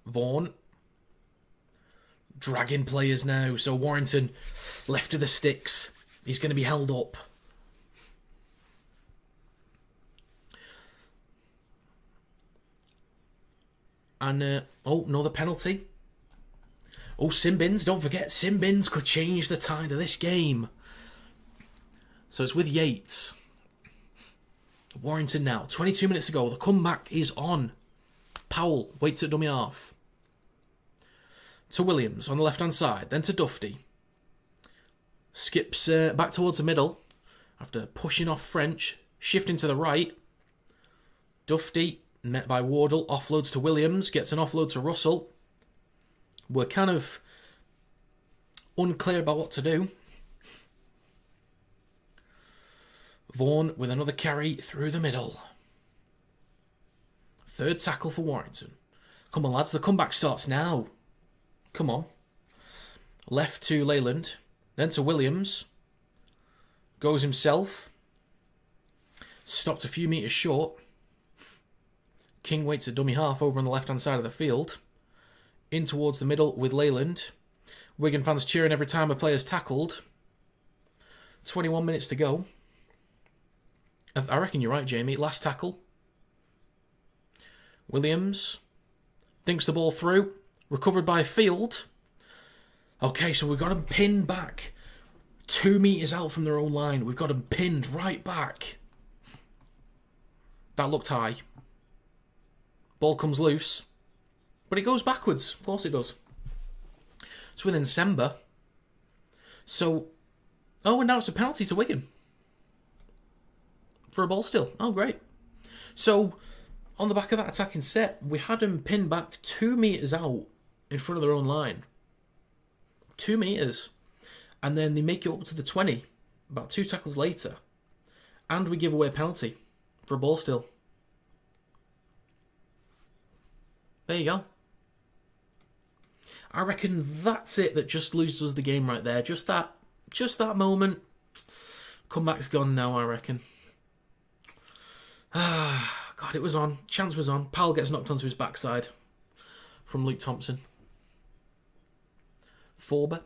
Vaughan. Dragging players now. So Warrington left of the sticks. He's going to be held up. And, another penalty. Oh, Simbins, don't forget, Simbins could change the tide of this game. So it's with Yates. Warrington now, 22 minutes to go. The comeback is on. Powell waits at dummy half. To Williams on the left-hand side, then to Dufty. Skips back towards the middle after pushing off French, shifting to the right. Dufty, met by Wardle, offloads to Williams, gets an offload to Russell. We're kind of unclear about what to do. Vaughan with another carry through the middle. Third tackle for Warrington. Come on, lads, the comeback starts now. Come on. Left to Leyland, then to Williams. Goes himself. Stopped a few metres short. King waits at dummy half over on the left-hand side of the field. In towards the middle with Leyland. Wigan fans cheering every time a player's tackled. 21 minutes to go. I reckon you're right, Jamie. Last tackle. Williams. Dinks the ball through. Recovered by Field. Okay, so we've got them pinned back 2 metres out from their own line. We've got them pinned right back. That looked high. Ball comes loose. But it goes backwards. Of course it does. It's within Sember. So, and now it's a penalty to Wigan. For a ball still. Oh, great. So, on the back of that attacking set, we had them pinned back 2 metres out in front of their own line. 2 metres. And then they make it up to the 20 about 2 tackles later. And we give away a penalty for a ball still. There you go. I reckon that's it that just loses us the game right there. Just that moment. Comeback's gone now, I reckon. God, it was on. Chance was on. Powell gets knocked onto his backside from Luke Thompson. Forber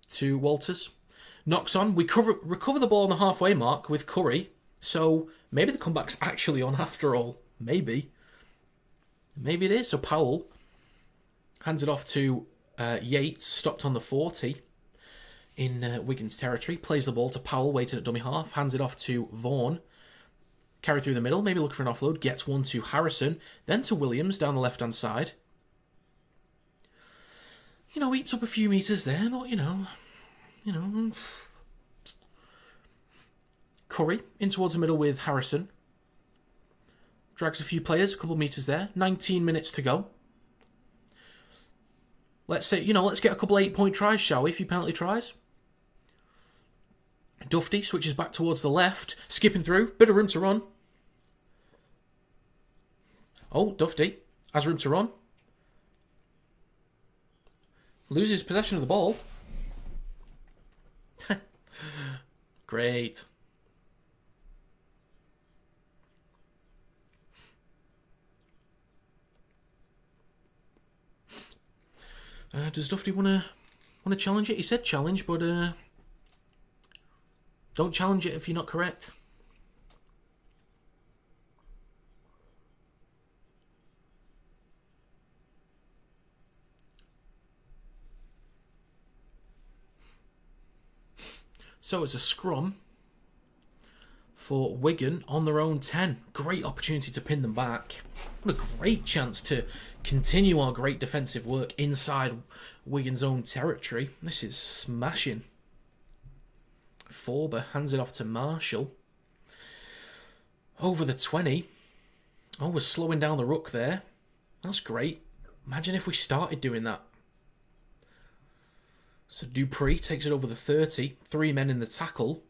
to Walters. Knocks on. We recover the ball on the halfway mark with Curry. So maybe the comeback's actually on after all. Maybe. Maybe it is. So Powell hands it off to Yates, stopped on the 40 in Wigan's territory. Plays the ball to Powell, waiting at dummy half. Hands it off to Vaughan. Carry through the middle, maybe looking for an offload. Gets one to Harrison, then to Williams down the left-hand side. Eats up a few metres there, but, Curry in towards the middle with Harrison. Drags a few players, a couple of metres there. 19 minutes to go. Let's say, let's get a couple 8-point tries, shall we? A few penalty tries. Dufty switches back towards the left, skipping through, bit of room to run. Oh, Dufty has room to run. Loses possession of the ball. Great. Does Dufty want to challenge it? He said challenge, but don't challenge it if you're not correct. So it's a scrum for Wigan on their own 10. Great opportunity to pin them back. What a great chance to continue our great defensive work inside Wigan's own territory. This is smashing. Forber hands it off to Marshall. Over the 20. Oh, we're slowing down the ruck there. That's great. Imagine if we started doing that. So Dupree takes it over the 30. 3 men in the tackle.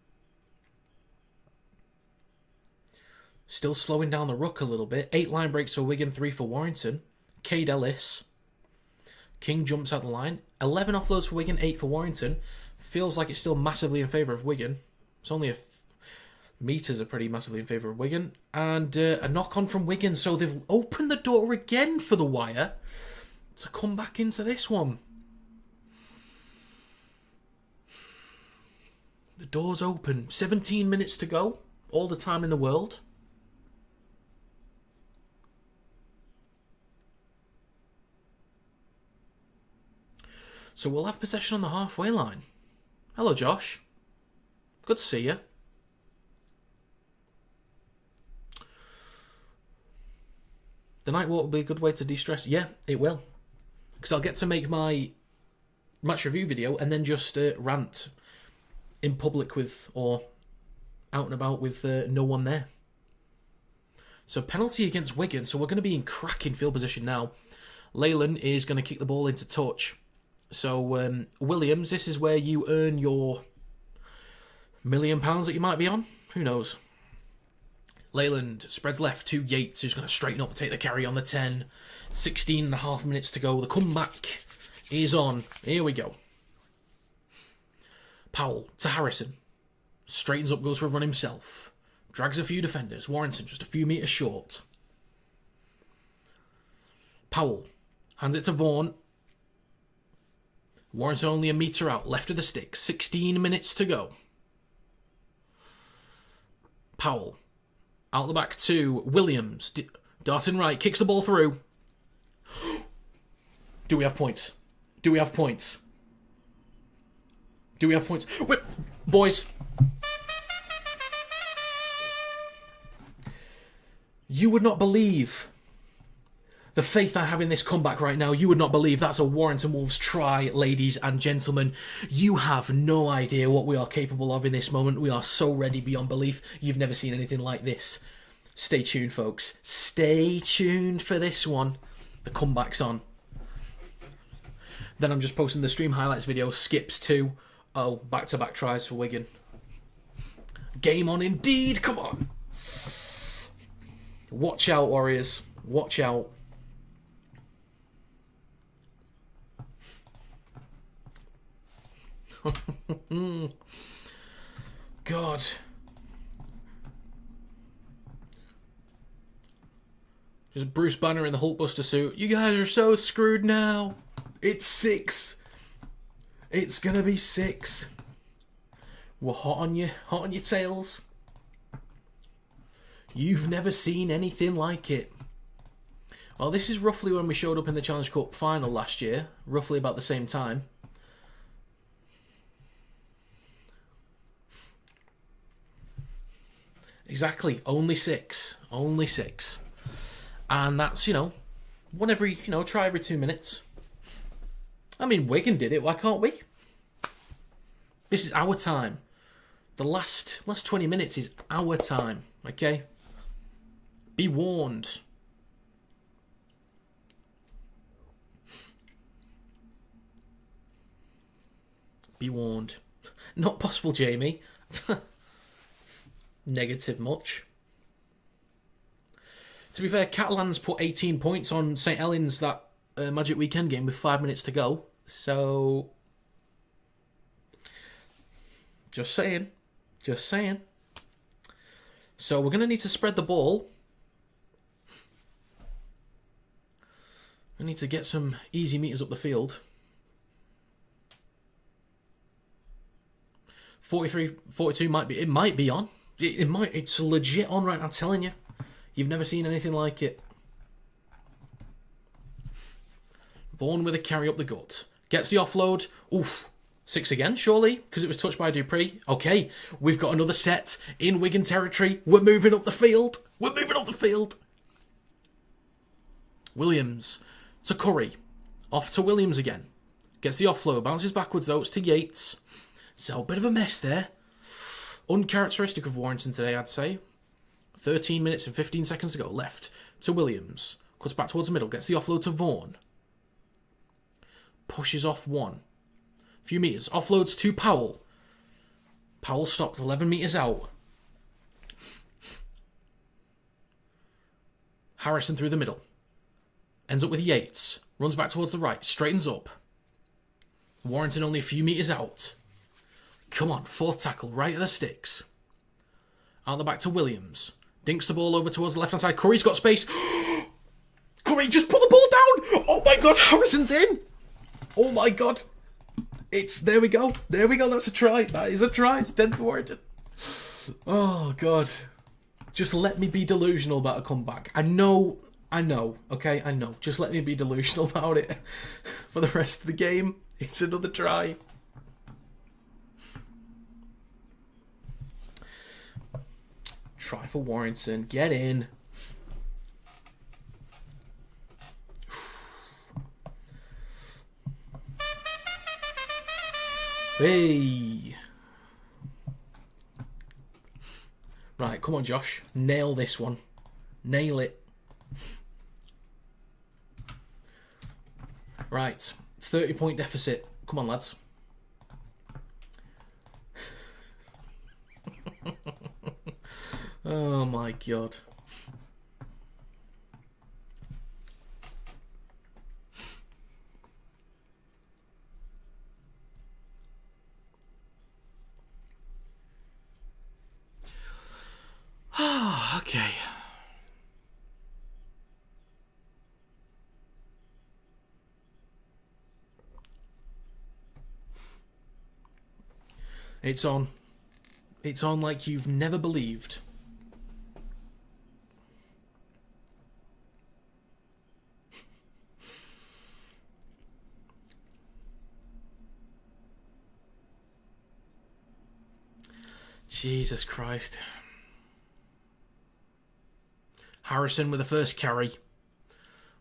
Still slowing down the ruck a little bit. 8 line breaks for Wigan, 3 for Warrington. Cade Ellis. King jumps out the line. 11 offloads for Wigan, 8 for Warrington. Feels like it's still massively in favour of Wigan. It's only meters are pretty massively in favour of Wigan. And a knock-on from Wigan. So they've opened the door again for the Wire to come back into this one. The door's open. 17 minutes to go. All the time in the world. So we'll have possession on the halfway line. Hello, Josh. Good to see you. The night walk will be a good way to de-stress. Yeah, it will. Because I'll get to make my match review video and then just rant in public with, or out and about with no one there. So penalty against Wigan. So we're going to be in cracking field position now. Leyland is going to kick the ball into touch. So Williams, this is where you earn your £1 million that you might be on. Who knows? Leyland spreads left to Yates, who's going to straighten up, take the carry on the 10. 16 and a half minutes to go. The comeback is on. Here we go. Powell to Harrison. Straightens up, goes for a run himself. Drags a few defenders. Warrington just a few metres short. Powell hands it to Vaughan. Warrington only a metre out. Left of the stick. 16 minutes to go. Powell. Out the back to Williams. Darting right. Kicks the ball through. Do we have points? Do we have points? Do we have points? Wait, boys. You would not believe the faith I have in this comeback right now. You would not believe that's a Warrington Wolves try, ladies and gentlemen. You have no idea what we are capable of in this moment. We are so ready beyond belief. You've never seen anything like this. Stay tuned, folks. Stay tuned for this one. The comeback's on. Then I'm just posting the stream highlights video. Skips to, back-to-back tries for Wigan. Game on indeed. Come on. Watch out, Warriors. Watch out. God. Just Bruce Banner in the Hulkbuster suit. You guys are so screwed now. It's 6. It's gonna be 6. We're hot on your tails. You've never seen anything like it. Well, this is roughly when we showed up in the Challenge Cup final last year. Roughly about the same time. Exactly. Only 6. Only 6. And that's, one every, try every 2 minutes. I mean, Wigan did it. Why can't we? This is our time. The last 20 minutes is our time. Okay? Be warned. Be warned. Not possible, Jamie. Negative much. To be fair, Catalan's put 18 points on St Helens that Magic Weekend game with 5 minutes to go. So, just saying. Just saying. So we're going to need to spread the ball. We need to get some easy meters up the field. 43, 42 might be on. It's legit on right now, I'm telling you. You've never seen anything like it. Vaughan with a carry up the gut. Gets the offload. Oof. 6 again, surely, because it was touched by Dupree. Okay, we've got another set in Wigan territory. We're moving up the field. We're moving up the field. Williams to Curry. Off to Williams again. Gets the offload. Bounces backwards, though. It's to Yates. So, a bit of a mess there. Uncharacteristic of Warrington today, I'd say. 13 minutes and 15 seconds to go. Left to Williams. Cuts back towards the middle. Gets the offload to Vaughan. Pushes off 1. Few metres. Offloads to Powell. Powell stopped 11 metres out. Harrison through the middle. Ends up with Yates. Runs back towards the right. Straightens up. Warrington only a few metres out. Come on. 4th tackle. Right at the sticks. Out the back to Williams. Dinks the ball over towards the left-hand side. Curry's got space. Curry, just put the ball down. Oh my God. Harrison's in. Oh my God. There we go. There we go. That's a try. That is a try. It's 10 for Warrington. Oh, God. Just let me be delusional about a comeback. I know. Okay, I know. Just let me be delusional about it for the rest of the game. It's another try. Try for Warrington. Get in. Hey. Right, come on, Josh. Nail this one. Nail it. Right, 30-point deficit. Come on, lads. Oh, my God. Okay. It's on. It's on like you've never believed. Jesus Christ. Harrison with the first carry.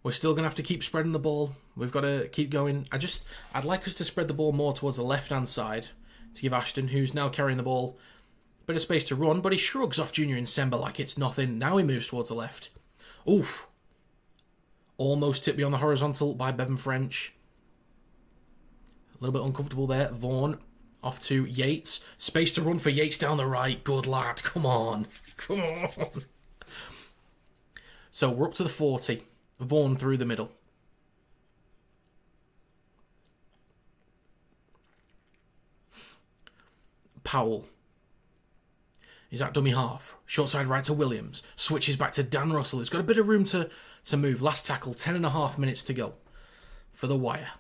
We're still going to have to keep spreading the ball. We've got to keep going. I'd like us to spread the ball more towards the left-hand side to give Ashton, who's now carrying the ball, a bit of space to run, but he shrugs off Junior Nsemba like it's nothing. Now he moves towards the left. Oof. Almost tipped beyond the horizontal by Bevan French. A little bit uncomfortable there. Vaughan off to Yates. Space to run for Yates down the right. Good lad. Come on. Come on. So we're up to the 40. Vaughan through the middle. Powell. He's at dummy half. Short side right to Williams. Switches back to Dan Russell. He's got a bit of room to move. Last tackle. 10.5 minutes to go for the wire.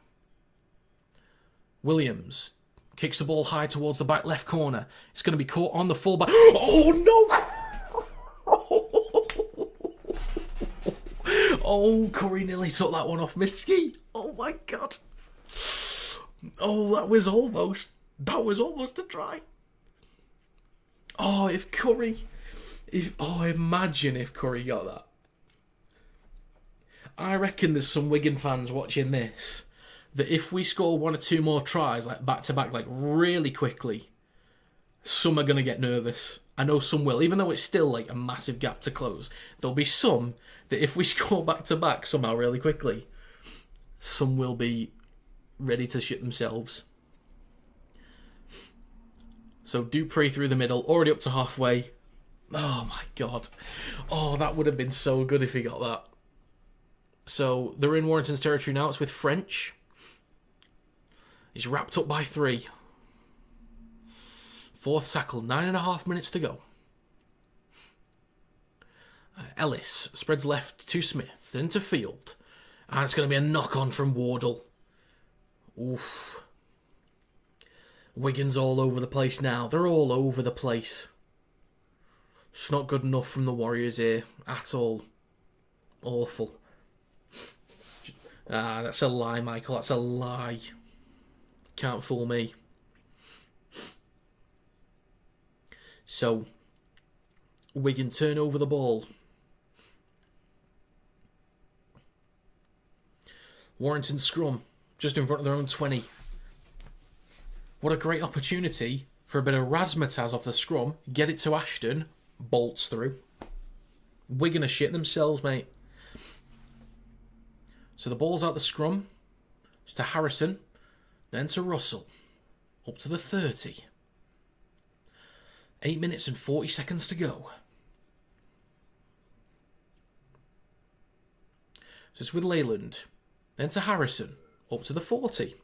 Williams kicks the ball high towards the back left corner. It's going to be caught on the fullback. Oh, no! Oh, Curry nearly took that one off Miski. Oh, my God. Oh, that was almost a try. Oh, imagine if Curry got that. I reckon there's some Wigan fans watching this that if we score 1 or 2 more tries, like back-to-back, like really quickly, some are going to get nervous. I know some will, even though it's still like a massive gap to close. There'll be some that if we score back-to-back somehow really quickly, some will be ready to shit themselves. So Dupree through the middle, already up to halfway. Oh my God. Oh, that would have been so good if he got that. So they're in Warrington's territory now. It's with French. He's wrapped up by 3. 4th tackle, 9.5 minutes to go. Ellis spreads left to Smith, then to Field. And it's going to be a knock-on from Wardle. Oof. Wigan's all over the place now. They're all over the place. It's not good enough from the Warriors here at all. Awful. That's a lie, Michael. That's a lie. Can't fool me. So, Wigan turn over the ball. Warrington scrum, just in front of their own 20. What a great opportunity for a bit of razzmatazz off the scrum. Get it to Ashton, bolts through. Wigan are shit themselves, mate. So the ball's out the scrum. It's to Harrison, then to Russell. Up to the 30. 8 minutes and 40 seconds to go. So it's with Leyland. Then to Harrison. Up to the 40.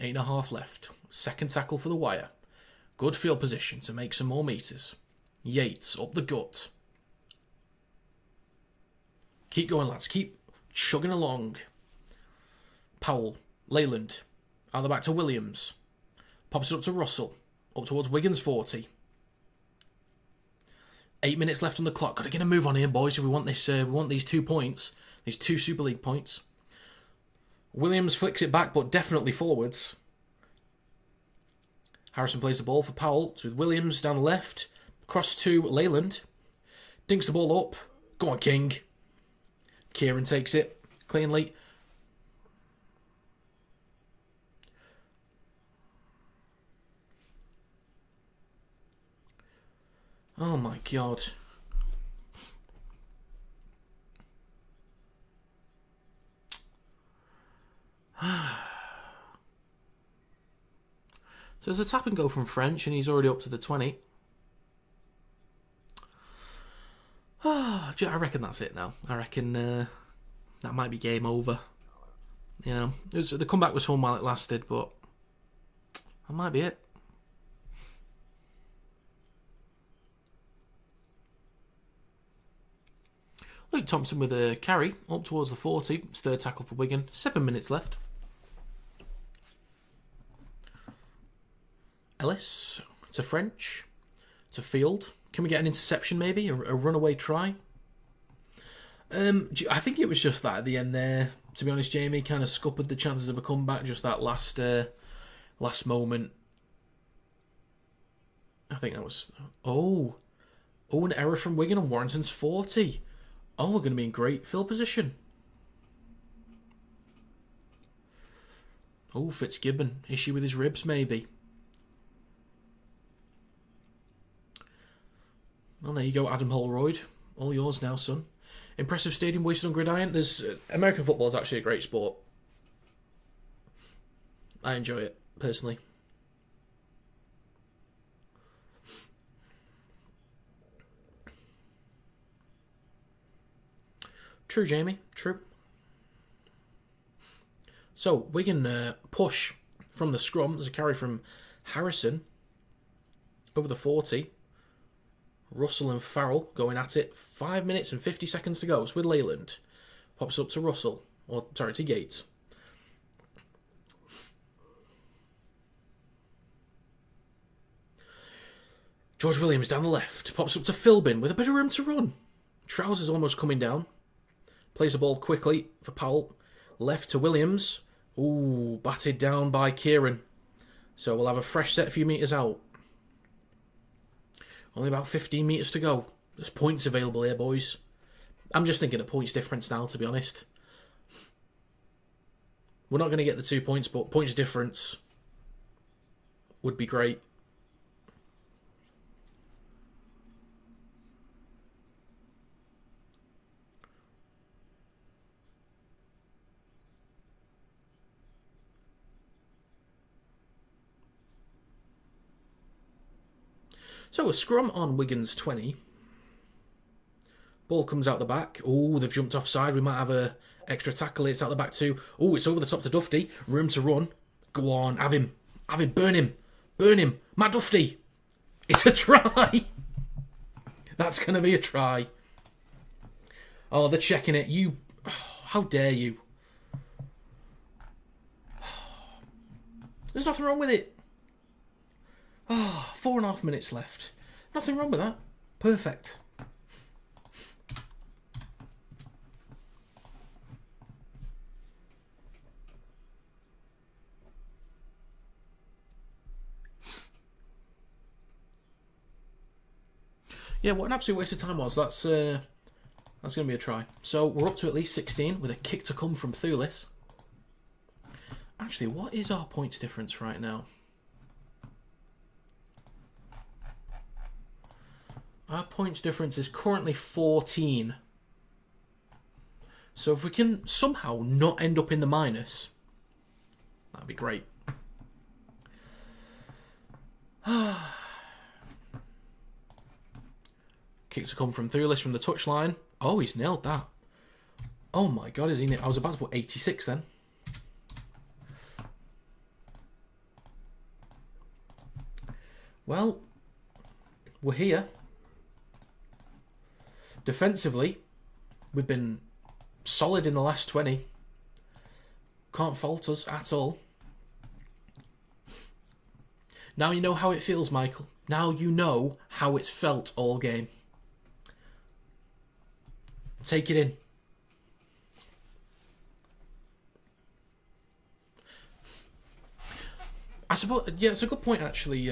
8.5 left. Second tackle for the wire. Good field position to make some more metres. Yates up the gut. Keep going, lads. Keep chugging along. Powell. Leyland. Out the back to Williams. Pops it up to Russell. Up towards Wigan's 40. 8 minutes left on the clock. Got to get a move on here, boys. If we want this, we want these 2 points. These 2 Super League points. Williams flicks it back, but definitely forwards. Harrison plays the ball for Powell. It's with Williams down the left. Cross to Leyland. Dinks the ball up. Go on, King. Kieran takes it cleanly. Oh my God. So there's a tap and go from French, and he's already up to the 20. I reckon that's it now. I reckon that might be game over. You know, the comeback was fun while it lasted, but that might be it. Luke Thompson with a carry up towards the 40. It's third tackle for Wigan. 7 minutes left. Ellis to French to Field. Can we get an interception maybe? A runaway try? I think it was just that at the end there. To be honest, Jamie kind of scuppered the chances of a comeback. Just that last moment. I think that was... Oh, an error from Wigan on Warrington's 40. Oh, we're going to be in great field position. Oh, Fitzgibbon. Issue with his ribs, maybe. Well, there you go, Adam Holroyd. All yours now, son. Impressive stadium wasted on gridiron. There's American football is actually a great sport. I enjoy it, personally. True, Jamie. True. So, Wigan push from the scrum. There's a carry from Harrison over the 40. Russell and Farrell going at it. 5 minutes and 50 seconds to go. It's with Leyland. Pops up to Russell. To Yates. George Williams down the left. Pops up to Philbin with a bit of room to run. Trousers almost coming down. Plays the ball quickly for Powell. Left to Williams. Ooh, batted down by Kieran. So we'll have a fresh set a few metres out. Only about 15 metres to go. There's points available here, boys. I'm just thinking of points difference now, to be honest. We're not going to get the 2 points, but points difference would be great. So a scrum on Wigan's 20. Ball comes out the back. Oh, they've jumped offside. We might have a extra tackle. It's out the back too. Oh, it's over the top to Dufty. Room to run. Go on, have him. Have him. Burn him. Burn him. Matt Dufty. It's a try. That's going to be a try. Oh, they're checking it. You... Oh, how dare you? There's nothing wrong with it. 4.5 minutes left. Nothing wrong with that. Perfect. Yeah, what an absolute waste of time was. That's going to be a try. So we're up to at least 16 with a kick to come from Thulis. Actually, what is our points difference right now? Our points difference is currently 14. So if we can somehow not end up in the minus, that'd be great. Kick to come from Thulis from the touchline. Oh, he's nailed that. Oh my god, is he? I was about to put 86 then. Well, we're here. Defensively, we've been solid in the last 20. Can't fault us at all. Now you know how it feels, Michael. Now you know how it's felt all game. Take it in. I suppose, yeah, it's a good point actually,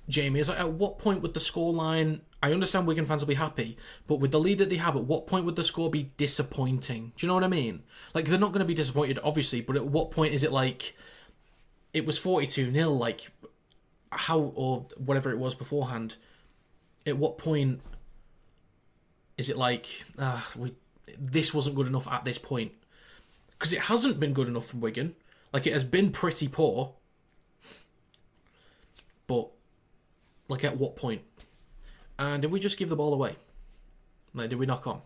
Jamie. Is like, at what point would the scoreline... I understand Wigan fans will be happy, but with the lead that they have, at what point would the score be disappointing? Do you know what I mean? Like, they're not going to be disappointed, obviously, but at what point is it like... It was 42-0, like... How, or whatever it was beforehand. At what point is it like... this wasn't good enough at this point? Because it hasn't been good enough from Wigan. Like, it has been pretty poor. But, like, at what point? And did we just give the ball away? Like, did we knock on?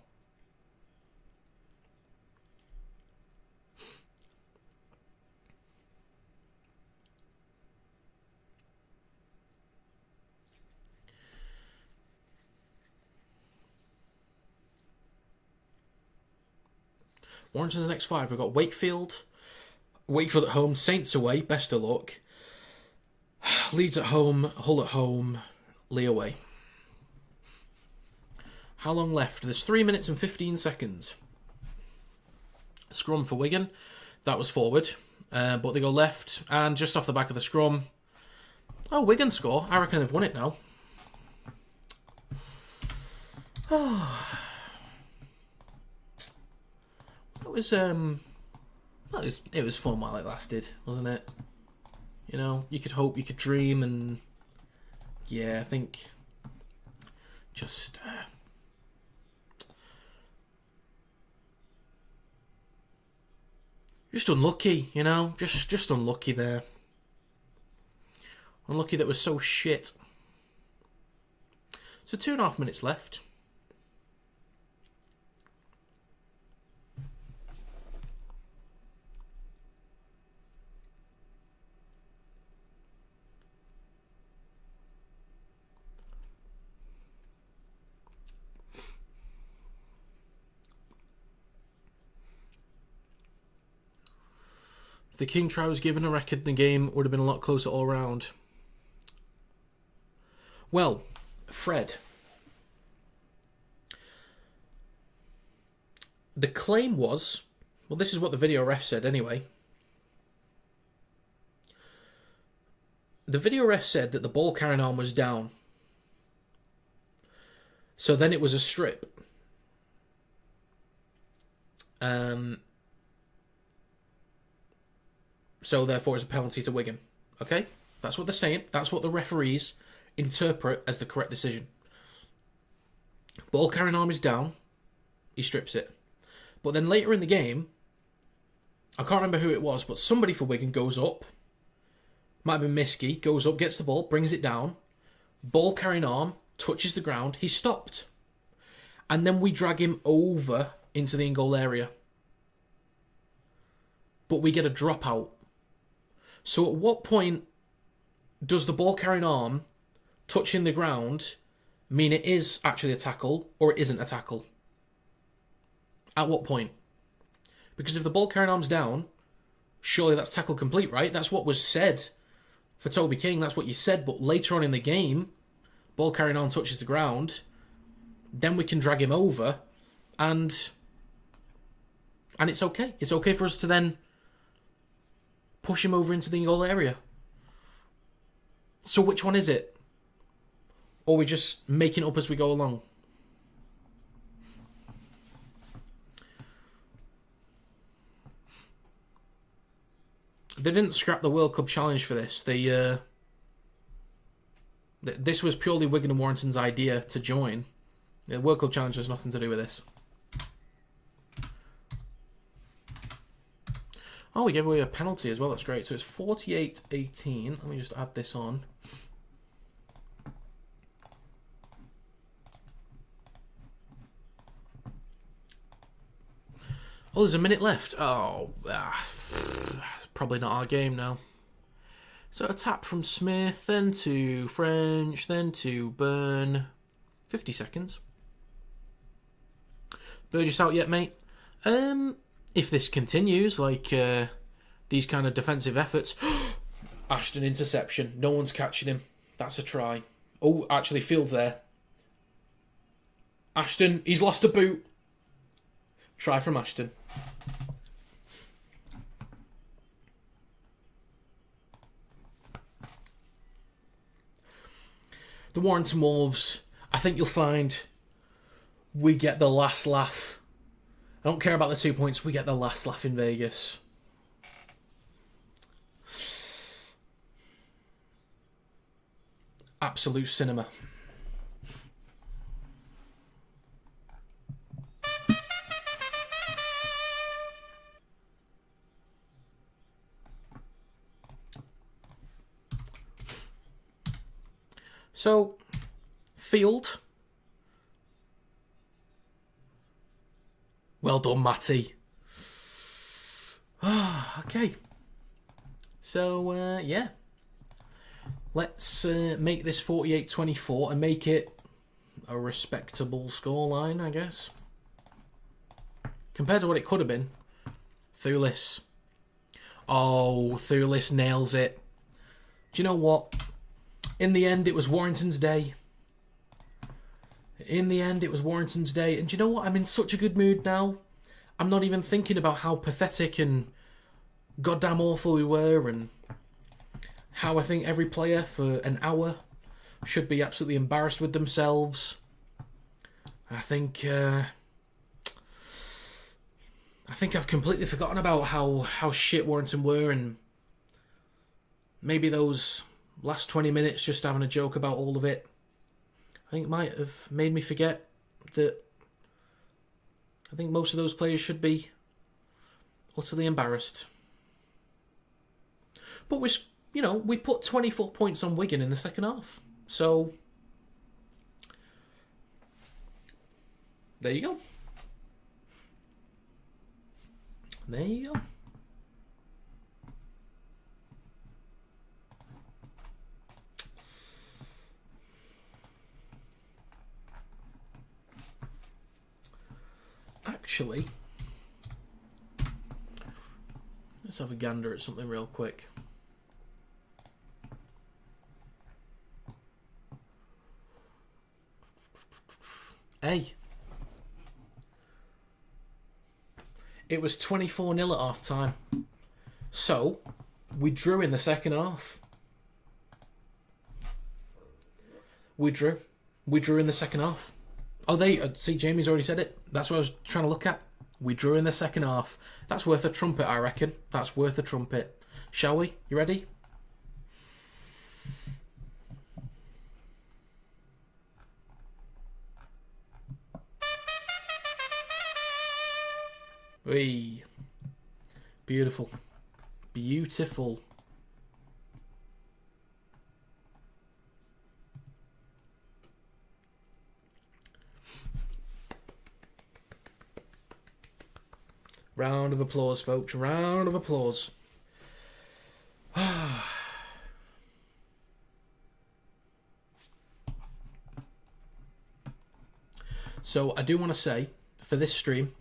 Warrington's next 5. We've got Wakefield. Wakefield at home. Saints away. Best of luck. Leeds at home. Hull at home. Lee away. How long left? There's 3 minutes and 15 seconds. Scrum for Wigan. That was forward. But they go left. And just off the back of the scrum... Oh, Wigan score. I reckon they've won it now. It was fun while it lasted, wasn't it? You know, you could hope, you could dream, and... Yeah, I think... Just... Just unlucky, you know? Just unlucky there. Unlucky that was so shit. So 2.5 minutes left. If the King try was given a record, the game would have been a lot closer all round. Well, Fred. The claim was... Well, this is what the video ref said anyway. The video ref said that the ball carrying arm was down. So then it was a strip. So therefore it's a penalty to Wigan. Okay? That's what they're saying. That's what the referees interpret as the correct decision. Ball carrying arm is down. He strips it. But then later in the game, I can't remember who it was, but somebody for Wigan goes up. Might have been Miskey. Goes up, gets the ball, brings it down. Ball carrying arm, touches the ground. He's stopped. And then we drag him over into the in-goal area. But we get a dropout. So at what point does the ball carrying arm touching the ground mean it is actually a tackle or it isn't a tackle? At what point? Because if the ball carrying arm's down, surely that's tackle complete, right? That's what was said for Toby King. That's what you said. But later on in the game, ball carrying arm touches the ground. Then we can drag him over and it's okay. It's okay for us to then push him over into the goal area. So which one is it? Or are we just making it up as we go along? They didn't scrap the World Cup challenge for this. This was purely Wigan and Warrington's idea to join. The World Cup challenge has nothing to do with this. Oh, we gave away a penalty as well. That's great. So it's 48-18. Let me just add this on. Oh, there's a minute left. Oh, probably not our game now. So a tap from Smith, then to French, then to Byrne. 50 seconds. Burgess out yet, mate? If this continues, like these kind of defensive efforts... Ashton interception. No one's catching him. That's a try. Oh, actually, Field's there. Ashton, he's lost a boot. Try from Ashton. The Warrington Wolves, I think you'll find we get the last laugh. I don't care about the 2 points, we get the last laugh in Vegas. Absolute cinema. So, Field. Well done, Matty. Okay. So, yeah. Let's make this 48-24 and make it a respectable scoreline, I guess. Compared to what it could have been. Thulis. Oh, Thulis nails it. Do you know what? In the end, it was Warrington's day. In the end, it was Warrington's day. And do you know what? I'm in such a good mood now. I'm not even thinking about how pathetic and goddamn awful we were and how I think every player for an hour should be absolutely embarrassed with themselves. I think I've completely forgotten about how shit Warrington were, and maybe those last 20 minutes just having a joke about all of it, I think might have made me forget that I think most of those players should be utterly embarrassed. But we put 24 points on Wigan in the second half. So there you go. There you go. Actually, let's have a gander at something real quick. Hey, it was 24-0 at half time. So, we drew in the second half. We drew in the second half. Oh, see, Jamie's already said it. That's what I was trying to look at. We drew in the second half. That's worth a trumpet, I reckon. That's worth a trumpet. Shall we? You ready? Hey. Beautiful. Beautiful. Round of applause, folks. Round of applause. So I do want to say, for this stream,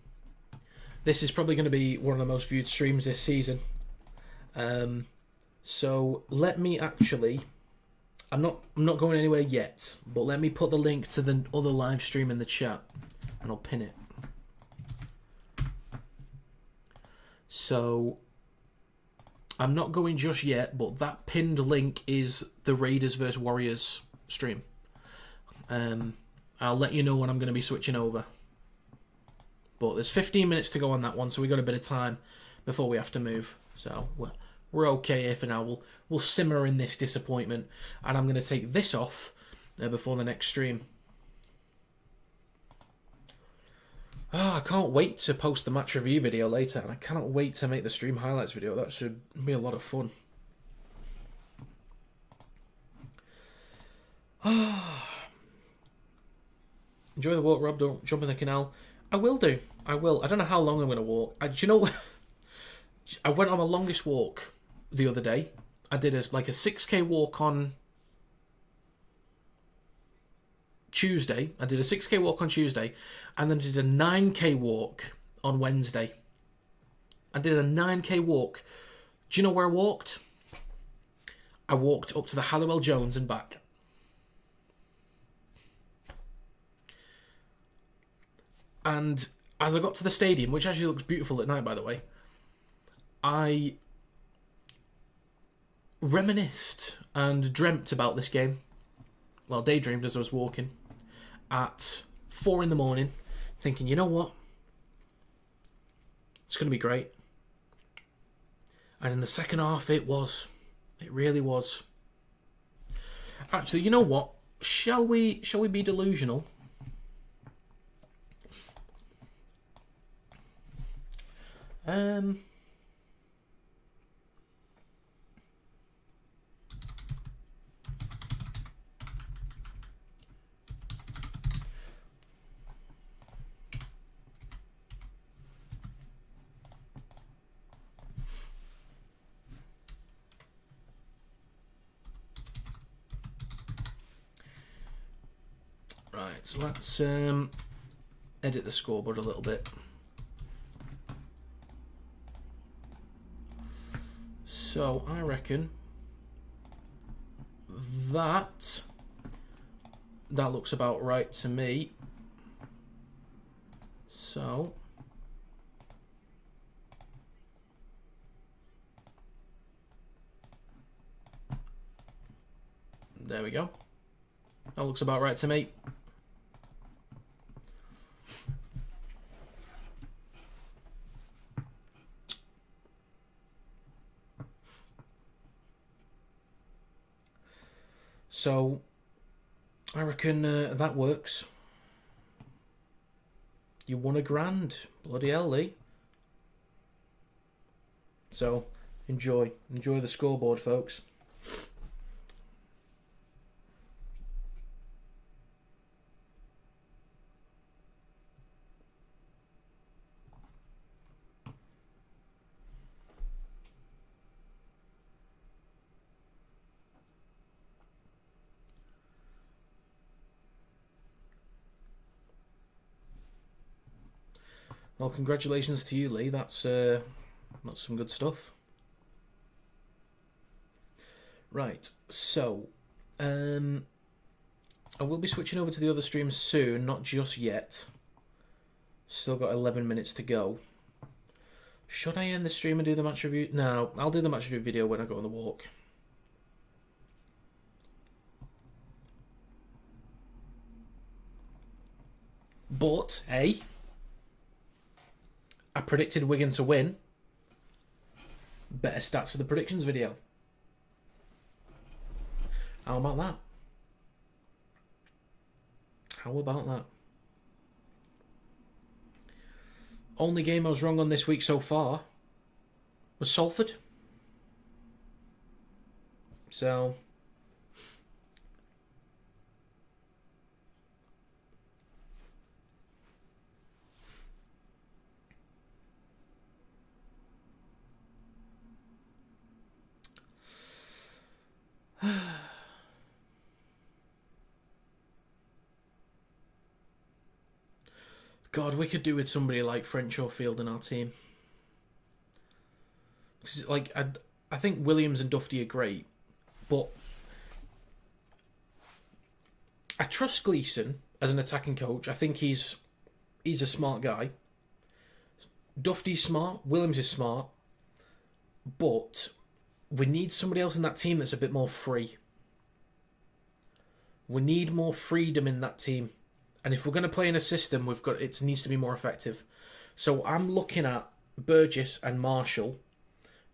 this is probably going to be one of the most viewed streams this season. So let me actually... I'm not going anywhere yet, but let me put the link to the other live stream in the chat, and I'll pin it. So, I'm not going just yet, but that pinned link is the Raiders vs Warriors stream. I'll let you know when I'm going to be switching over. But there's 15 minutes to go on that one, so we got a bit of time before we have to move. So we're okay here for now. We'll simmer in this disappointment, and I'm going to take this off before the next stream. I can't wait to post the match review video later, and I cannot wait to make the stream highlights video. That should be a lot of fun. Enjoy the walk, Rob. Don't jump in the canal. I will do. I will. I don't know how long I'm going to walk. Do you know, I went on my longest walk the other day. I did a 6k walk on Tuesday. I did a 6k walk on Tuesday, and then I did a 9k walk on Wednesday. I did a 9k walk. Do you know where I walked? I walked up to the Halliwell Jones and back. And as I got to the stadium, which actually looks beautiful at night, by the way, I reminisced and dreamt about this game. Well, daydreamed as I was walking at 4 in the morning, thinking, you know what? It's going to be great. And in the second half, it was. It really was. Actually, you know what? Shall we be delusional? Right, so let's edit the scoreboard a little bit. So I reckon that looks about right to me. So there we go. That looks about right to me. So, I reckon that works. You won $1,000. Bloody hell, Lee. So, enjoy the scoreboard, folks. Well, congratulations to you, Lee. That's some good stuff. Right, so I will be switching over to the other stream soon, not just yet. Still got 11 minutes to go. Should I end the stream and do the match review? No, I'll do the match review video when I go on the walk. But, hey, I predicted Wigan to win. Better stats for the predictions video. How about that? How about that? Only game I was wrong on this week so far was Salford. So God, we could do with somebody like French or Field in our team. Cause, like, I think Williams and Dufty are great, but I trust Gleeson as an attacking coach. I think he's a smart guy. Dufty's smart. Williams is smart. But we need somebody else in that team that's a bit more free. We need more freedom in that team. And if we're going to play in a system, it needs to be more effective. So I'm looking at Burgess and Marshall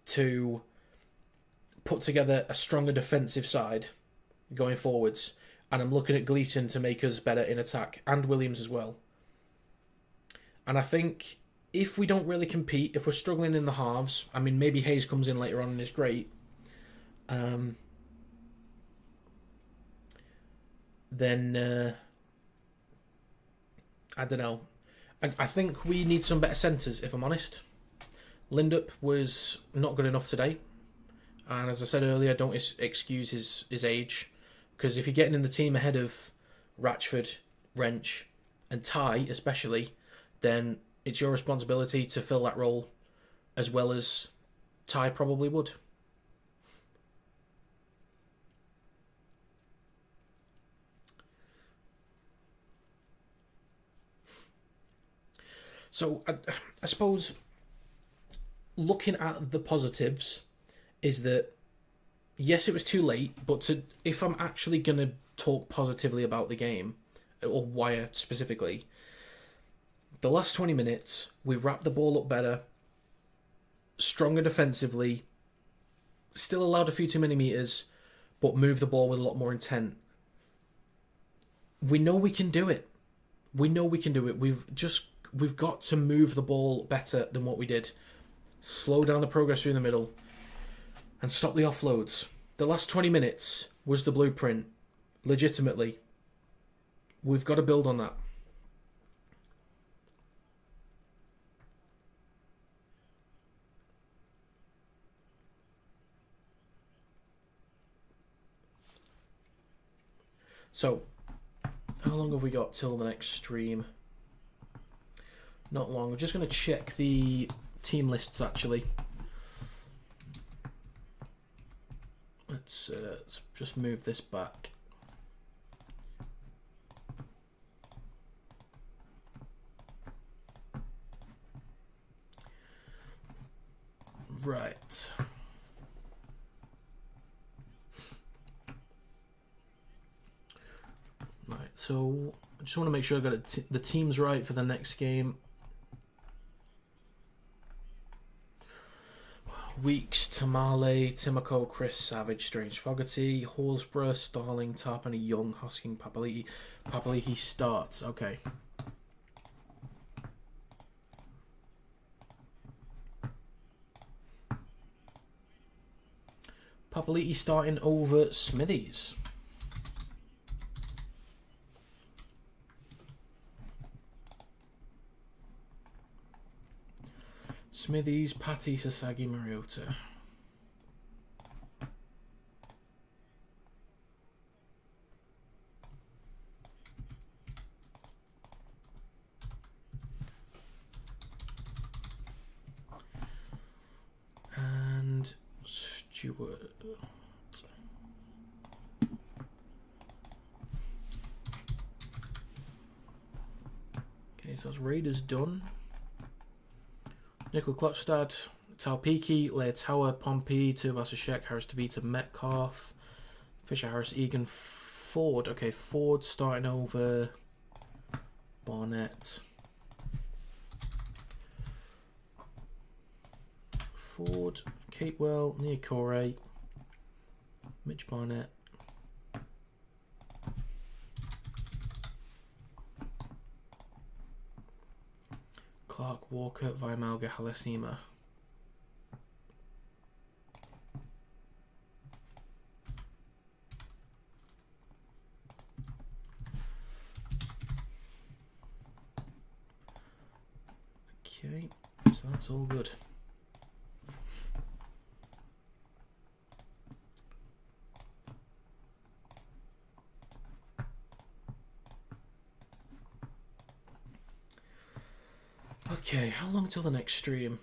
to put together a stronger defensive side going forwards. And I'm looking at Gleeson to make us better in attack, and Williams as well. And I think if we don't really compete, if we're struggling in the halves, I mean, maybe Hayes comes in later on and is great. Then I don't know. I think we need some better centres, if I'm honest. Lindup was not good enough today. And as I said earlier, don't excuse his age. Because if you're getting in the team ahead of Ratchford, Wrench, and Ty especially, then it's your responsibility to fill that role as well as Ty probably would. So I suppose looking at the positives is that, yes, it was too late, but if I'm actually going to talk positively about the game, or Wire specifically, the last 20 minutes, we wrapped the ball up better, stronger defensively, still allowed a few too many metres, but moved the ball with a lot more intent. We know we can do it. We know we can do it. We've got to move the ball better than what we did. Slow down the progress through the middle and stop the offloads. The last 20 minutes was the blueprint. Legitimately. We've got to build on that. So, how long have we got till the next stream? Not long. I'm just going to check the team lists, actually. Let's just move this back. Right. Right, so I just want to make sure I got the teams right for the next game. Weeks, Tamale, Timoko, Chris, Savage, Strange, Fogarty, Horsburgh, Starling, Tarpany, Young, Hosking, Papali'i. Papali'i starts. Okay. Papali'i starting over Smithies. Smithies, Patty, Sasagi, Mariota. And Stewart. Okay, so that's Raiders done. Nickel Klokstad, Taupiki, Leia Tower, Pompey, Tuvasashek, Harris DeVita, Metcalf, Fisher Harris, Egan, Ford. Okay, Ford starting over Barnett. Ford, Capewell, Niokore, Mitch Barnett. Clark, Walker, Vaimalga, Halasima. Okay, so that's all good. Okay, how long till the next stream?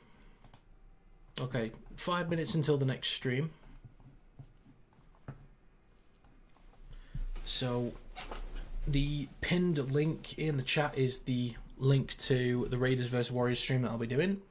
Okay, 5 minutes until the next stream. So, the pinned link in the chat is the link to the Raiders vs Warriors stream that I'll be doing.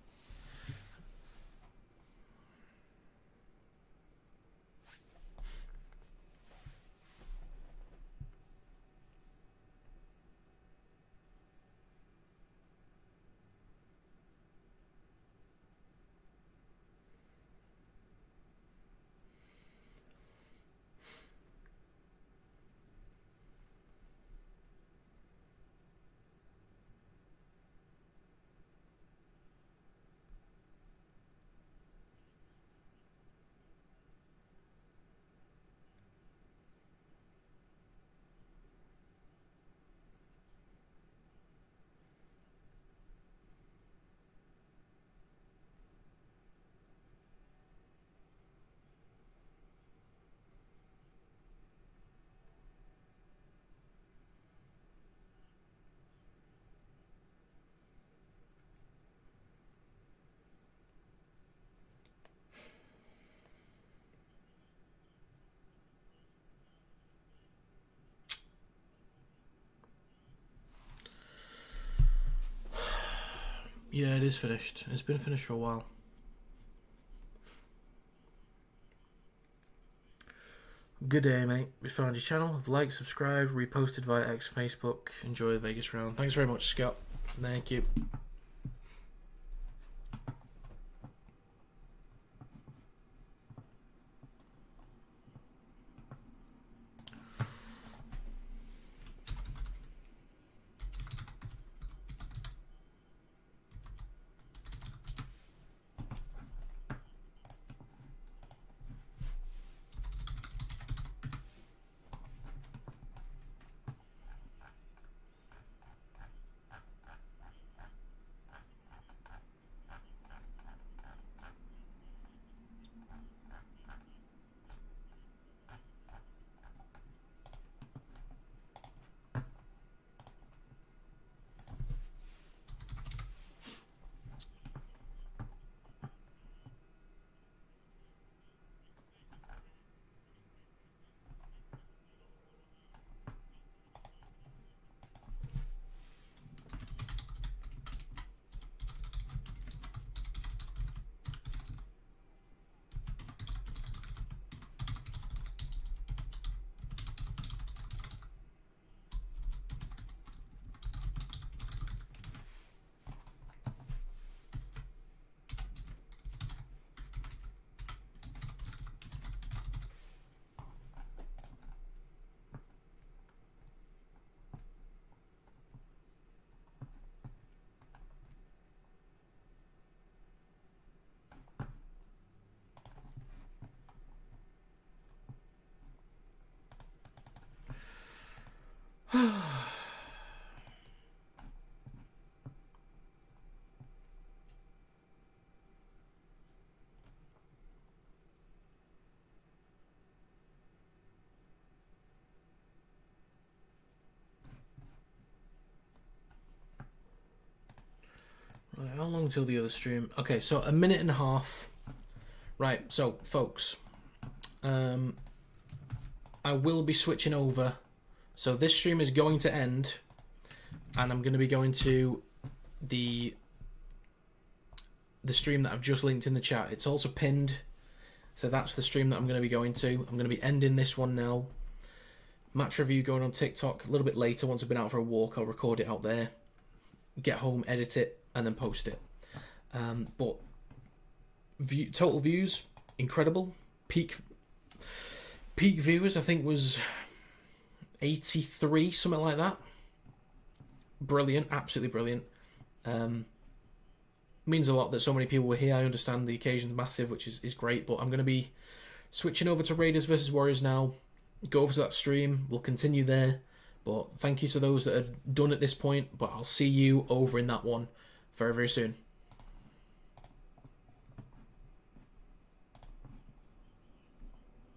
Yeah, it is finished. It's been finished for a while. Good day, mate. We found your channel. Have liked, subscribed, reposted via X, Facebook. Enjoy the Vegas round. Thanks very much, Scott. Thank you. Right, how long till the other stream? Okay, so a minute and a half. Right, so folks, I will be switching over. So this stream is going to end, and I'm going to be going to the stream that I've just linked in the chat. It's also pinned, so that's the stream that I'm going to be going to. I'm going to be ending this one now. Match review going on TikTok a little bit later. Once I've been out for a walk, I'll record it out there, get home, edit it, and then post it. But total views, incredible. Peak viewers, I think, was 83, something like that. Brilliant, absolutely brilliant. Means a lot that so many people were here. I understand the occasion's massive, which is great, but I'm going to be switching over to Raiders versus Warriors now. Go over to that stream. We'll continue there. But thank you to those that are done at this point. But I'll see you over in that one very, very soon.